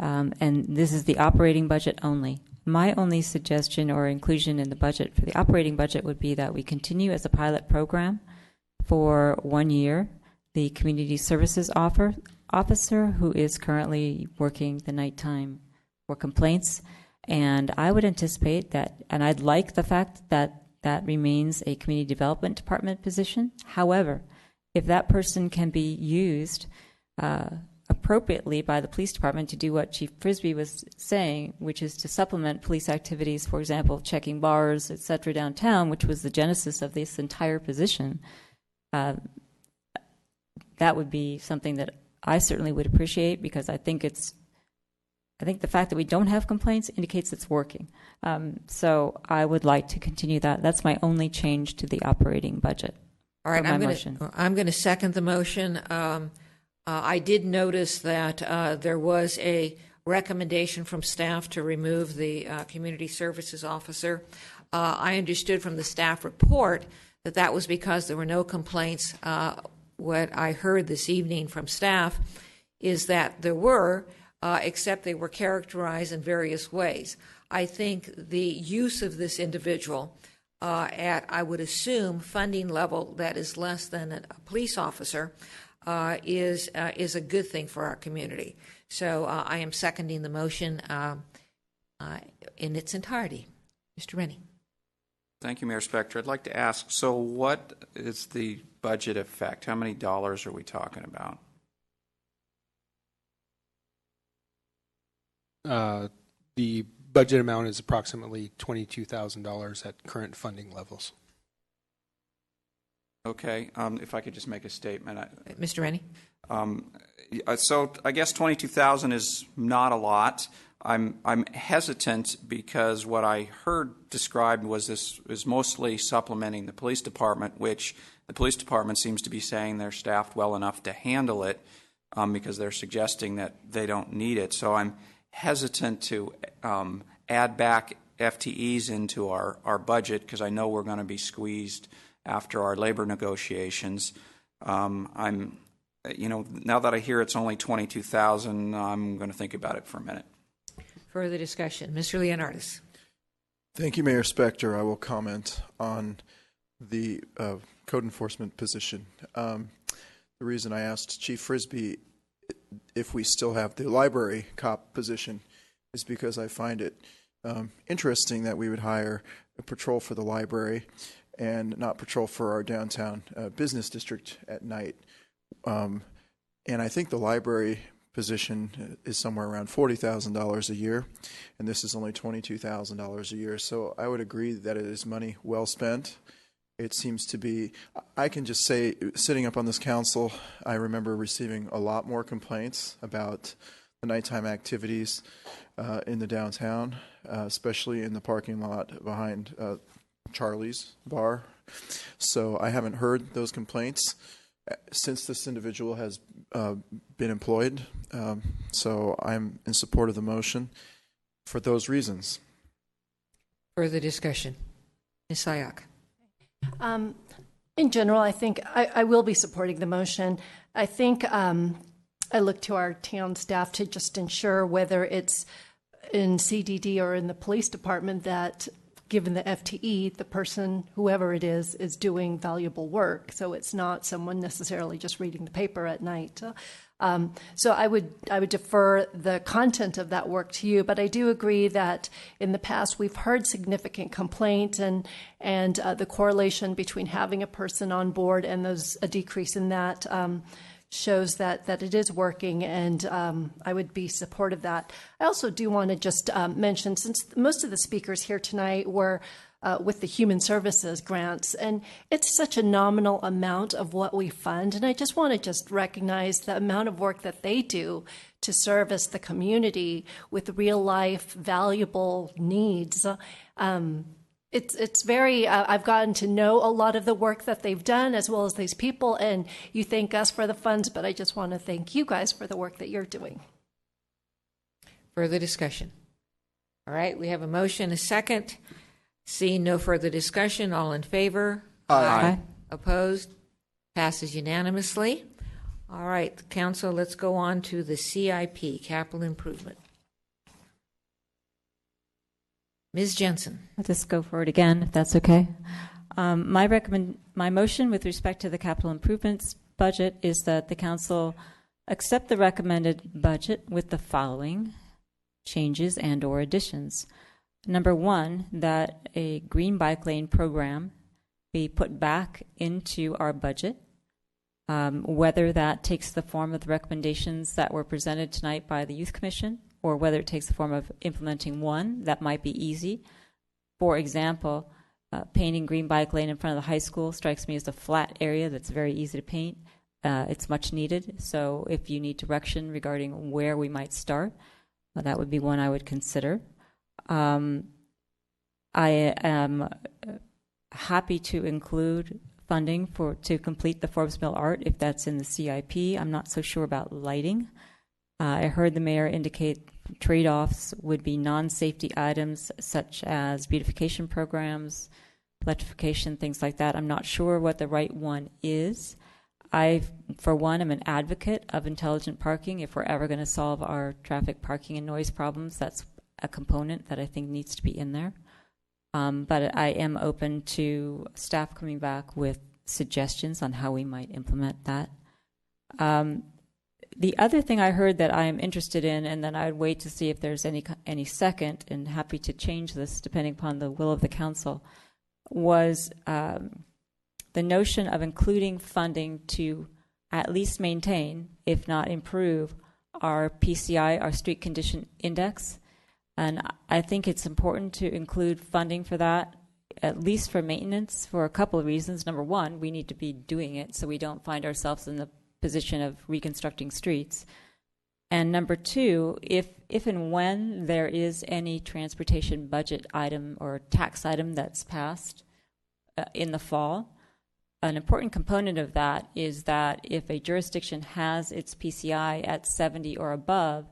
And this is the operating budget only. My only suggestion or inclusion in the budget for the operating budget would be that we continue as a pilot program for 1 year the community services officer who is currently working the nighttime for complaints. And I would anticipate that, and I'd like the fact that that remains a community development department position. However, if that person can be used appropriately by the police department to do what Chief Frisbee was saying, which is to supplement police activities, for example, checking bars, et cetera, downtown, which was the genesis of this entire position, that would be something that I certainly would appreciate, because I think the fact that we don't have complaints indicates it's working. So I would like to continue that. That's my only change to the operating budget. All right, I'm going to second the motion. I did notice that there was a recommendation from staff to remove the community services officer. I understood from the staff report that that was because there were no complaints. What I heard this evening from staff is that there were, except they were characterized in various ways. I think the use of this individual at, I would assume, funding level that is less than a police officer is a good thing for our community. So I am seconding the motion in its entirety. Mr. Rennie. Thank you, Mayor Spector. I'd like to ask, so what is the budget effect? How many dollars are we talking about? The budget amount is approximately $22,000 at current funding levels. Okay, if I could just make a statement. Mr. Rennie? So I guess $22,000 is not a lot. I'm hesitant because what I heard described was this is mostly supplementing the police department, which the police department seems to be saying they're staffed well enough to handle it because they're suggesting that they don't need it. So I'm hesitant to add back FTEs into our budget because I know we're going to be squeezed after our labor negotiations. Now that I hear it's only $22,000, I'm going to think about it for a minute. Further discussion. Mr. Leonardis. Thank you, Mayor Spector. I will comment on the code enforcement position. The reason I asked Chief Frisbee if we still have the library cop position is because I find it interesting that we would hire a patrol for the library and not patrol for our downtown business district at night. And I think the library position is somewhere around $40,000 a year, and this is only $22,000 a year. So I would agree that it is money well spent. It seems to be, I can just say, sitting up on this council, I remember receiving a lot more complaints about the nighttime activities in the downtown, especially in the parking lot behind Charlie's bar. So I haven't heard those complaints since this individual has been employed. So I'm in support of the motion for those reasons. Further discussion. Ms. Sayak. In general, I think I will be supporting the motion. I think I look to our town staff to just ensure whether it's in CDD or in the police department that given the FTE, the person, whoever it is doing valuable work. So it's not someone necessarily just reading the paper at night. So I would defer the content of that work to you, but I do agree that in the past we've heard significant complaint and the correlation between having a person on board and a decrease in that shows that it is working, and I would be supportive of that. I also do want to just mention, since most of the speakers here tonight were with the Human Services grants, and it's such a nominal amount of what we fund, and I just want to just recognize the amount of work that they do to service the community with real-life, valuable needs. It's very, I've gotten to know a lot of the work that they've done as well as these people, and you thank us for the funds, but I just want to thank you guys for the work that you're doing. Further discussion. All right, we have a motion, a second. Seeing no further discussion, all in favor? Aye. Opposed? Passes unanimously. All right, Council, let's go on to the CIP, capital improvement. Ms. Jensen. I'll just go for it again, if that's okay. My motion with respect to the capital improvements budget is that the council accept the recommended budget with the following changes and or additions. Number one, that a green bike lane program be put back into our budget, whether that takes the form of the recommendations that were presented tonight by the Youth Commission, or whether it takes the form of implementing one. That might be easy. For example, painting green bike lane in front of the high school strikes me as a flat area that's very easy to paint. It's much needed. So if you need direction regarding where we might start, that would be one I would consider. I am happy to include funding to complete the Forbes Mill Art if that's in the CIP. I'm not so sure about lighting. I heard the mayor indicate trade-offs would be non-safety items such as beautification programs, electrification, things like that. I'm not sure what the right one is. I, for one, am an advocate of intelligent parking. If we're ever going to solve our traffic, parking, and noise problems, that's a component that I think needs to be in there. But I am open to staff coming back with suggestions on how we might implement that. The other thing I heard that I am interested in, and then I'd wait to see if there's any second, and happy to change this depending upon the will of the council, was the notion of including funding to at least maintain, if not improve, our PCI, our Street Condition Index. And I think it's important to include funding for that, at least for maintenance, for a couple of reasons. Number one, we need to be doing it so we don't find ourselves in the position of reconstructing streets. And number two, if and when there is any transportation budget item or tax item that's passed in the fall, an important component of that is that if a jurisdiction has its PCI at 70 or above,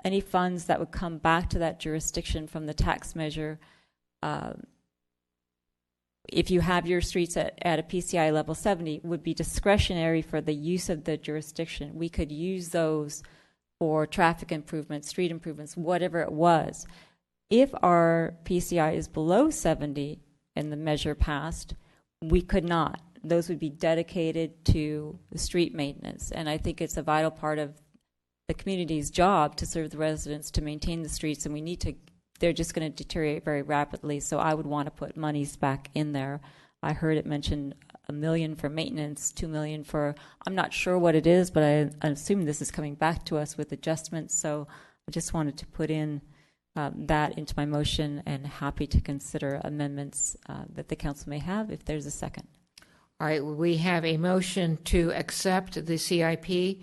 any funds that would come back to that jurisdiction from the tax measure, if you have your streets at a PCI level 70, would be discretionary for the use of the jurisdiction. We could use those for traffic improvements, street improvements, whatever it was. If our PCI is below 70 in the measure passed, we could not. Those would be dedicated to the street maintenance. And I think it's a vital part of the community's job to serve the residents, to maintain the streets, and we need to, they're just going to deteriorate very rapidly. So I would want to put monies back in there. I heard it mentioned $1 million for maintenance, $2 million for, I'm not sure what it is, but I assume this is coming back to us with adjustments. So I just wanted to put in that into my motion, and happy to consider amendments that the council may have if there's a second. All right, we have a motion to accept the CIP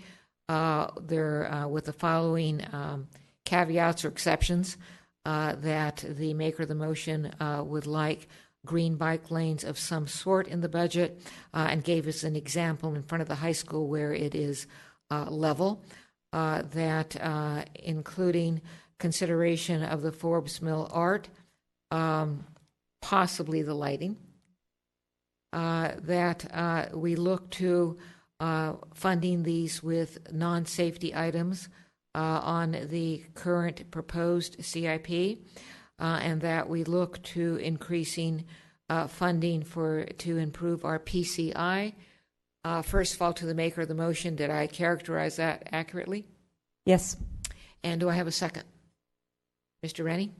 with the following caveats or exceptions, that the maker of the motion would like green bike lanes of some sort in the budget, and gave us an example in front of the high school where it is level, that including consideration of the Forbes Mill Art, possibly the lighting, that we look to funding these with non-safety items on the current proposed CIP, and that we look to increasing funding to improve our PCI. First of all, to the maker of the motion, did I characterize that accurately? Yes. And do I have a second? Mr. Rennie?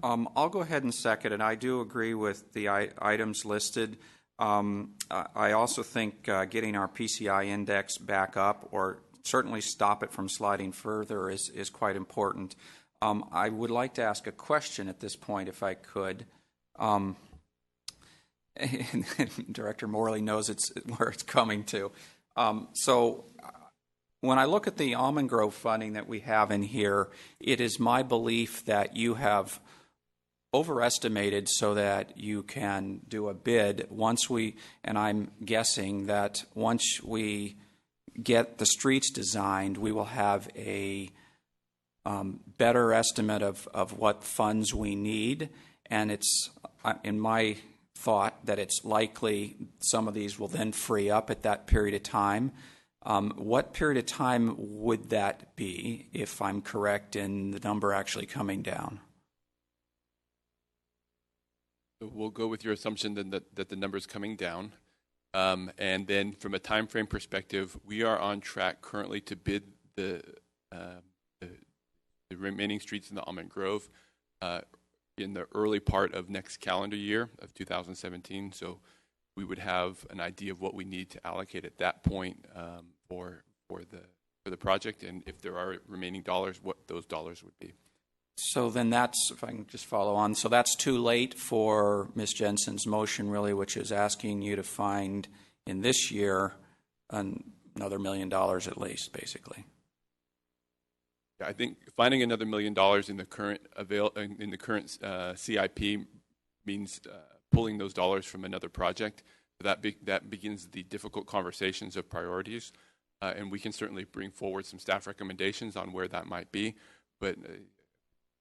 I'll go ahead and second, and I do agree with the items listed. I also think getting our PCI index back up, or certainly stop it from sliding further, is quite important. I would like to ask a question at this point, if I could. And Director Morley knows where it's coming to. So when I look at the Almond Grove funding that we have in here, it is my belief that you have overestimated so that you can do a bid and I'm guessing that once we get the streets designed, we will have a better estimate of what funds we need, and it's in my thought that it's likely some of these will then free up at that period of time. What period of time would that be, if I'm correct in the number actually coming down? We'll go with your assumption then that the number is coming down. And then from a time frame perspective, we are on track currently to bid the remaining streets in the Almond Grove in the early part of next calendar year of 2017. So we would have an idea of what we need to allocate at that point for the project, and if there are remaining dollars, what those dollars would be. So then that's, if I can just follow on, so that's too late for Ms. Jensen's motion, really, which is asking you to find in this year another $1 million at least, basically. Yeah, I think finding another $1 million in the current CIP means pulling those dollars from another project. That begins the difficult conversations of priorities, and we can certainly bring forward some staff recommendations on where that might be, but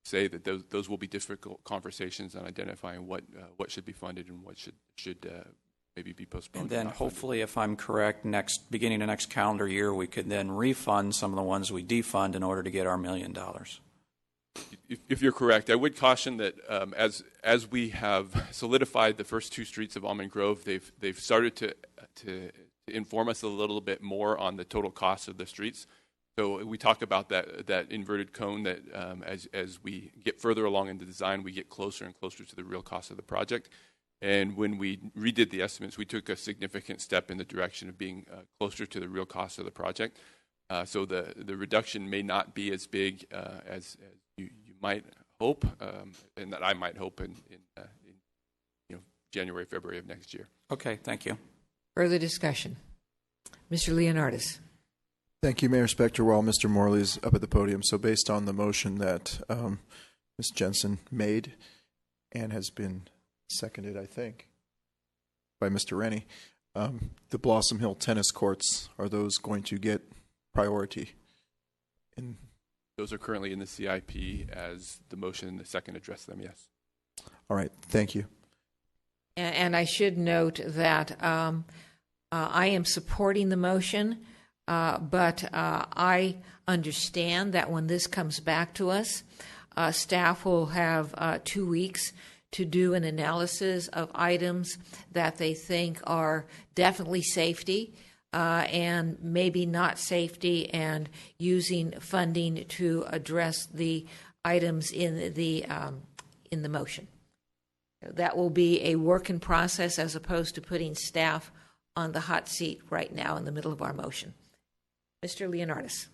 say that those will be difficult conversations on identifying what should be funded and what should maybe be postponed. And then hopefully, if I'm correct, beginning of next calendar year, we could then refund some of the ones we defund in order to get our $1 million. If you're correct, I would caution that as we have solidified the first two streets of Almond Grove, they've started to inform us a little bit more on the total cost of the streets. So we talk about that inverted cone that as we get further along in the design, we get closer and closer to the real cost of the project. And when we redid the estimates, we took a significant step in the direction of being closer to the real cost of the project. So the reduction may not be as big as you might hope, and that I might hope in January, February of next year. Okay, thank you. Further discussion. Mr. Leonardis. Thank you, Mayor Spector. While Mr. Morley's up at the podium, so based on the motion that Ms. Jensen made and has been seconded, I think, by Mr. Rennie, the Blossom Hill tennis courts, are those going to get priority? Those are currently in the CIP as the motion and the second address them, yes. All right, thank you. And I should note that I am supporting the motion, but I understand that when this comes back to us, staff will have 2 weeks to do an analysis of items that they think are definitely safety and maybe not safety, and using funding to address the items in the motion. That will be a work in process as opposed to putting staff on the hot seat right now in the middle of our motion. Mr. Leonardis.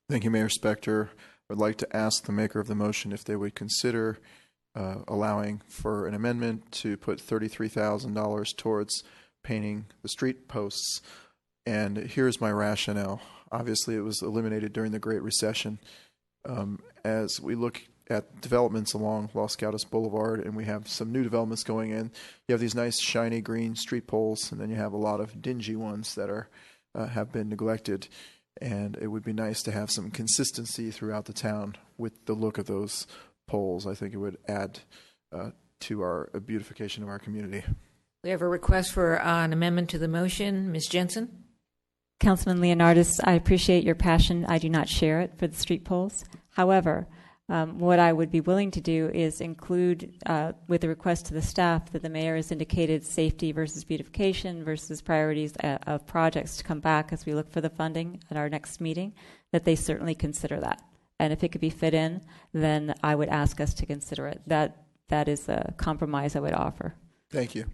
Thank you, Mayor Spector. I would like to ask the maker of the motion if they would consider allowing for an amendment to put $33,000 towards painting the street posts. And here's my rationale. Obviously, it was eliminated during the Great Recession. As we look at developments along Los Gatos Boulevard, and we have some new developments going in, you have these nice shiny green street poles, and then you have a lot of dingy ones that are have been neglected. And it would be nice to have some consistency throughout the town with the look of those poles. I think it would add to our beautification of our community. We have a request for an amendment to the motion. Ms. Jensen? Councilman Leonardis, I appreciate your passion. I do not share it for the street poles. However, what I would be willing to do is include, with a request to the staff that the mayor has indicated safety versus beautification versus priorities of projects to come back as we look for the funding at our next meeting, that they certainly consider that. And if it could be fit in, then I would ask us to consider it. That is a compromise I would offer. Thank you.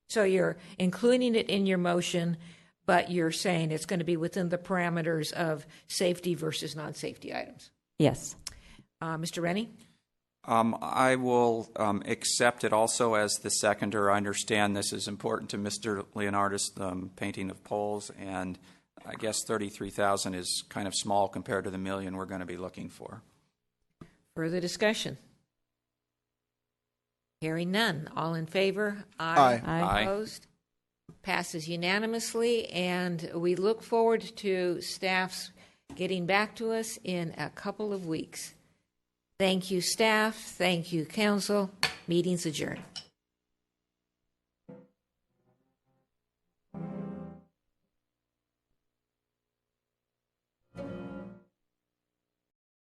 So you're including it in your motion, but you're saying it's going to be within the parameters of safety versus non-safety items? Yes. Mr. Rennie? I will accept it also as the seconder. I understand this is important to Mr. Leonardis, the painting of poles, and I guess $33,000 is kind of small compared to the $1 million we're going to be looking for. Further discussion? Hearing none. All in favor? Aye. Aye. Opposed? Passes unanimously, and we look forward to staff's getting back to us in a couple of weeks. Thank you, staff. Thank you, council. Meeting's adjourned.